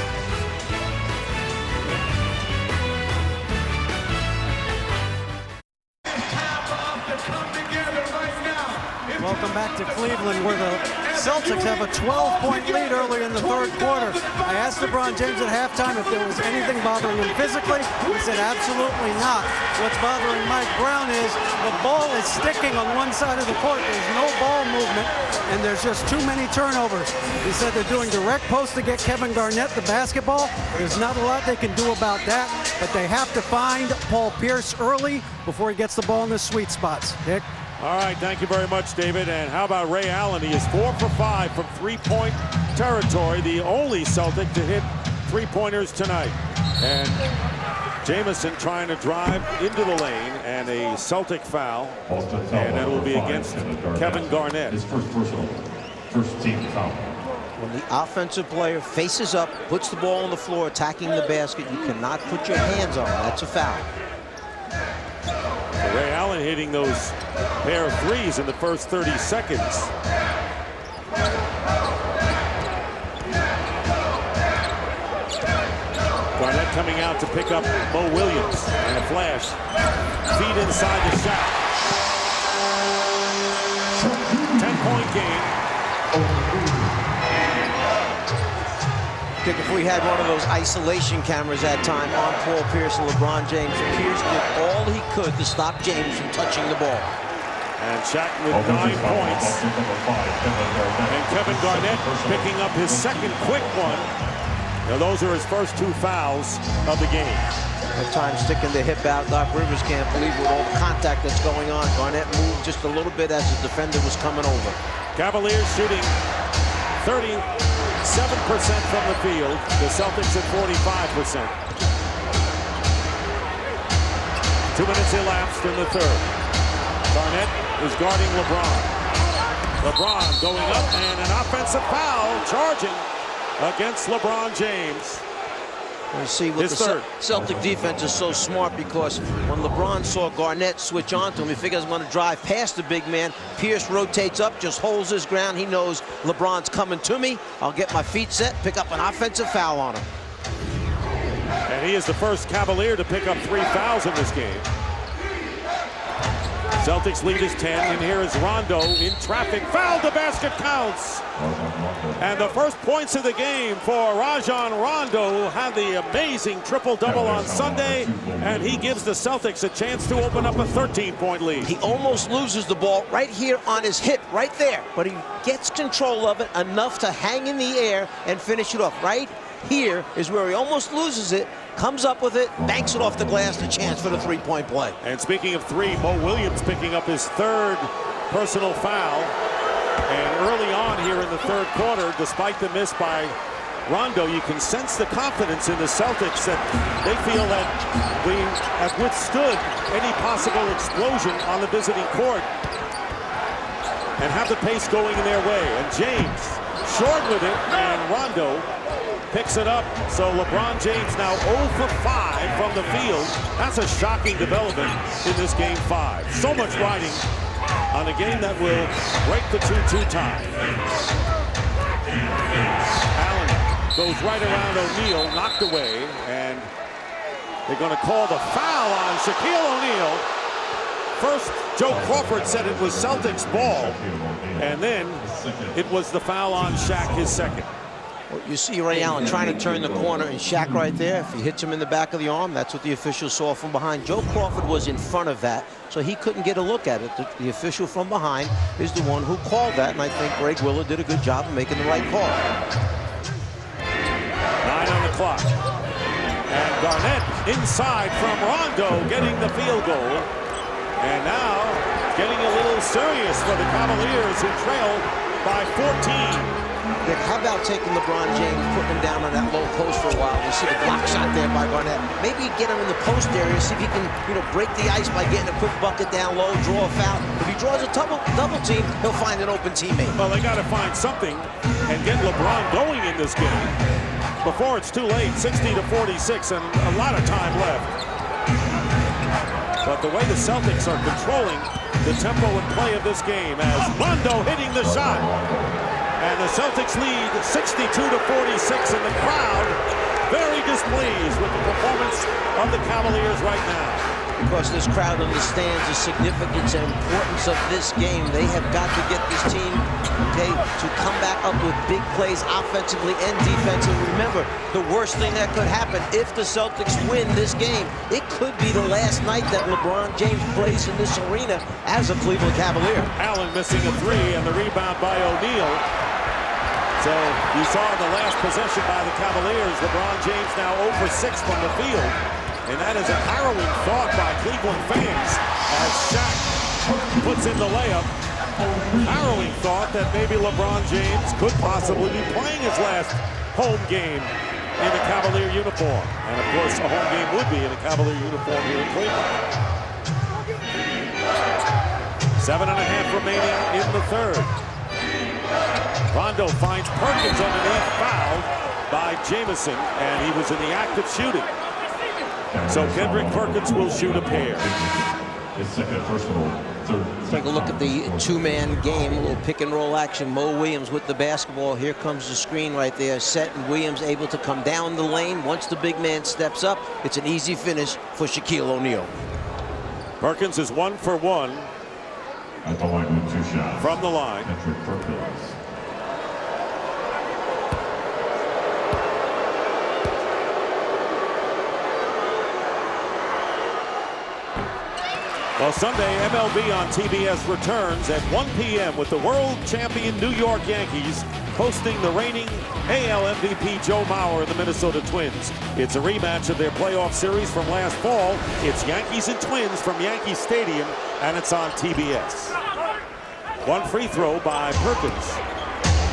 Welcome back to Cleveland, where the Celtics have a 12-point lead early in the third quarter. I asked LeBron James at halftime if there was anything bothering him physically. He said absolutely not. What's bothering Mike Brown is the ball is sticking on one side of the court. There's no ball movement, and there's just too many turnovers. He said they're doing direct post to get Kevin Garnett the basketball. There's not a lot they can do about that, but they have to find Paul Pierce early before he gets the ball in the sweet spots. Dick? All right, thank you very much, David. And how about Ray Allen? He is 4 for 5 from three-point territory, the only Celtic to hit three-pointers tonight. And Jameson trying to drive into the lane, and a Celtic foul, and that will be against Kevin Garnett. His first team foul. When the offensive player faces up, puts the ball on the floor, attacking the basket, you cannot put your hands on him. That's a foul. So Ray Allen hitting those pair of threes in the first 30 seconds. Garnett coming out to pick up Mo Williams, and a flash. Feed inside the shot. 10-point game. I think if we had one of those isolation cameras that time on Paul Pierce and LeBron James, Pierce did all he could to stop James from touching the ball. And Shaq with 9 points. And Kevin Garnett picking up his second quick one. Now those are his first 2 fouls of the game. At times sticking the hip out. Doc Rivers can't believe with all the contact that's going on. Garnett moved just a little bit as the defender was coming over. Cavaliers shooting 37% from the field. The Celtics at 45%. 2 minutes elapsed in the third. Garnett is guarding LeBron. LeBron going up and an offensive foul charging against LeBron James. You see what the Celtic defense is so smart, because when LeBron saw Garnett switch on to him, he figures I'm going to drive past the big man. Pierce rotates up, just holds his ground. He knows LeBron's coming to me. I'll get my feet set, pick up an offensive foul on him. And he is the first Cavalier to pick up 3 fouls in this game. Celtics lead is 10, and here is Rondo in traffic. Foul, the basket counts. And the first points of the game for Rajon Rondo, who had the amazing triple-double on Sunday, and he gives the Celtics a chance to open up a 13-point lead. He almost loses the ball right here on his hip, right there, but he gets control of it enough to hang in the air and finish it off. Right here is where he almost loses it, comes up with it, banks it off the glass, the chance for the 3-point play. And speaking of 3, Mo Williams picking up his 3rd personal foul. And early on here in the 3rd quarter, despite the miss by Rondo, you can sense the confidence in the Celtics that they feel that we have withstood any possible explosion on the visiting court and have the pace going in their way. And James short with it, and Rondo picks it up. So LeBron James now 0 for 5 from the field. That's a shocking development in this game 5. So much riding on a game that will break the 2-2 tie. Allen goes right around O'Neal, knocked away, and they're going to call the foul on Shaquille O'Neal. First, Joe Crawford said it was Celtics ball, and then it was the foul on Shaq, his second. Well, you see Ray Allen trying to turn the corner, and Shaq right there, if he hits him in the back of the arm, that's what the official saw from behind. Joe Crawford was in front of that, so he couldn't get a look at it. The official from behind is the one who called that, and I think Greg Willard did a good job of making the right call. 9 on the clock. And Garnett inside from Rondo, getting the field goal. And now getting a little serious for the Cavaliers, who trail by 14. Nick, how about taking LeBron James, putting him down on that low post for a while? You see the block shot there by Garnett. Maybe get him in the post area, see if he can, break the ice by getting a quick bucket down low, draw a foul. If he draws a double team, he'll find an open teammate. Well, they got to find something and get LeBron going in this game before it's too late. 60-46 and a lot of time left. But the way the Celtics are controlling the tempo and play of this game, as Rondo hitting the shot. And the Celtics lead 62-46, and the crowd very displeased with the performance of the Cavaliers right now. Because this crowd understands the significance and importance of this game. They have got to get this team, to come back up with big plays offensively and defensively. Remember, the worst thing that could happen if the Celtics win this game, it could be the last night that LeBron James plays in this arena as a Cleveland Cavalier. Allen missing a 3, and the rebound by O'Neal. So you saw in the last possession by the Cavaliers, LeBron James now 0 for 6 from the field. And that is a harrowing thought by Cleveland fans as Shaq puts in the layup. Harrowing thought that maybe LeBron James could possibly be playing his last home game in a Cavalier uniform. And of course, a home game would be in a Cavalier uniform here in Cleveland. 7.5 remaining in the third. Rondo finds Perkins underneath, fouled by Jamison, and he was in the act of shooting. So Kendrick Perkins will shoot a pair. Take a look at the two-man game, a little pick and roll action. Mo Williams with the basketball. Here comes the screen right there, set, and Williams able to come down the lane. Once the big man steps up, it's an easy finish for Shaquille O'Neal. Perkins is 1 for 1 at the line with 2 shots from the line. Kendrick Perkins. Well, Sunday, MLB on TBS returns at 1 p.m. with the world champion New York Yankees hosting the reigning AL MVP Joe Mauer and the Minnesota Twins. It's a rematch of their playoff series from last fall. It's Yankees and Twins from Yankee Stadium, and it's on TBS. One free throw by Perkins.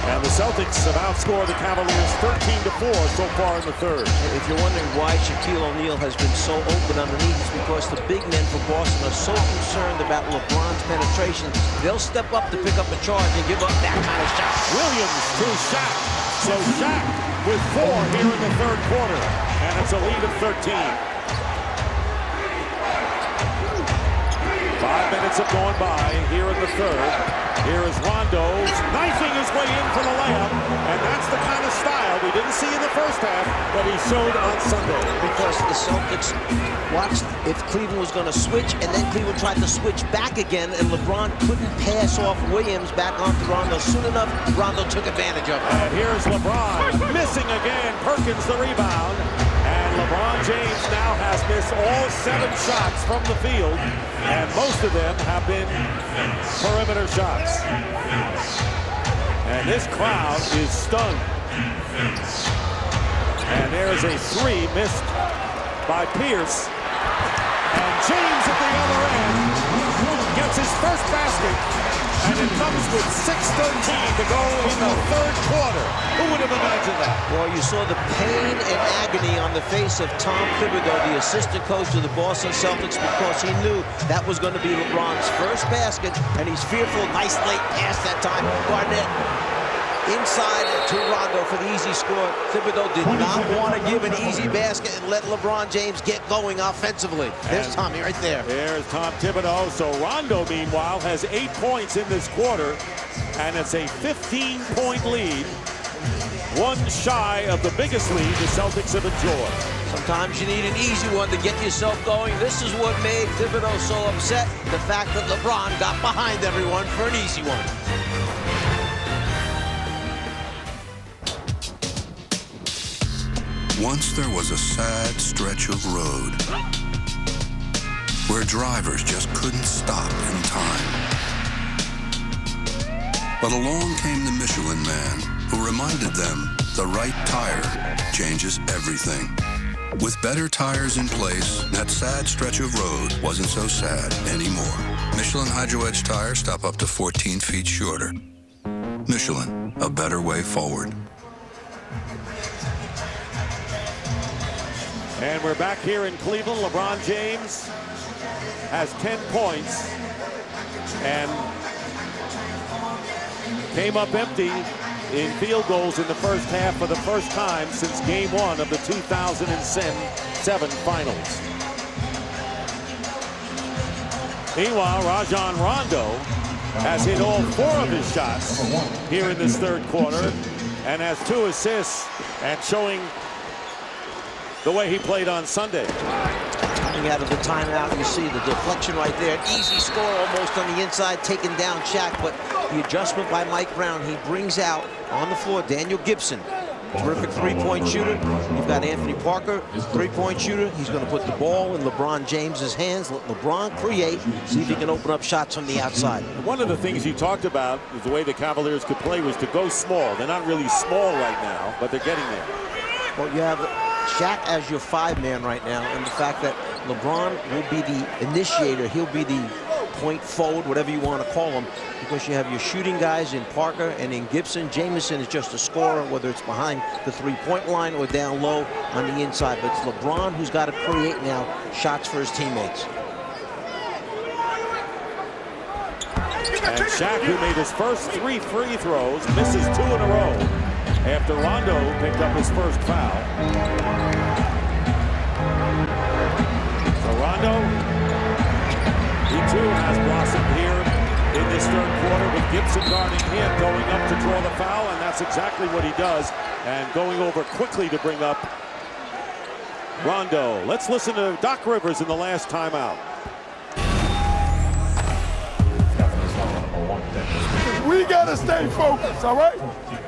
And the Celtics have outscored the Cavaliers 13-4 so far in the third. If you're wondering why Shaquille O'Neal has been so open underneath, it's because the big men for Boston are so concerned about LeBron's penetration. They'll step up to pick up a charge and give up that kind of shot. Williams to Shaq. So Shaq with 4 here in the third quarter. And it's a lead of 13. 5 minutes have gone by here in the third. Here is Rondo knifing his way in for the layup, and that's the kind of style we didn't see in the first half that he showed on Sunday. Because the Celtics watched if Cleveland was going to switch, and then Cleveland tried to switch back again, and LeBron couldn't pass off Williams back onto Rondo soon enough. Rondo took advantage of it. And here's LeBron missing again. Perkins the rebound. And LeBron James now has missed all 7 shots from the field, and most of them have been perimeter shots. And this crowd is stunned. And there is a 3 missed by Pierce. And James at the other end gets his first basket, and it comes with 6:13 to go in the third quarter. Who would have imagined that? Well, you saw the pain and agony on the face of Tom Thibodeau, the assistant coach of the Boston Celtics, because he knew that was going to be LeBron's first basket, and he's fearful. Nice late pass that time. Garnett inside to Rondo for the easy score. Thibodeau did not want to give an easy basket and let LeBron James get going offensively. There's Tommy right there. There's Tom Thibodeau. So Rondo, meanwhile, has 8 points in this quarter, and it's a 15-point lead. 1 shy of the biggest lead the Celtics have enjoyed. Sometimes you need an easy one to get yourself going. This is what made Thibodeau so upset, the fact that LeBron got behind everyone for an easy one. Once there was a sad stretch of road where drivers just couldn't stop in time. But along came the Michelin Man, who reminded them the right tire changes everything. With better tires in place, that sad stretch of road wasn't so sad anymore. Michelin Hydro Edge tires stop up to 14 feet shorter. Michelin, a better way forward. And we're back here in Cleveland. LeBron James has 10 points and came up empty in field goals in the first half for the first time since Game 1 of the 2007 Finals. Meanwhile, Rajon Rondo has hit all 4 of his shots here in this third quarter and has 2 assists, and showing the way he played on Sunday. Coming out of the timeout, you see the deflection right there. An easy score almost on the inside, taking down Shaq, but the adjustment by Mike Brown, he brings out on the floor Daniel Gibson. Terrific 3-point shooter. You've got Anthony Parker, 3-point shooter. He's going to put the ball in LeBron James's hands, let LeBron create, see if he can open up shots from the outside. One of the things you talked about is the way the Cavaliers could play was to go small. They're not really small right now, but they're getting there. Well, you have Shaq as your 5-man right now, and the fact that LeBron will be the initiator, he'll be the point forward, whatever you want to call him, because you have your shooting guys in Parker and in Gibson. Jamison is just a scorer, whether it's behind the 3-point line or down low on the inside. But it's LeBron who's got to create now shots for his teammates. And Shaq, who made his first 3 free throws, misses 2 in a row after Rondo picked up his first foul. So Rondo, he too has blossomed here in this third quarter with Gibson guarding him, going up to draw the foul, and that's exactly what he does, and going over quickly to bring up Rondo. Let's listen to Doc Rivers in the last timeout. We got to stay focused, all right?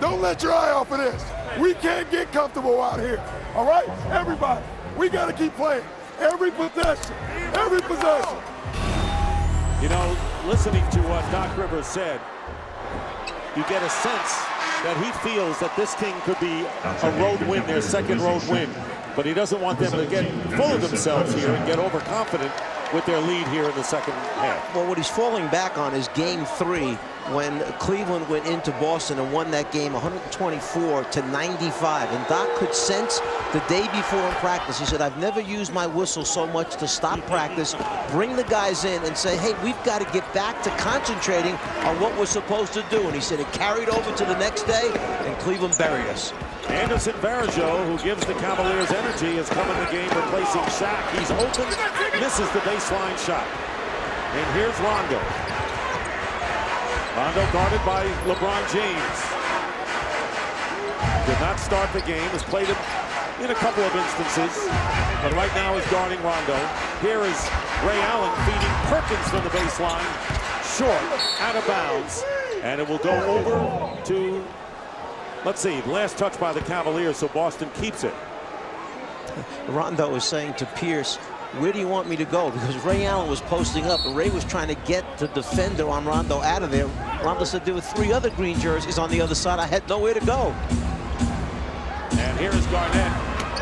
Don't let your eye off of this. We can't get comfortable out here, all right? Everybody, we got to keep playing. Every possession, every possession. You know, listening to what Doc Rivers said, you get a sense that he feels that this team could be a road win, their second road win. But he doesn't want them to get full of themselves here and get overconfident with their lead here in the second half. Well, what he's falling back on is Game 3 when Cleveland went into Boston and won that game 124-95. And Doc could sense the day before in practice. He said, I've never used my whistle so much to stop practice, bring the guys in and say, hey, we've got to get back to concentrating on what we're supposed to do. And he said it carried over to the next day, and Cleveland buried us. Anderson Varejao, who gives the Cavaliers energy, has come in the game replacing Shaq. He's open, misses the baseline shot. And here's Rondo. Rondo guarded by LeBron James. Did not start the game, has played it in a couple of instances, but right now is guarding Rondo. Here is Ray Allen feeding Perkins from the baseline. Short, out of bounds, and it will go over to, let's see, last touch by the Cavaliers, so Boston keeps it. Rondo was saying to Pierce, where do you want me to go? Because Ray Allen was posting up, and Ray was trying to get the defender on Rondo out of there. Rondo said there were 3 other green jerseys on the other side. I had nowhere to go. And here is Garnett.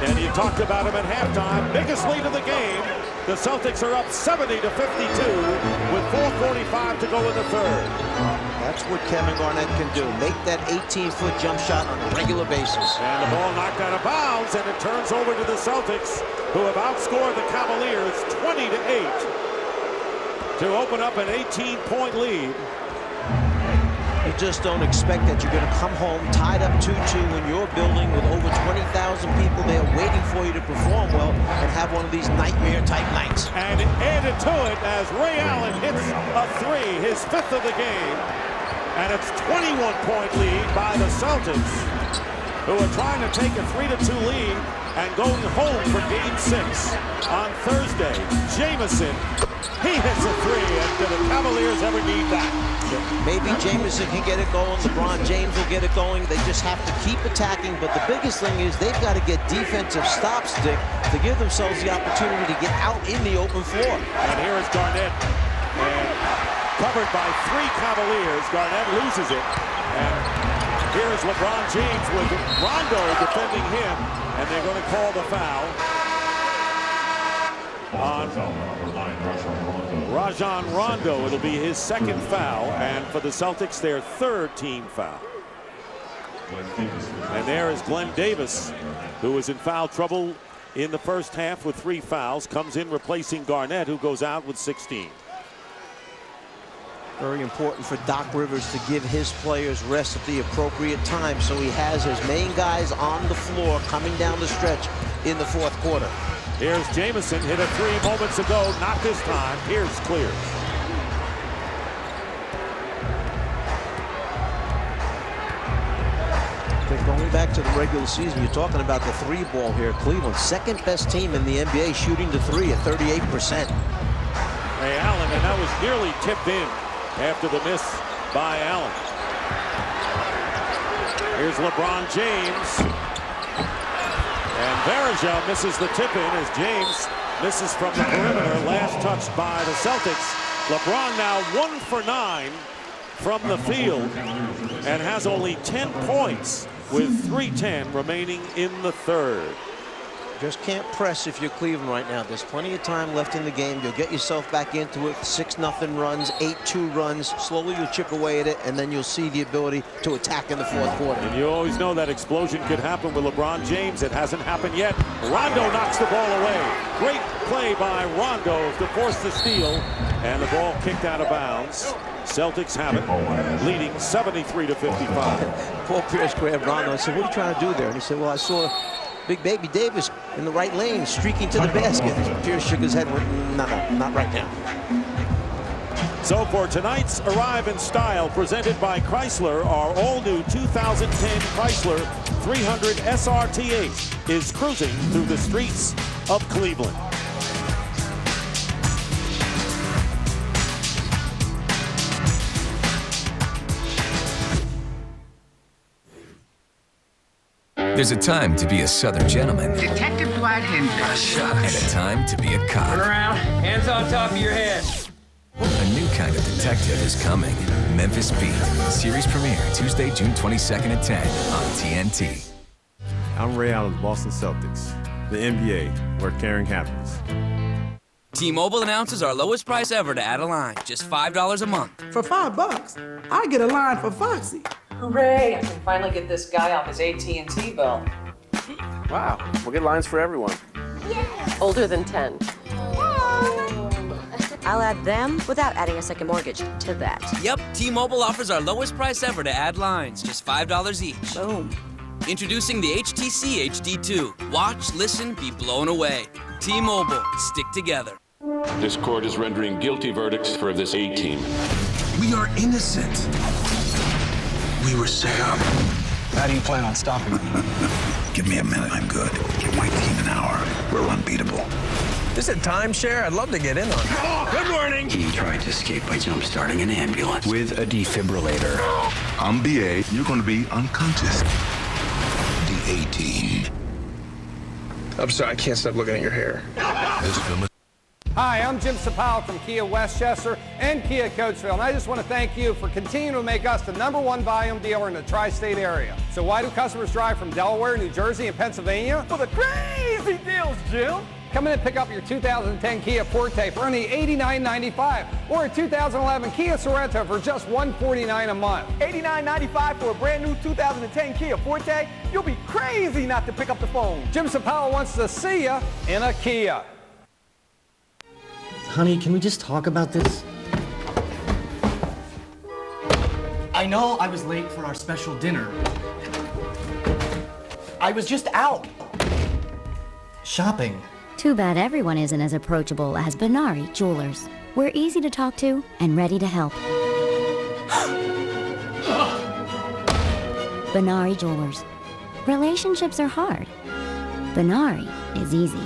And you talked about him at halftime. Biggest lead of the game. The Celtics are up 70-52 with 4:45 to go in the third. That's what Kevin Garnett can do. Make that 18-foot jump shot on a regular basis. And the ball knocked out of bounds, and it turns over to the Celtics, who have outscored the Cavaliers 20-8 to open up an 18-point lead. You just don't expect that you're going to come home tied up 2-2 in your building with over 20,000 people there waiting for you to perform well and have one of these nightmare-type nights. And added to it as Ray Allen hits a 3, his 5th of the game. And it's 21-point lead by the Celtics, who are trying to take a 3-2 lead and going home for Game 6 on Thursday. Jamison, he hits a 3, and do the Cavaliers ever need that? Maybe Jamison can get it going. LeBron James will get it going. They just have to keep attacking. But the biggest thing is they've got to get defensive stops, Dick, to give themselves the opportunity to get out in the open floor. And here is Garnett. And covered by 3 Cavaliers. Garnett loses it. And here is LeBron James with Rondo defending him. And they're going to call the foul on Rajon Rondo. It'll be his 2nd foul, and for the Celtics, their 3rd team foul. And there is Glenn Davis, who was in foul trouble in the first half with 3 fouls, comes in replacing Garnett, who goes out with 16. Very important for Doc Rivers to give his players rest at the appropriate time, so he has his main guys on the floor coming down the stretch in the 4th quarter. Here's Jamison, hit a 3 moments ago, not this time. Pierce clears. Going back to the regular season, you're talking about the 3-ball here. Cleveland, 2nd best team in the NBA shooting the 3 at 38%. Ray Allen, and that was nearly tipped in after the miss by Allen. Here's LeBron James. And Varejao misses the tip-in as James misses from the perimeter. Last touched by the Celtics. LeBron now 1 for 9 from the field and has only 10 points with 3:10 remaining in the third. Just can't press if you're Cleveland right now. There's plenty of time left in the game. You'll get yourself back into it. 6-0 runs, 8-2 runs. Slowly you'll chip away at it, and then you'll see the ability to attack in the 4th quarter. And you always know that explosion could happen with LeBron James. It hasn't happened yet. Rondo knocks the ball away. Great play by Rondo to force the steal, and the ball kicked out of bounds. Celtics have it, leading 73-55. Paul Pierce grabbed Rondo and said, what are you trying to do there? And he said, well, I saw Big Baby Davis in the right lane streaking to the basket. Pierce shook his head and went, no, not right now. So for tonight's Arrive in Style, presented by Chrysler, our all-new 2010 Chrysler 300 SRT8 is cruising through the streets of Cleveland. There's a time to be a Southern gentleman. Detective Dwight Hendricks. And a time to be a cop. Turn around, hands on top of your head. A A new kind of detective is coming. Memphis Beat. Series premiere Tuesday, June 22nd at 10 on TNT. I'm Ray Allen of the Boston Celtics, the NBA, where caring happens. T-Mobile announces our lowest price ever to add a line, just $5 a month. For $5, I get a line for Foxy. Hooray! I can finally get this guy off his AT&T bill. Wow, we'll get lines for everyone. Yes. Older than 10. I'll add them without adding a second mortgage to that. Yep, T-Mobile offers our lowest price ever to add lines, just $5 each. Boom. Introducing the HTC HD2. Watch, listen, be blown away. T-Mobile, stick together. This court is rendering guilty verdicts for this A-team. We are innocent. We were set up. How do you plan on stopping me? Give me a minute, I'm good. Give my team an hour. We're unbeatable. This is a timeshare? I'd love to get in on it. Good morning. He tried to escape by jump-starting an ambulance with a defibrillator. I'm BA. You're going to be unconscious. The A-team. I'm sorry, I can't stop looking at your hair. This film is... Hi, I'm Jim Sapal from Kia Westchester and Kia Coatesville, and I just want to thank you for continuing to make us the #1 volume dealer in the tri-state area. So why do customers drive from Delaware, New Jersey, and Pennsylvania? For the crazy deals, Jim! Come in and pick up your 2010 Kia Forte for only $89.95 or a 2011 Kia Sorento for just $149 a month. $89.95 for a brand new 2010 Kia Forte? You'll be crazy not to pick up the phone. Jim Sapal wants to see you in a Kia. Honey, can we just talk about this? I know I was late for our special dinner. I was just out. Shopping. Too bad everyone isn't as approachable as Benari Jewelers. We're easy to talk to and ready to help. Benari Jewelers. Relationships are hard. Benari is easy.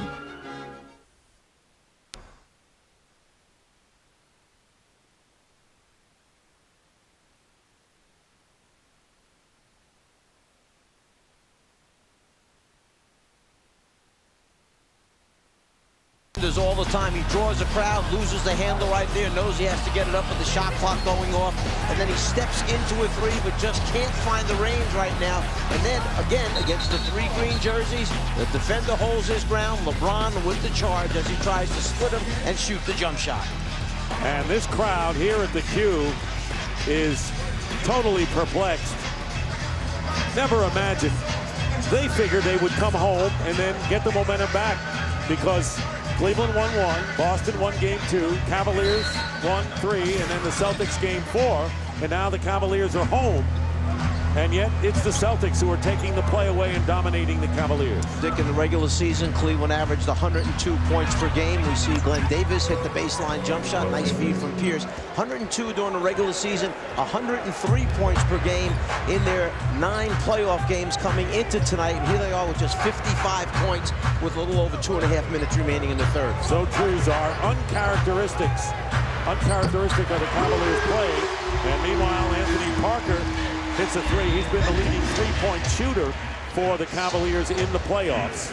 All the time. He draws a crowd, loses the handle right there, knows he has to get it up with the shot clock going off, and then he steps into a three, but just can't find the range right now. And then, again, against the three green jerseys, the defender holds his ground. LeBron with the charge as he tries to split him and shoot the jump shot. And this crowd here at the Q is totally perplexed. Never imagined. They figured they would come home and then get the momentum back because Cleveland won 1, Boston won game 2, Cavaliers won 3, and then the Celtics game 4, and now the Cavaliers are home. And yet, it's the Celtics who are taking the play away and dominating the Cavaliers. Dick, in the regular season, Cleveland averaged 102 points per game. We see Glenn Davis hit the baseline jump shot. Nice feed from Pierce. 102 during the regular season, 103 points per game in their 9 playoff games coming into tonight. And here they are with just 55 points with a little over 2.5 minutes remaining in the third. So true, Czar. Uncharacteristic of the Cavaliers play. And meanwhile, Anthony Parker hits a three. He's been the leading three-point shooter for the Cavaliers in the playoffs.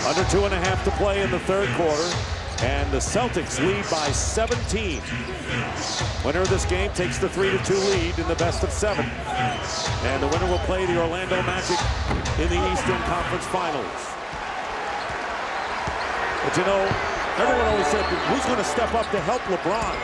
Under 2.5 to play in the third quarter, and the Celtics lead by 17. Winner of this game takes the 3-2 lead in the best of 7. And the winner will play the Orlando Magic in the Eastern Conference Finals. But you know, everyone always said, who's going to step up to help LeBron?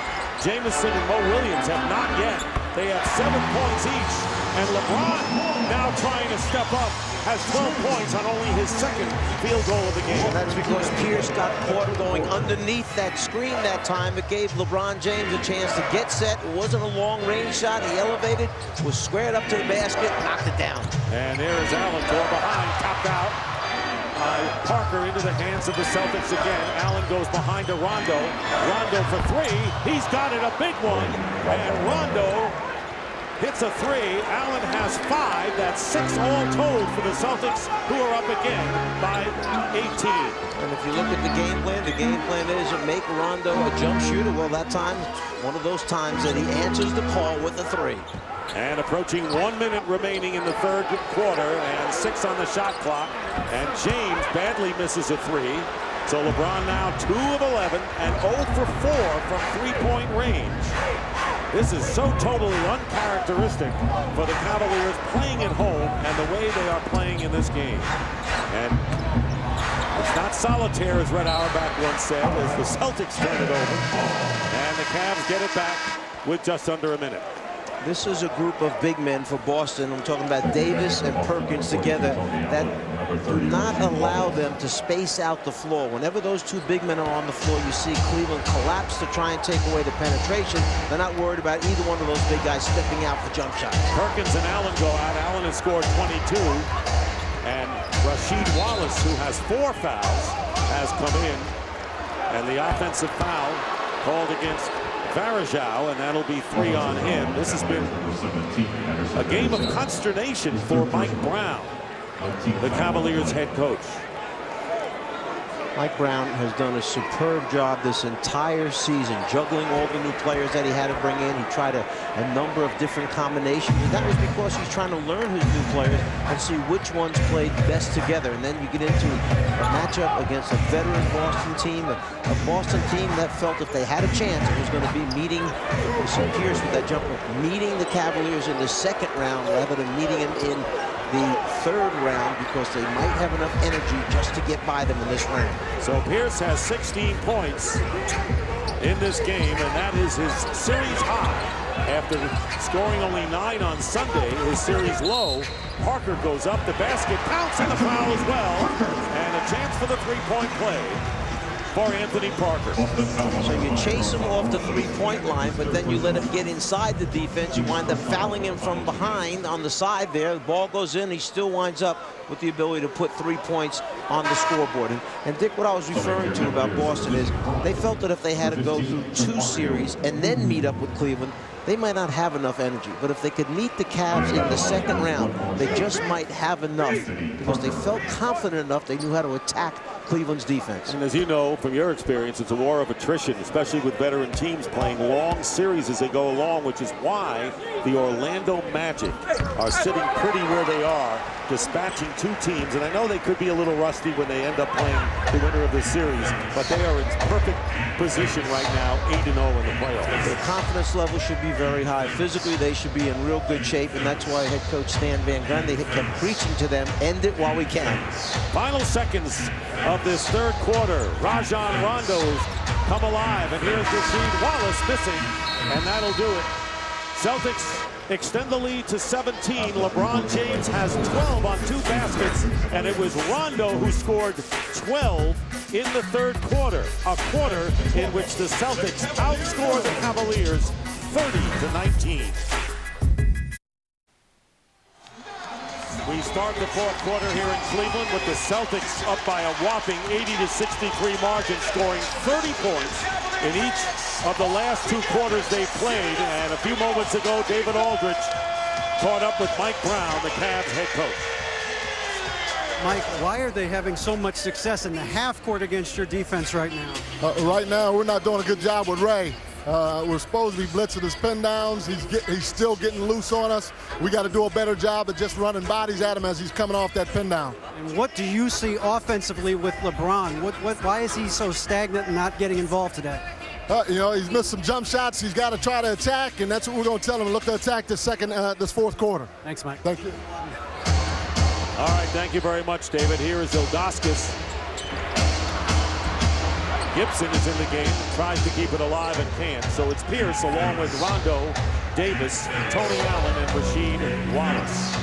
Jameson and Mo Williams have not yet. They have 7 points each. And LeBron, now trying to step up, has 12 points on only his second field goal of the game. And that's because Pierce got caught going underneath that screen that time. It gave LeBron James a chance to get set. It wasn't a long-range shot. He elevated, was squared up to the basket, knocked it down. And there is Allen going behind, tapped out. Parker into the hands of the Celtics again. Allen goes behind to Rondo. Rondo for 3. He's got it, a big one. And Rondo hits a 3. Allen has 5. That's 6 all told for the Celtics, who are up again by 18. And if you look at the game plan is to make Rondo a jump shooter. Well, that time, one of those times that he answers the call with a 3. And approaching 1 minute remaining in the third quarter, and 6 on the shot clock. And James badly misses a 3. So LeBron now 2 of 11 and 0 for 4 from three-point range. This is so totally uncharacteristic for the Cavaliers playing at home and the way they are playing in this game. And it's not solitaire, as Red Auerbach once said, as the Celtics turn it over. And the Cavs get it back with just under a minute. This is a group of big men for Boston. I'm talking about Davis and Perkins together that do not allow them to space out the floor. Whenever those two big men are on the floor, you see Cleveland collapse to try and take away the penetration. They're not worried about either one of those big guys stepping out for jump shots. Perkins and Allen go out. Allen has scored 22. And Rasheed Wallace, who has 4 fouls, has come in. And the offensive foul called against Varejao, and that'll be 3 on him. This has been a game of consternation for Mike Brown, the Cavaliers head coach. Mike Brown has done a superb job this entire season, juggling all the new players that he had to bring in. He tried a number of different combinations, and that was because he's trying to learn his new players and see which ones played best together. And then you get into a matchup against a veteran Boston team, a Boston team that felt if they had a chance, it was going to be meeting, you see Pierce with that jumper, meeting the Cavaliers in the second round rather than meeting them in the third round, because they might have enough energy just to get by them in this round. So Pierce has 16 points in this game, and that is his series high. After scoring only 9 on Sunday, his series low. Parker goes up, the basket counts, and the foul as well, and a chance for the three-point play for Anthony Parker. So you chase him off the three-point line, but then you let him get inside the defense. You wind up fouling him from behind on the side there. The ball goes in. He still winds up with the ability to put 3 points on the scoreboard. And Dick, what I was referring to about Boston is they felt that if they had to go through 2 series and then meet up with Cleveland, they might not have enough energy. But if they could meet the Cavs in the second round, they just might have enough, because they felt confident enough they knew how to attack Cleveland's defense. And as you know from your experience, it's a war of attrition, especially with veteran teams playing long series as they go along, which is why the Orlando Magic are sitting pretty where they are, dispatching 2 teams. And I know they could be a little rusty when they end up playing the winner of this series, but they are in perfect position right now, 8-0 in the playoffs. Their confidence level should be very high. Physically, they should be in real good shape, and that's why head coach Stan Van Gundy kept preaching to them, end it while we can. Final seconds of this third quarter. Rajon Rondo's come alive, and here's Rasheed Wallace missing, and that'll do it. Celtics extend the lead to 17. LeBron James has 12 on 2 baskets, and it was Rondo who scored 12 in the third quarter, a quarter in which the Celtics outscore the Cavaliers 30-19. We start the fourth quarter here in Cleveland with the Celtics up by a whopping 80-63 margin, scoring 30 points in each of the last 2 quarters they played. And a few moments ago, David Aldridge caught up with Mike Brown, the Cavs head coach. Mike, why are they having so much success in the half court against your defense right now? Right now, we're not doing a good job with Ray. We're supposed to be blitzing his pin downs. He's still getting loose on us. We got to do a better job of just running bodies at him as he's coming off that pin down. And what do you see offensively with LeBron? Why is he so stagnant and not getting involved today? You know, he's missed some jump shots. He's got to try to attack, and that's what we're going to tell him. Look to attack this fourth quarter. Thanks, Mike. Thank you. All right, thank you very much, David. Here is Ilgauskas. Gibson is in the game, tries to keep it alive and can't. So it's Pierce along with Rondo, Davis, Tony Allen, and Rasheed Wallace.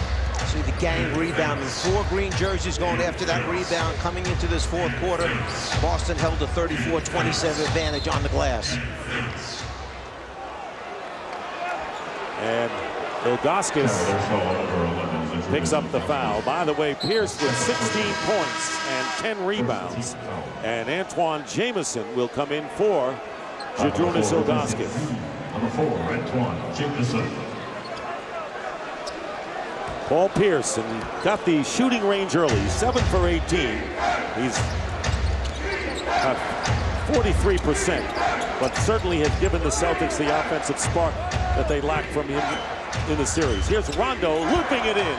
See the gang rebounding. 4 green jerseys going after that rebound coming into this fourth quarter. Boston held a 34-27 advantage on the glass. And Ilgauskas picks up the foul. By the way, Pierce with 16 points and 10 rebounds. And Antoine Jamison will come in for Zydrunas Ilgauskas. Number 4, Antoine Jamison. Paul Pierce, and got the shooting range early, 7 for 18. He's at 43%, but certainly has given the Celtics the offensive spark that they lacked from him in the series. Here's Rondo looping it in,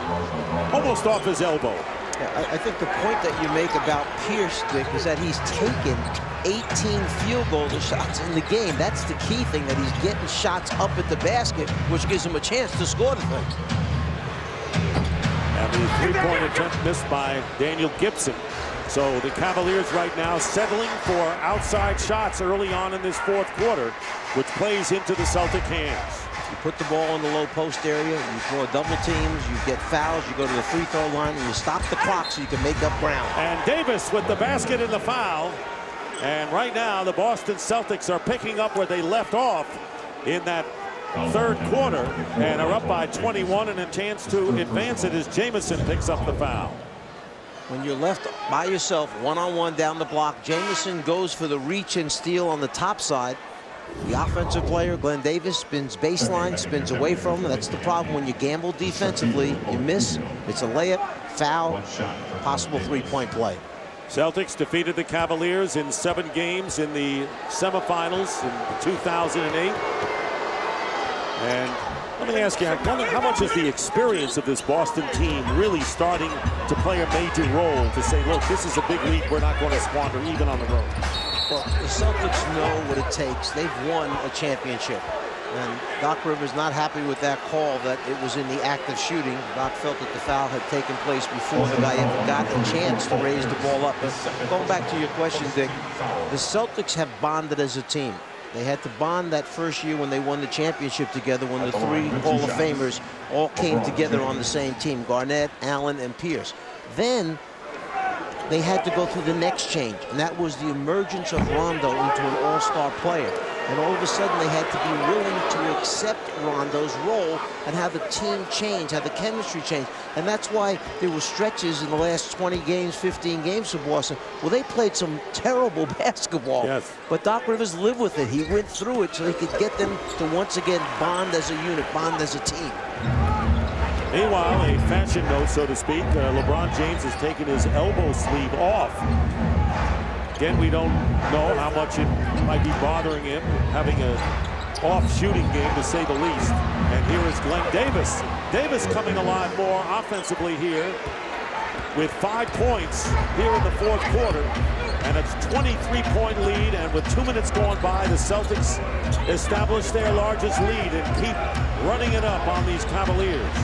almost off his elbow. Yeah, I think the point that you make about Pierce, Dick, is that he's taken 18 field goal shots in the game. That's the key thing, that he's getting shots up at the basket, which gives him a chance to score the thing. And the three-point attempt missed by Daniel Gibson. So the Cavaliers right now settling for outside shots early on in this fourth quarter, which plays into the Celtic hands. You put the ball in the low post area, you draw double teams, you get fouls, you go to the free throw line, and you stop the clock so you can make up ground. And Davis with the basket and the foul. And right now, the Boston Celtics are picking up where they left off in that third quarter and are up by 21 and a chance to advance it as Jamison picks up the foul. When you're left by yourself, one-on-one down the block, Jamison goes for the reach and steal on the top side. The offensive player, Glenn Davis, spins baseline, spins away from him. That's the problem when you gamble defensively. You miss, it's a layup, foul, possible three-point play. Celtics defeated the Cavaliers in 7 games in the semifinals in 2008. And let me ask you, how much is the experience of this Boston team really starting to play a major role to say, look, this is a big lead we're not going to squander even on the road? Well, the Celtics know what it takes. They've won a championship. And Doc Rivers not happy with that call that it was in the act of shooting. Doc felt that the foul had taken place before the guy even got a chance to raise the ball up. But going back to your question, Dick, the Celtics have bonded as a team. They had to bond that first year when they won the championship together, when the 3 Hall of Famers all came together on the same team, Garnett, Allen, and Pierce. Then they had to go through the next change, and that was the emergence of Rondo into an all-star player. And all of a sudden, they had to be willing to accept Rondo's role and have the team change, have the chemistry change. And that's why there were stretches in the last 20 games, 15 games for Boston. Well, they played some terrible basketball. Yes. But Doc Rivers lived with it. He went through it so he could get them to once again bond as a unit, bond as a team. Meanwhile, a fashion note, so to speak, LeBron James has taken his elbow sleeve off. Again, we don't know how much it might be bothering him, having a off shooting game to say the least. And here is Glenn Davis. Davis coming alive more offensively here with 5 points here in the fourth quarter. And it's 23-point lead, and with 2 minutes going by, the Celtics establish their largest lead and keep running it up on these Cavaliers.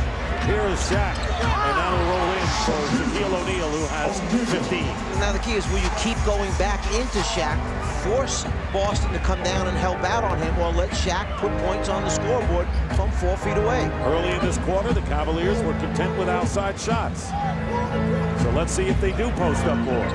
Here is Shaq, and that'll roll in for Shaquille O'Neal, who has 15. Now the key is, will you keep going back into Shaq, force Boston to come down and help out on him, or let Shaq put points on the scoreboard from 4 feet away? Early in this quarter, the Cavaliers were content with outside shots. So let's see if they do post up more.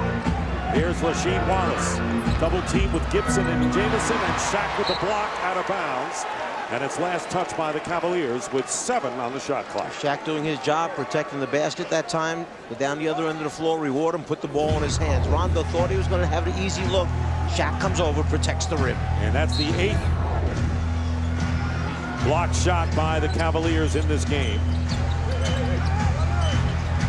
Here's Rasheed Wallace, double team with Gibson and Jamison, and Shaq with the block out of bounds. And it's last touch by the Cavaliers with 7 on the shot clock. Shaq doing his job, protecting the basket that time. Go down the other end of the floor, reward him, put the ball in his hands. Rondo thought he was going to have an easy look. Shaq comes over, protects the rim. And that's the 8th block shot by the Cavaliers in this game.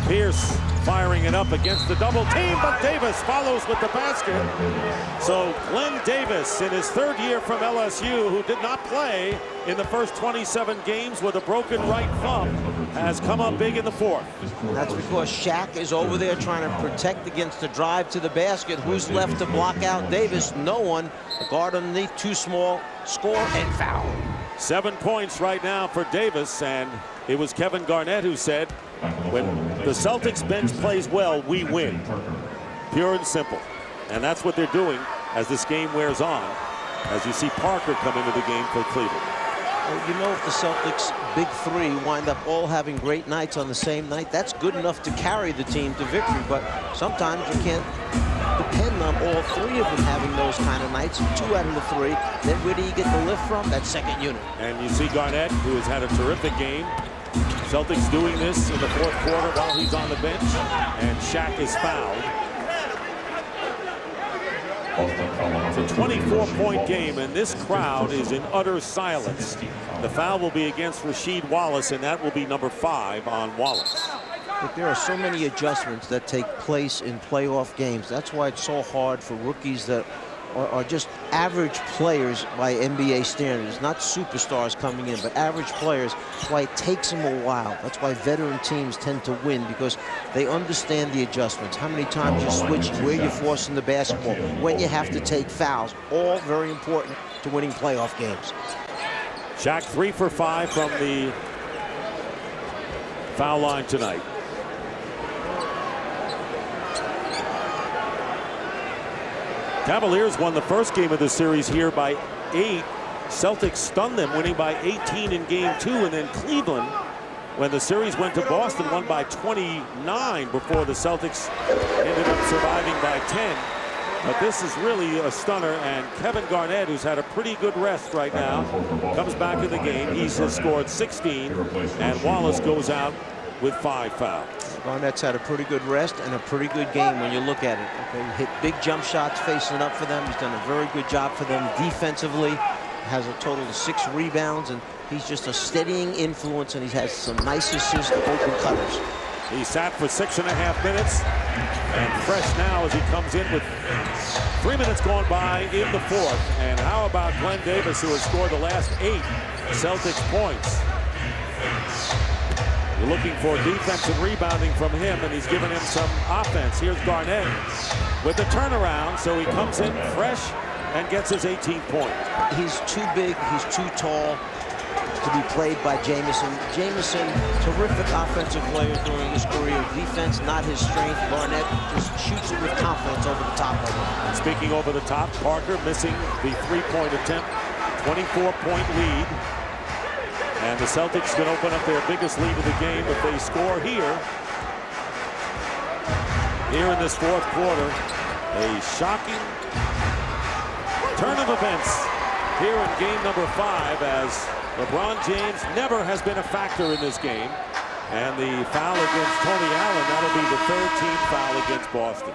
Pierce firing it up against the double team, but Davis follows with the basket. So Glenn Davis, in his 3rd year from LSU, who did not play in the first 27 games with a broken right thumb, has come up big in the 4th. And that's because Shaq is over there trying to protect against the drive to the basket. Who's left to block out Davis? No one. A guard underneath, too small, score and foul. 7 points right now for Davis, and it was Kevin Garnett who said, when the Celtics bench plays well, we win. Pure and simple. And that's what they're doing as this game wears on, as you see Parker come into the game for Cleveland. Well, you know, if the Celtics' big 3 wind up all having great nights on the same night, that's good enough to carry the team to victory. But sometimes you can't depend on all 3 of them having those kind of nights. 2 out of the 3. Then where do you get the lift from? That second unit. And you see Garnett, who has had a terrific game. Celtics doing this in the 4th quarter while he's on the bench, and Shaq is fouled. It's a 24-point game, and this crowd is in utter silence. The foul will be against Rasheed Wallace, and that will be number 5 on Wallace. But there are so many adjustments that take place in playoff games. That's why it's so hard for rookies that are just average players by NBA standards, not superstars coming in, but average players. That's why it takes them a while. That's why veteran teams tend to win, because they understand the adjustments. How many times you switch, where you're forcing the basketball, when you have to take fouls, all very important to winning playoff games. Shaq 3 for 5 from the foul line tonight. Cavaliers won the first game of the series here by 8. Celtics stunned them, winning by 18 in game 2. And then Cleveland, when the series went to Boston, won by 29 before the Celtics ended up surviving by 10. But this is really a stunner, and Kevin Garnett, who's had a pretty good rest right now, comes back in the game. He's scored 16, and Wallace goes out with 5 fouls. Garnett's had a pretty good rest and a pretty good game when you look at it. Okay, hit big jump shots facing up for them. He's done a very good job for them defensively. Has a total of 6 rebounds, and he's just a steadying influence, and he has some nice assists to open cutters. He sat for 6.5 minutes, and fresh now as he comes in with 3 minutes gone by in the 4th. And how about Glenn Davis, who has scored the last 8 Celtics points? You're looking for defense and rebounding from him, and he's given him some offense. Here's Garnett with the turnaround, so he comes in fresh and gets his 18th point. He's too big, he's too tall to be played by Jamison. Jamison, terrific offensive player during his career. Defense, not his strength. Garnett just shoots it with confidence over the top of him. Speaking over the top, Parker missing the 3-point attempt, 24-point lead. And the Celtics can open up their biggest lead of the game if they score here. Here in this 4th quarter, a shocking turn of events here in game number 5, as LeBron James never has been a factor in this game. And the foul against Tony Allen, that'll be the 3rd team foul against Boston.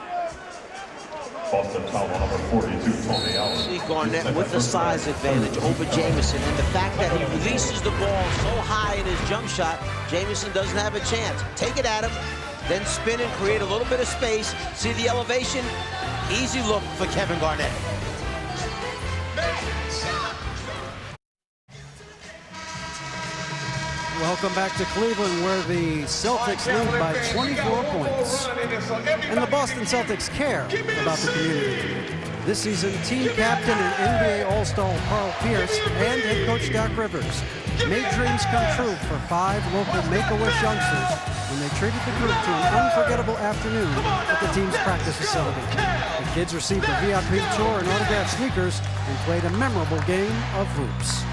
Boston foul number 42, Tony Allen. See Garnett with the size advantage over Jamison, and the fact that he releases the ball so high in his jump shot, Jamison doesn't have a chance. Take it at him, then spin and create a little bit of space. See the elevation? Easy look for Kevin Garnett. Welcome back to Cleveland, where the Celtics lead by 24 points. And the Boston Celtics care about the community. This season, team captain and NBA All-Star Carl Pierce and head coach Doc Rivers made dreams come true for 5 local Make-A-Wish youngsters when they treated the group to an unforgettable afternoon at the team's practice facility. The kids received a VIP tour and autographed sneakers and played a memorable game of hoops.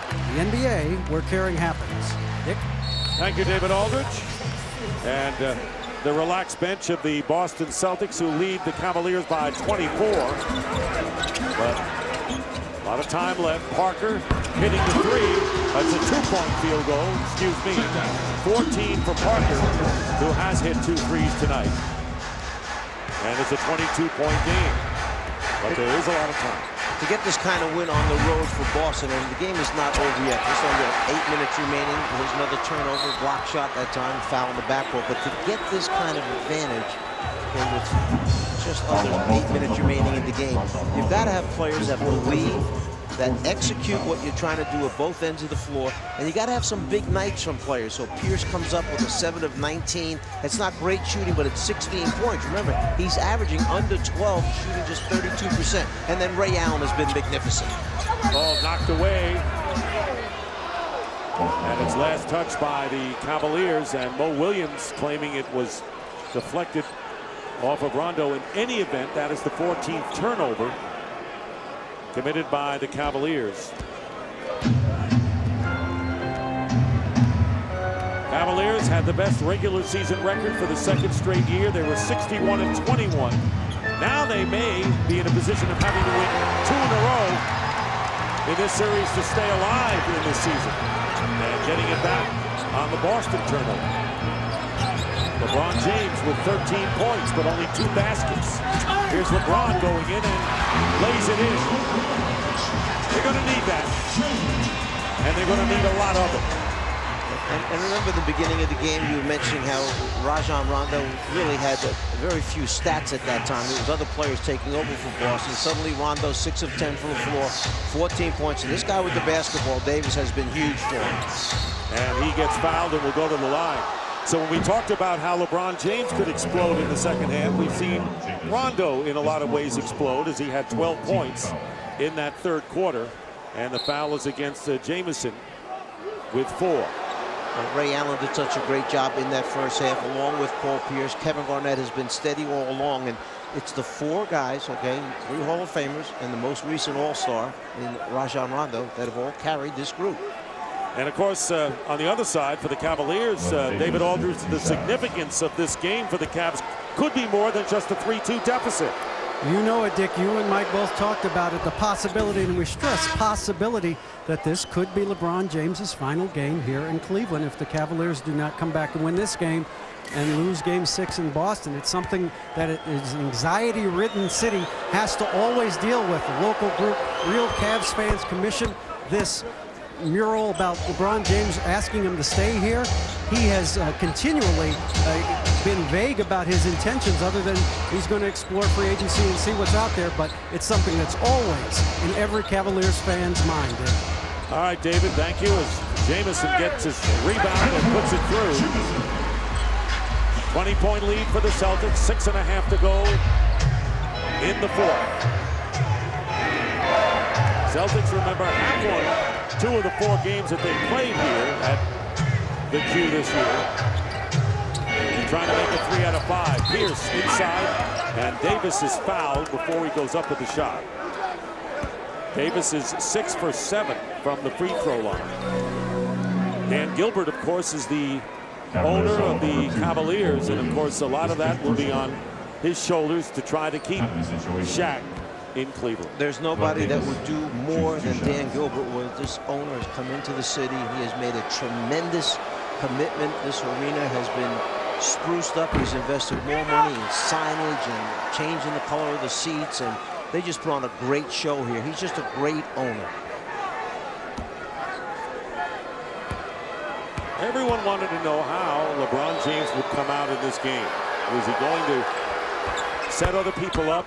The NBA, where caring happens. Dick? Thank you, David Aldridge. And the relaxed bench of the Boston Celtics, who lead the Cavaliers by 24. But a lot of time left. Parker hitting the 3. That's a 2-point field goal. Excuse me. 14 for Parker, who has hit 2 threes tonight. And it's a 22-point game. But there is a lot of time. To get this kind of win on the road for Boston, and the game is not over yet. There's only 8 minutes remaining. There's another turnover, block shot that time, foul in the backcourt. But to get this kind of advantage, and with just under 8 minutes remaining in the game, you've got to have players that believe, that execute what you're trying to do at both ends of the floor, and you got to have some big nights from players. So Pierce comes up with a 7 of 19. It's not great shooting, but it's 16 points. Remember, he's averaging under 12, shooting just 32%. And then Ray Allen has been magnificent. Ball knocked away. And it's last touched by the Cavaliers, and Mo Williams claiming it was deflected off of Rondo. In any event, that is the 14th turnover committed by the Cavaliers. Cavaliers had the best regular season record for the 2nd straight year. They were 61 and 21. Now they may be in a position of having to win 2 in a row in this series to stay alive in this season. And getting it back on the Boston turnover. LeBron James with 13 points, but only 2 baskets. Here's LeBron going in and lays it in. They're going to need that. And they're going to need a lot of it. And remember the beginning of the game, you were mentioning how Rajon Rondo really had very few stats at that time. There was other players taking over for Boston. Suddenly Rondo 6 of 10 from the floor, 14 points. And this guy with the basketball, Davis, has been huge for him. And he gets fouled and will go to the line. So when we talked about how LeBron James could explode in the second half, we've seen Rondo in a lot of ways explode, as he had 12 points in that third quarter. And the foul is against Jamison with 4. Ray Allen did such a great job in that first half, along with Paul Pierce. Kevin Garnett has been steady all along, and it's the 4 guys, okay, 3 Hall of Famers and the most recent All-Star in Rajon Rondo that have all carried this group. And of course, on the other side for the Cavaliers, David Aldridge, the significance of this game for the Cavs could be more than just a 3-2 deficit. You know it, Dick. You and Mike both talked about it, the possibility, and we stress possibility, that this could be LeBron James's final game here in Cleveland if the Cavaliers do not come back and win this game and lose Game 6 in Boston. It's something that it is an anxiety-ridden city has to always deal with. The local group, real Cavs fans, commissioned this mural about LeBron James asking him to stay here. He has continually been vague about his intentions, other than he's going to explore free agency and see what's out there, but it's something that's always in every Cavaliers fan's mind. All right, David, thank you. As Jamison gets his rebound and puts it through. 20-point lead for the Celtics, 6.5 to go in the fourth. Celtics, remember, have won 2 of the 4 games that they played here at the Q this year. They're trying to make it 3 out of 5. Pierce inside, and Davis is fouled before he goes up with the shot. Davis is 6 for 7 from the free throw line. Dan Gilbert, of course, is the owner of the Cavaliers, and of course a lot of that will be on his shoulders to try to keep Shaq in Cleveland. There's nobody that would do more than Dan Gilbert. Where this owner has come into the city, he has made a tremendous commitment. This arena has been spruced up. He's invested more money in signage and changing the color of the seats, and they just put on a great show here. He's just a great owner. Everyone wanted to know how LeBron James would come out in this game. Was he going to set other people up,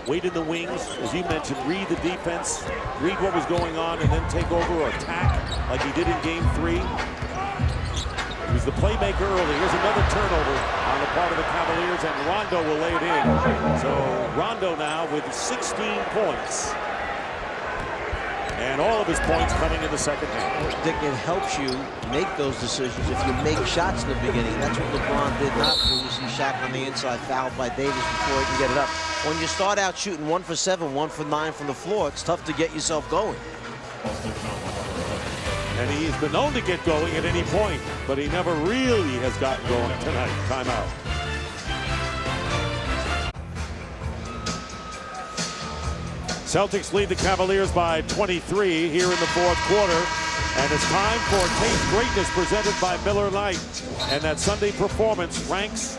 wait in the wings, as you mentioned, read the defense, read what was going on, and then take over or attack like he did in Game 3? He was the playmaker early. Here's another turnover on the part of the Cavaliers, and Rondo will lay it in. So Rondo now with 16 points. And all of his points coming in the second half. Dick, it helps you make those decisions if you make shots in the beginning. That's what LeBron did not do. You see Shaq on the inside, fouled by Davis before he can get it up. When you start out shooting 1 for 7, 1 for 9 from the floor, it's tough to get yourself going. And he's been known to get going at any point, but he never really has gotten going tonight. Timeout. Celtics lead the Cavaliers by 23 here in the fourth quarter. And it's time for Taste Greatness presented by Miller Lite. And that Sunday performance ranks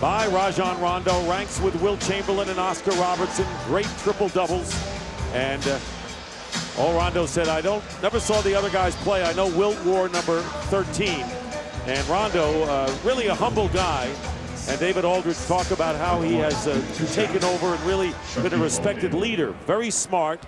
by Rajon Rondo, ranks with Wilt Chamberlain and Oscar Robertson. Great triple doubles. And all Rondo said, never saw the other guys play. I know Wilt wore number 13. And Rondo, really a humble guy. And David Aldridge talked about how he has taken over and really been a respected leader. Very smart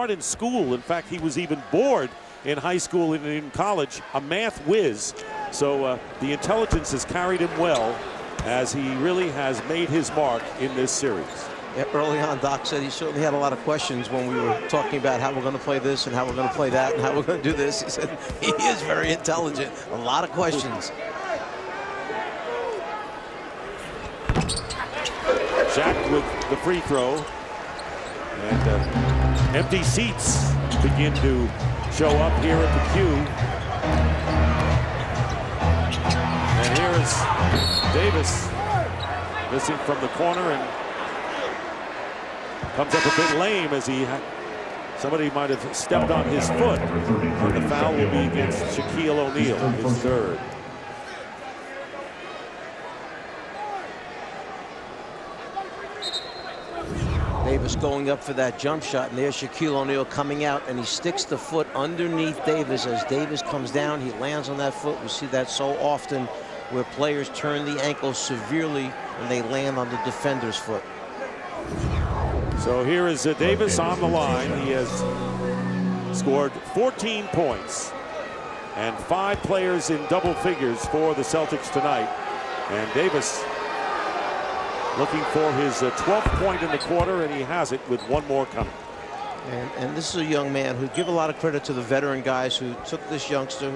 in school. In fact, he was even bored in high school and in college, a math whiz. So the intelligence has carried him well as he really has made his mark in this series. Yeah, early on, Doc said he certainly had a lot of questions when we were talking about how we're going to play this and how we're going to play that and how we're going to do this. He said he is very intelligent. A lot of questions. Shaq with the free throw, and empty seats begin to show up here at the Q. And here is Davis missing from the corner and comes up a bit lame as somebody might have stepped on his foot. And the foul will be against Shaquille O'Neal, his third. They've Davis going up for that jump shot, and there's Shaquille O'Neal coming out, and he sticks the foot underneath Davis. As Davis comes down, he lands on that foot. We see that so often where players turn the ankle severely when they land on the defender's foot. So here is Davis on the line. He has scored 14 points and 5 players in double figures for the Celtics tonight. And Davis looking for his 12th point in the quarter, and he has it with 1 more coming. And this is a young man who give a lot of credit to the veteran guys who took this youngster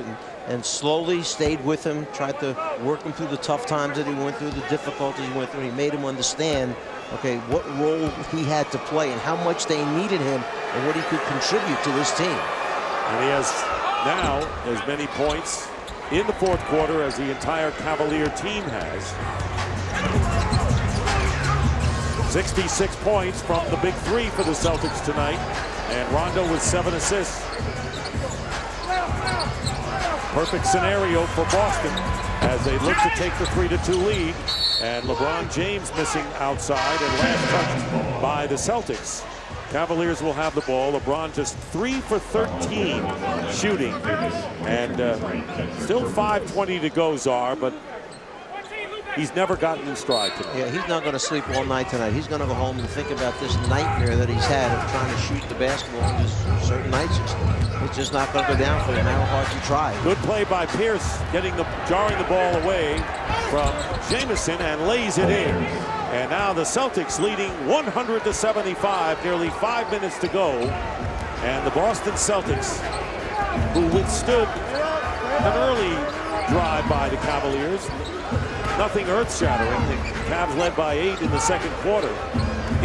and slowly stayed with him, tried to work him through the tough times that he went through, the difficulties he went through. He made him understand, okay, what role he had to play and how much they needed him and what he could contribute to this team. And he has now as many points in the 4th quarter as the entire Cavalier team has. 66 points from the big 3 for the Celtics tonight, and Rondo with 7 assists. Perfect scenario for Boston as they look to take the 3-2 lead, and LeBron James missing outside and last touched by the Celtics. Cavaliers will have the ball. LeBron just 3 for 13 shooting, and still 5:20 to go, Czar, but he's never gotten in stride tonight. Yeah, he's not going to sleep all night tonight. He's going to go home and think about this nightmare that he's had of trying to shoot the basketball on just certain nights. It's just not going to go down for him, no matter how hard you try. Good play by Pierce, jarring the ball away from Jamison, and lays it in. And now the Celtics leading 100-75, nearly 5 minutes to go. And the Boston Celtics, who withstood an early drive by the Cavaliers, nothing earth-shattering. The Cavs led by 8 in the 2nd quarter.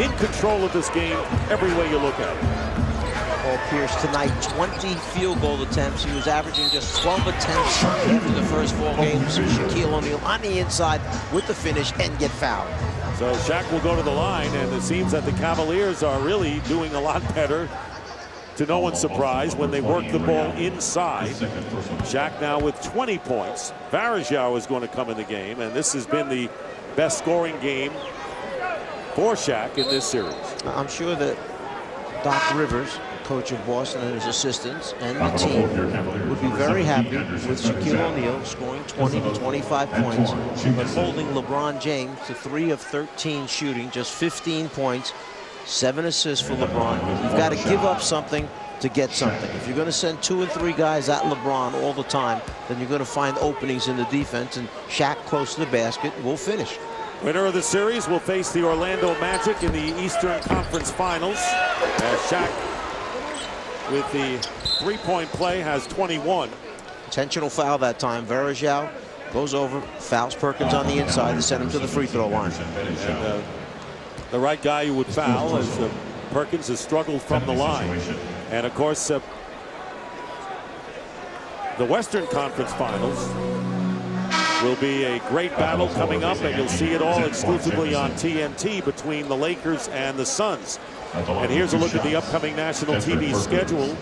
In control of this game every way you look at it. Paul Pierce tonight, 20 field goal attempts. He was averaging just 12 attempts after the first 4 games. Shaquille O'Neal on the inside with the finish and get fouled. So Shaq will go to the line, and it seems that the Cavaliers are really doing a lot better, to no one's surprise, when they work the ball inside. Shaq now with 20 points. Varejao is going to come in the game, and this has been the best scoring game for Shaq in this series. I'm sure that Doc Rivers, coach of Boston, and his assistants and the team would be very happy with Shaquille O'Neal scoring 20 to 25 points, but holding LeBron James to 3 of 13 shooting, just 15 points, 7 assists for LeBron. You've got to give up something to get something. If you're going to send 2 and 3 guys at LeBron all the time, then you're going to find openings in the defense, and Shaq close to the basket will finish. Winner of the series will face the Orlando Magic in the Eastern Conference Finals, as Shaq, with the 3-point play, has 21. Intentional foul that time. Varejao goes over, fouls Perkins on the inside to send him to the free throw line. And, the right guy who would foul, as Perkins has struggled from the line. And of course, the Western Conference Finals will be a great battle coming up, and you'll see it all exclusively on TNT between the Lakers and the Suns. And here's a look at the upcoming national TV schedule.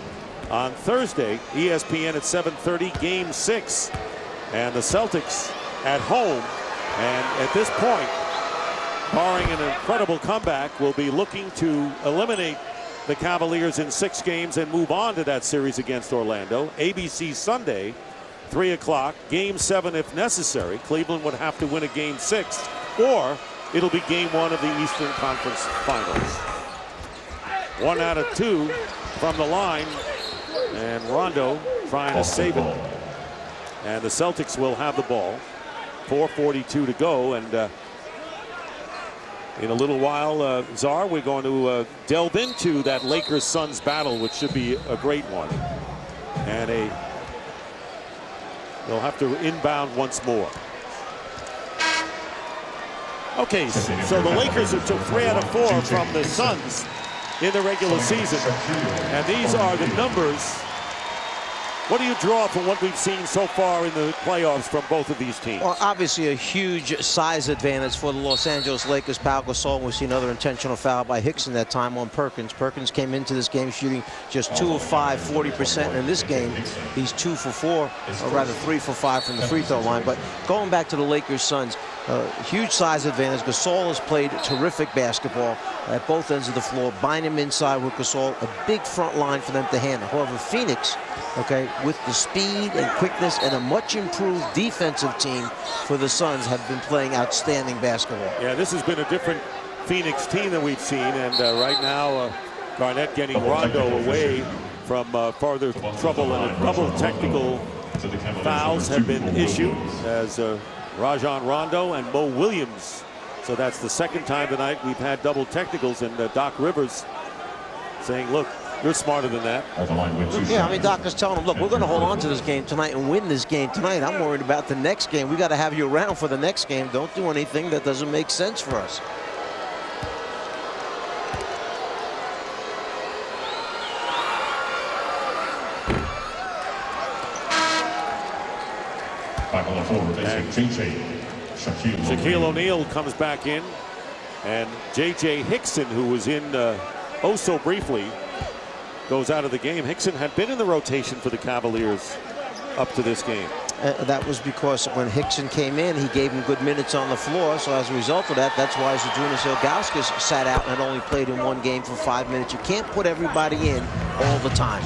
On Thursday, ESPN at 7:30, Game 6. And the Celtics at home. And at this point, barring an incredible comeback, will be looking to eliminate the Cavaliers in 6 games and move on to that series against Orlando. ABC Sunday, 3 o'clock, Game 7 if necessary. Cleveland would have to win a Game 6, or it'll be Game 1 of the Eastern Conference Finals. 1 out of 2 from the line, and Rondo trying to save it. And the Celtics will have the ball. 4:42 to go, and in a little while, Czar, we're going to delve into that Lakers-Suns battle, which should be a great one. And they'll have to inbound once more. Okay, so the Lakers who took 3 out of 4 from the Suns in the regular season, and these are the numbers. What do you draw from what we've seen so far in the playoffs from both of these teams? Well, obviously a huge size advantage for the Los Angeles Lakers. Pau Gasol, we see another intentional foul by Hickson that time on Perkins. Perkins came into this game shooting just 2 of 5, 40%. And in this game, he's 2 for 4, or rather 3 for 5 from the free throw line. But going back to the Lakers-Suns, huge size advantage. Gasol has played terrific basketball at both ends of the floor. Bynum inside with Gasol, a big front line for them to handle. However, Phoenix, okay, with the speed and quickness and a much improved defensive team for the Suns, have been playing outstanding basketball. Yeah, this has been a different Phoenix team than we've seen, and right now Garnett getting Rondo away from further trouble, and a double technical fouls have been issued as Rajon Rondo and Mo Williams. So that's the second time tonight we've had double technicals, and Doc Rivers saying, look, you're smarter than that. Yeah, I mean, Doc is telling him, look, we're going to hold on to this game tonight and win this game tonight. I'm worried about the next game. We got to have you around for the next game. Don't do anything that doesn't make sense for us. Back on the floor, Shaquille O'Neal comes back in, and J.J. Hickson, who was in oh so briefly, goes out of the game. Hickson had been in the rotation for the Cavaliers up to this game. That was because when Hickson came in, he gave him good minutes on the floor. So as a result of that, that's why Zydrunas Ilgauskas sat out and had only played in one game for 5 minutes. You can't put everybody in all the time.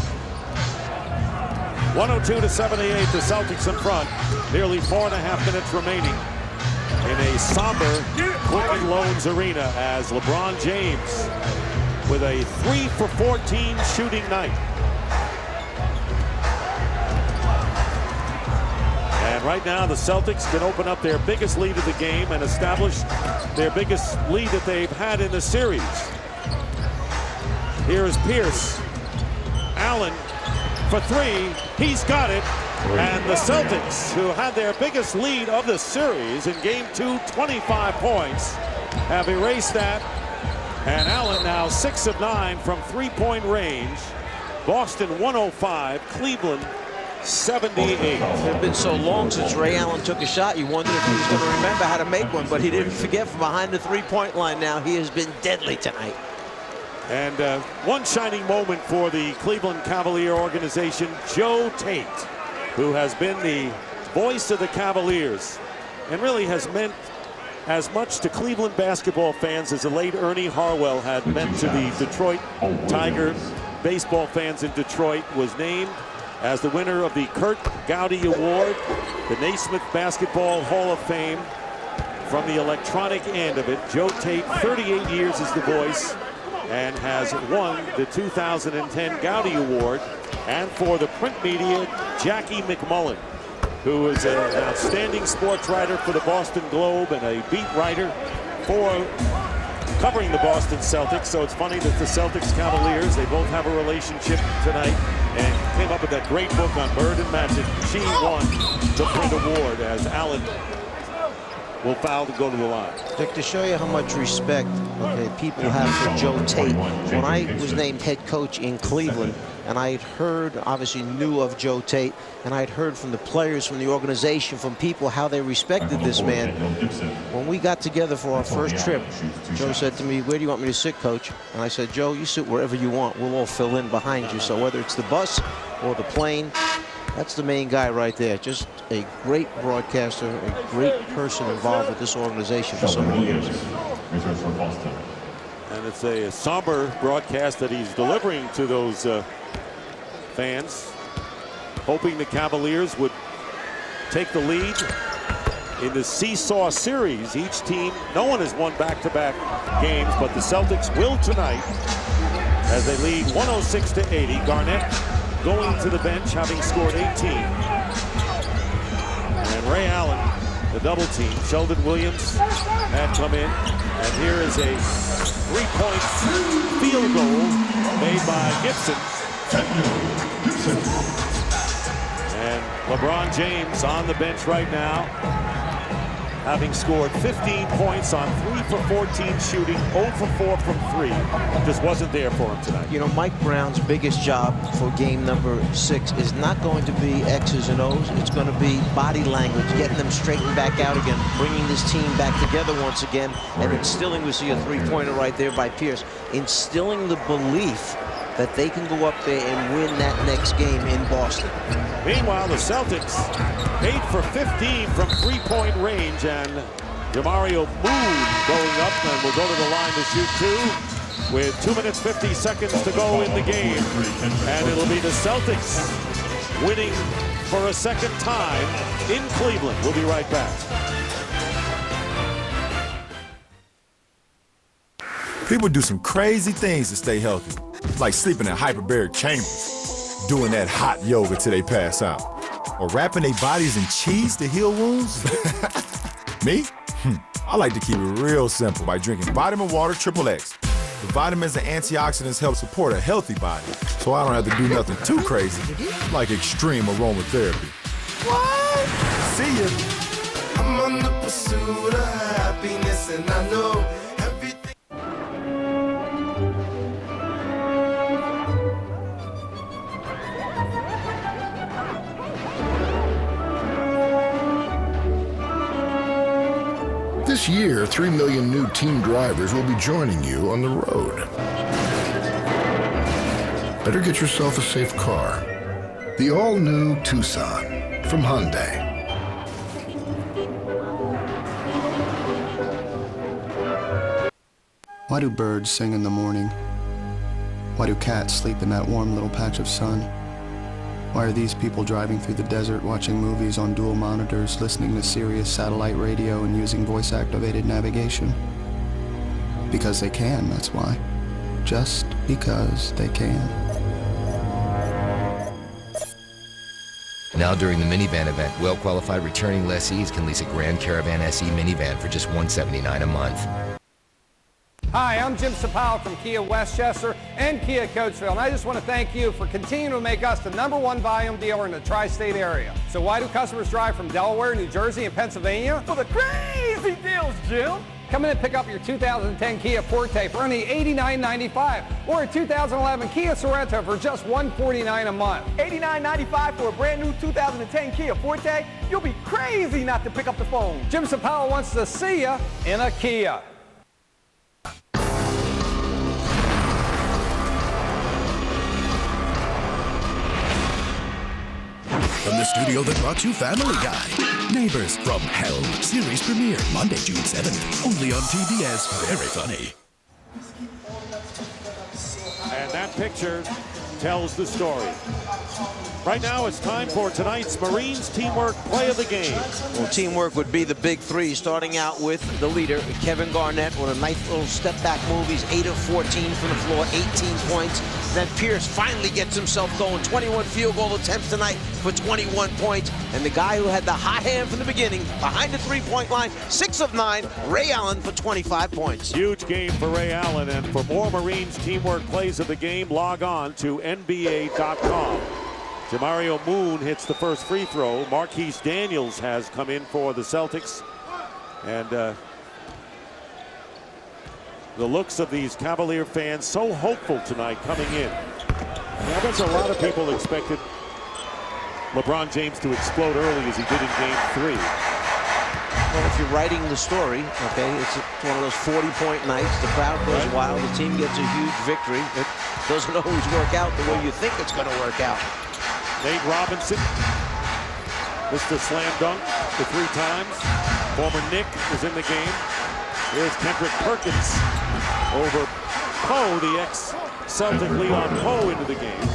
102-78, the Celtics in front. Nearly 4.5 minutes remaining in a somber Quicken Loans arena as LeBron James with a 3 for 14 shooting night. And right now the Celtics can open up their biggest lead of the game and establish their biggest lead that they've had in the series. Here is Pierce. Allen for three, he's got it. And the Celtics, who had their biggest lead of the series in game 2, 25 points, have erased that. And Allen now 6 of 9 from three-point range. Boston 105, Cleveland 78. It had been so long since Ray Allen took a shot, you wondered if he was going to remember how to make one, but he didn't forget from behind the three-point line now. He has been deadly tonight. And one shining moment for the Cleveland Cavalier organization, Joe Tate, who has been the voice of the Cavaliers and really has meant as much to Cleveland basketball fans as the late Ernie Harwell had meant to the Detroit Tiger baseball fans in Detroit, was named as the winner of the Kurt Gowdy Award, the Naismith Basketball Hall of Fame. From the electronic end of it, Joe Tate, 38 years as the voice, and has won the 2010 Gowdy Award. And for the print media, Jackie McMullen, who is an outstanding sports writer for the Boston Globe and a beat writer for covering the Boston Celtics. So it's funny that the Celtics Cavaliers, they both have a relationship tonight, and came up with that great book on Bird and Magic. She won the print award as Allen will foul to go to the line. Dick, to show you how much respect people have for Joe Tate, when I was named head coach in Cleveland, and I had heard, obviously knew of Joe Tate, and I had heard from the players, from the organization, from people how they respected this man. When we got together for our first trip, Joe said to me, "Where do you want me to sit, Coach?" And I said, "Joe, you sit wherever you want. We'll all fill in behind you." So whether it's the bus or the plane, that's the main guy right there. Just a great broadcaster, a great person involved with this organization for so many years. And it's a somber broadcast that he's delivering to those fans, hoping the Cavaliers would take the lead in the seesaw series. Each team, no one has won back-to-back games, but the Celtics will tonight as they lead 106-80. Garnett going to the bench, having scored 18. And Ray Allen, the double team. Sheldon Williams had come in. And here is a three-point field goal made by Gibson. And LeBron James on the bench right now, having scored 15 points on 3 for 14 shooting, 0 for 4 from 3. Just wasn't there for him tonight. You know, Mike Brown's biggest job for game number 6 is not going to be X's and O's. It's going to be body language, getting them straightened back out again, bringing this team back together once again, and instilling, we see a three-pointer right there by Pierce, instilling the belief that they can go up there and win that next game in Boston. Meanwhile, the Celtics 8 for 15 from three-point range, and Demario Moon going up, and will go to the line to shoot two with 2 minutes 50 seconds to go in the game. And it'll be the Celtics winning for a second time in Cleveland. We'll be right back. People do some crazy things to stay healthy, like sleeping in hyperbaric chambers, doing that hot yoga till they pass out, or wrapping their bodies in cheese to heal wounds. Me? I like to keep it real simple by drinking Vitamin Water Triple X. The vitamins and antioxidants help support a healthy body, so I don't have to do nothing too crazy, like extreme aromatherapy. What? See ya. I'm on the pursuit of happiness, and I know everything. This year, 3 million new team drivers will be joining you on the road. Better get yourself a safe car. The all-new Tucson from Hyundai. Why do birds sing in the morning? Why do cats sleep in that warm little patch of sun? Why are these people driving through the desert, watching movies on dual monitors, listening to Sirius satellite radio, and using voice-activated navigation? Because they can, that's why. Just because they can. Now during the minivan event, well-qualified returning lessees can lease a Grand Caravan SE minivan for just $179 a month. Hi, I'm Jim Sapal from Kia Westchester and Kia Coatesville, and I just want to thank you for continuing to make us the #1 volume dealer in the tri-state area. So why do customers drive from Delaware, New Jersey, and Pennsylvania? For the crazy deals, Jim! Come in and pick up your 2010 Kia Forte for only $89.95 or a 2011 Kia Sorento for just $149 a month. $89.95 for a brand new 2010 Kia Forte? You'll be crazy not to pick up the phone. Jim Sapal wants to see you in a Kia. From the studio that brought you Family Guy, Neighbors from Hell series premiere Monday, June 7th, only on TBS. Very funny. And that picture tells the story. Right now, it's time for tonight's Marines Teamwork Play of the Game. Well, teamwork would be the big three, starting out with the leader, Kevin Garnett, with a nice little step-back move. He's 8 of 14 from the floor, 18 points. Then Pierce finally gets himself going. 21 field goal attempts tonight for 21 points. And the guy who had the hot hand from the beginning, behind the three-point line, 6 of 9, Ray Allen for 25 points. Huge game for Ray Allen. And for more Marines Teamwork Plays of the Game, log on to NBA.com. Demario Moon hits the first free throw. Marquise Daniels has come in for the Celtics. And the looks of these Cavalier fans so hopeful tonight coming in. I guess a lot of people expected LeBron James to explode early as he did in Game 3. Well, if you're writing the story, okay, it's one of those 40-point nights. The crowd goes wild. The team gets a huge victory. It doesn't always work out the way you think it's going to work out. Nate Robinson, Mr. Slam Dunk for 3 times. Former Knick is in the game. Here's Kendrick Perkins over Poe, the ex-Celtic Leon Poe, into the game.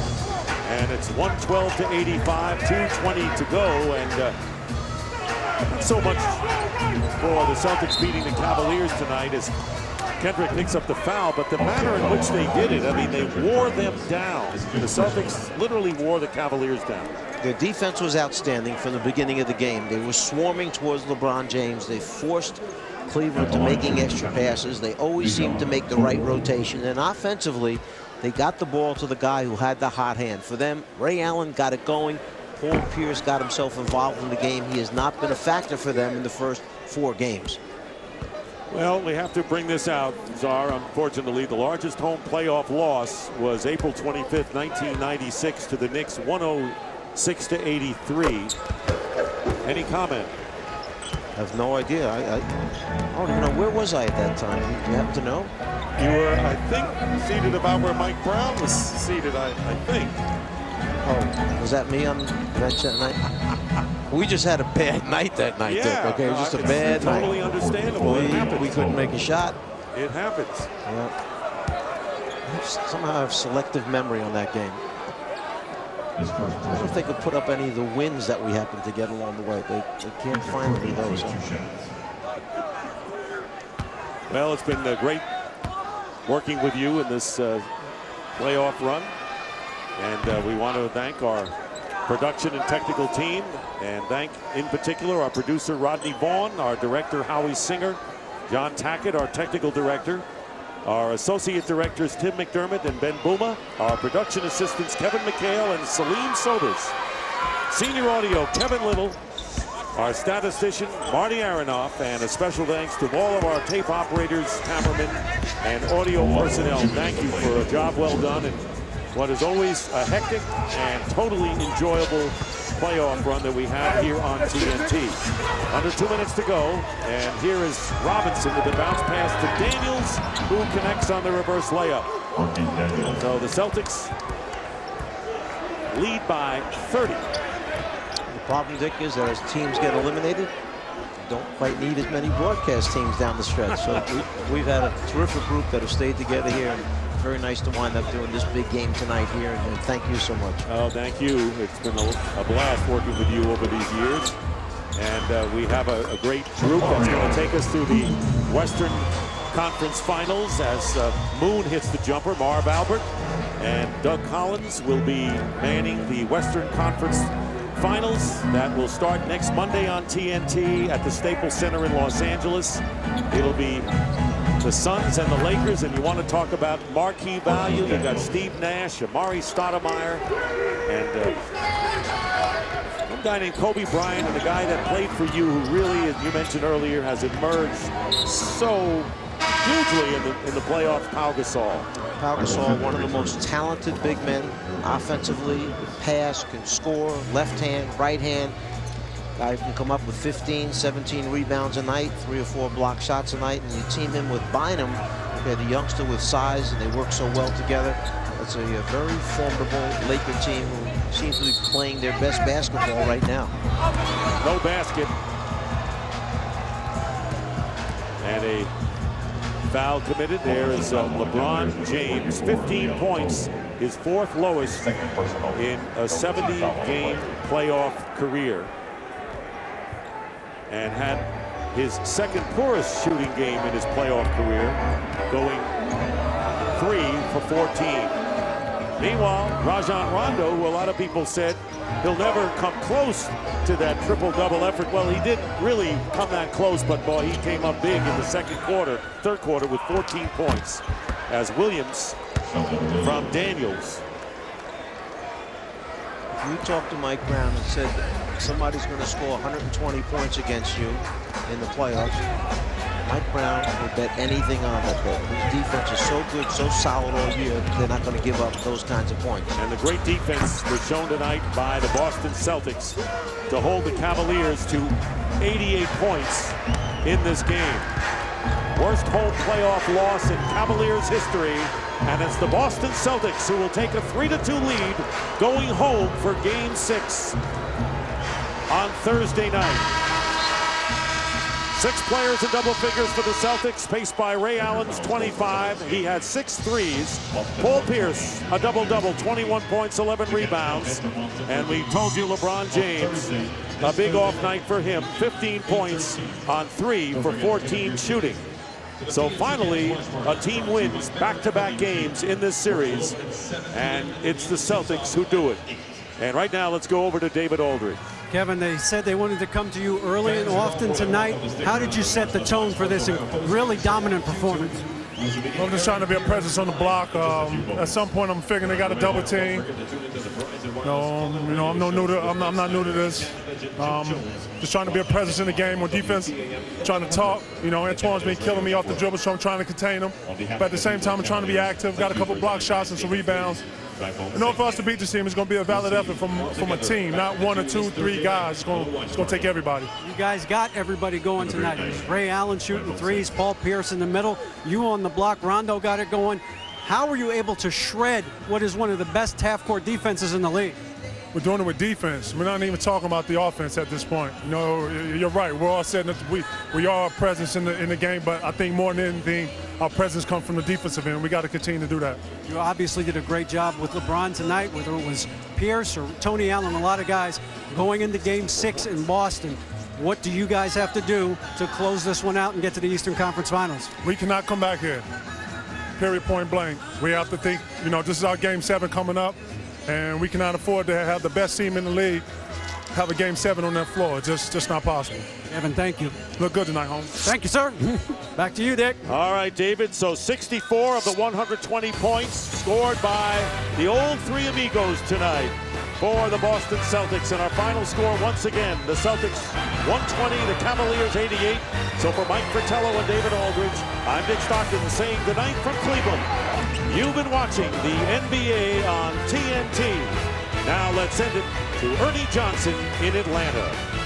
And it's 112-85, 2:20 to go. And not so much for the Celtics beating the Cavaliers tonight as Kendrick picks up the foul, but the manner in which they did it, I mean, they wore them down. The Celtics literally wore the Cavaliers down. Their defense was outstanding from the beginning of the game. They were swarming towards LeBron James. They forced Cleveland to making extra passes. They always seemed to make the right rotation. And offensively, they got the ball to the guy who had the hot hand. For them, Ray Allen got it going. Paul Pierce got himself involved in the game. He has not been a factor for them in the first 4 games. Well, we have to bring this out, Czar. Unfortunately, the largest home playoff loss was April 25th, 1996 to the Knicks, 106-83. Any comment? I have no idea. I don't even know. Where was I at that time? Do you happen to know? You were, I think, seated about where Mike Brown was seated, I think. Oh, was that me on that night? We just had a bad night that night, Dick. Okay, it was just a bad night. Totally understandable. We couldn't make a shot. It happens. Yeah. Somehow I have selective memory on that game. I don't know if they could put up any of the wins that we happened to get along the way. They can't find any of those. Well, it's been great working with you in this playoff run. And we want to thank our production and technical team, and thank in particular our producer Rodney Vaughn, our director Howie Singer, John Tackett, our technical director, our associate directors Tim McDermott and Ben Bouma, our production assistants Kevin McHale and Salim Sobers, senior audio Kevin Little, our statistician Marty Aronoff, and a special thanks to all of our tape operators, cameramen, and audio personnel. Thank you for a job well done and what is always a hectic and totally enjoyable playoff run that we have here on TNT. Under 2 minutes to go, and here is Robinson with the bounce pass to Daniels, who connects on the reverse layup. So the Celtics lead by 30. The problem, Dick, is that as teams get eliminated, you don't quite need as many broadcast teams down the stretch. So we've had a terrific group that have stayed together here. And very nice to wind up doing this big game tonight here, and thank you so much. Oh, thank you. It's been a blast working with you over these years. And we have a great group that's going to take us through the Western Conference Finals as Moon hits the jumper. Marv Albert and Doug Collins will be manning the Western Conference Finals. That will start next Monday on TNT at the Staples Center in Los Angeles. It'll be the Suns and the Lakers, and you want to talk about marquee value. You got Steve Nash, Amari Stoudemire, and one guy named Kobe Bryant, and a guy that played for you who really, as you mentioned earlier, has emerged so hugely in the playoffs, Pau Gasol. Pau Gasol, one of the most talented big men offensively, pass, can score, left hand, right hand. Guy can come up with 15, 17 rebounds a night, 3 or 4 block shots a night, and you team him with Bynum, okay, the youngster with size, and they work so well together. It's a very formidable Laker team who seems to be playing their best basketball right now. No basket. And a foul committed. There is LeBron James, 15 points, his 4th lowest in a 70-game playoff career, and had his 2nd poorest shooting game in his playoff career, going 3 for 14. Meanwhile, Rajon Rondo, who a lot of people said he'll never come close to that triple-double effort. Well, he didn't really come that close, but boy, he came up big in the 3rd quarter with 14 points, as Williams from Daniels. If you talked to Mike Brown and said somebody's going to score 120 points against you in the playoffs, Mike Brown would bet anything on that bet. His defense is so good, so solid all year, they're not going to give up those kinds of points. And the great defense was shown tonight by the Boston Celtics to hold the Cavaliers to 88 points in this game. Worst home playoff loss in Cavaliers history, and it's the Boston Celtics who will take a 3-2 lead going home for Game 6 on Thursday night. 6 players in double figures for the Celtics, paced by Ray Allen's 25. He had 6 threes. Paul Pierce, a double-double, 21 points, 11 rebounds. And we told you LeBron James, a big off night for him, 15 points on 3 for 14 shooting. So finally, a team wins back-to-back games in this series, and it's the Celtics who do it. And right now, let's go over to David Aldridge. Kevin, they said they wanted to come to you early and often tonight. How did you set the tone for this really dominant performance? I'm just trying to be a presence on the block. At some point, I'm figuring they got a double team. I'm not new to this. Just trying to be a presence in the game on defense, trying to talk. Antoine's been killing me off the dribble, so I'm trying to contain him. But at the same time, I'm trying to be active. Got a couple block shots and some rebounds. In order for us to beat this team, it's going to be a valid effort from a team, not 1 or 2, 3 guys. It's going to take everybody. You guys got everybody going tonight. Ray Allen shooting threes, Paul Pierce in the middle, you on the block, Rondo got it going. How were you able to shred what is one of the best half-court defenses in the league? We're doing it with defense. We're not even talking about the offense at this point. You know, you're right. We're all setting up. We are a presence in the game, but I think more than anything, our presence comes from the defensive end. We got to continue to do that. You obviously did a great job with LeBron tonight, whether it was Pierce or Tony Allen, a lot of guys going into Game 6 in Boston. What do you guys have to do to close this one out and get to the Eastern Conference Finals? We cannot come back here. Period, point blank. We have to think, you know, this is our Game 7 coming up, and we cannot afford to have the best team in the league have a Game 7 on that floor. It's just not possible. Evan, thank you. Look good tonight, Holmes. Thank you, sir. Back to you, Dick. All right, David. So 64 of the 120 points scored by the old three amigos tonight for the Boston Celtics. And our final score, once again, the Celtics 120, the Cavaliers 88. So for Mike Fratello and David Aldridge, I'm Dick Stockton saying goodnight from Cleveland. You've been watching the NBA on TNT. Now let's send it to Ernie Johnson in Atlanta.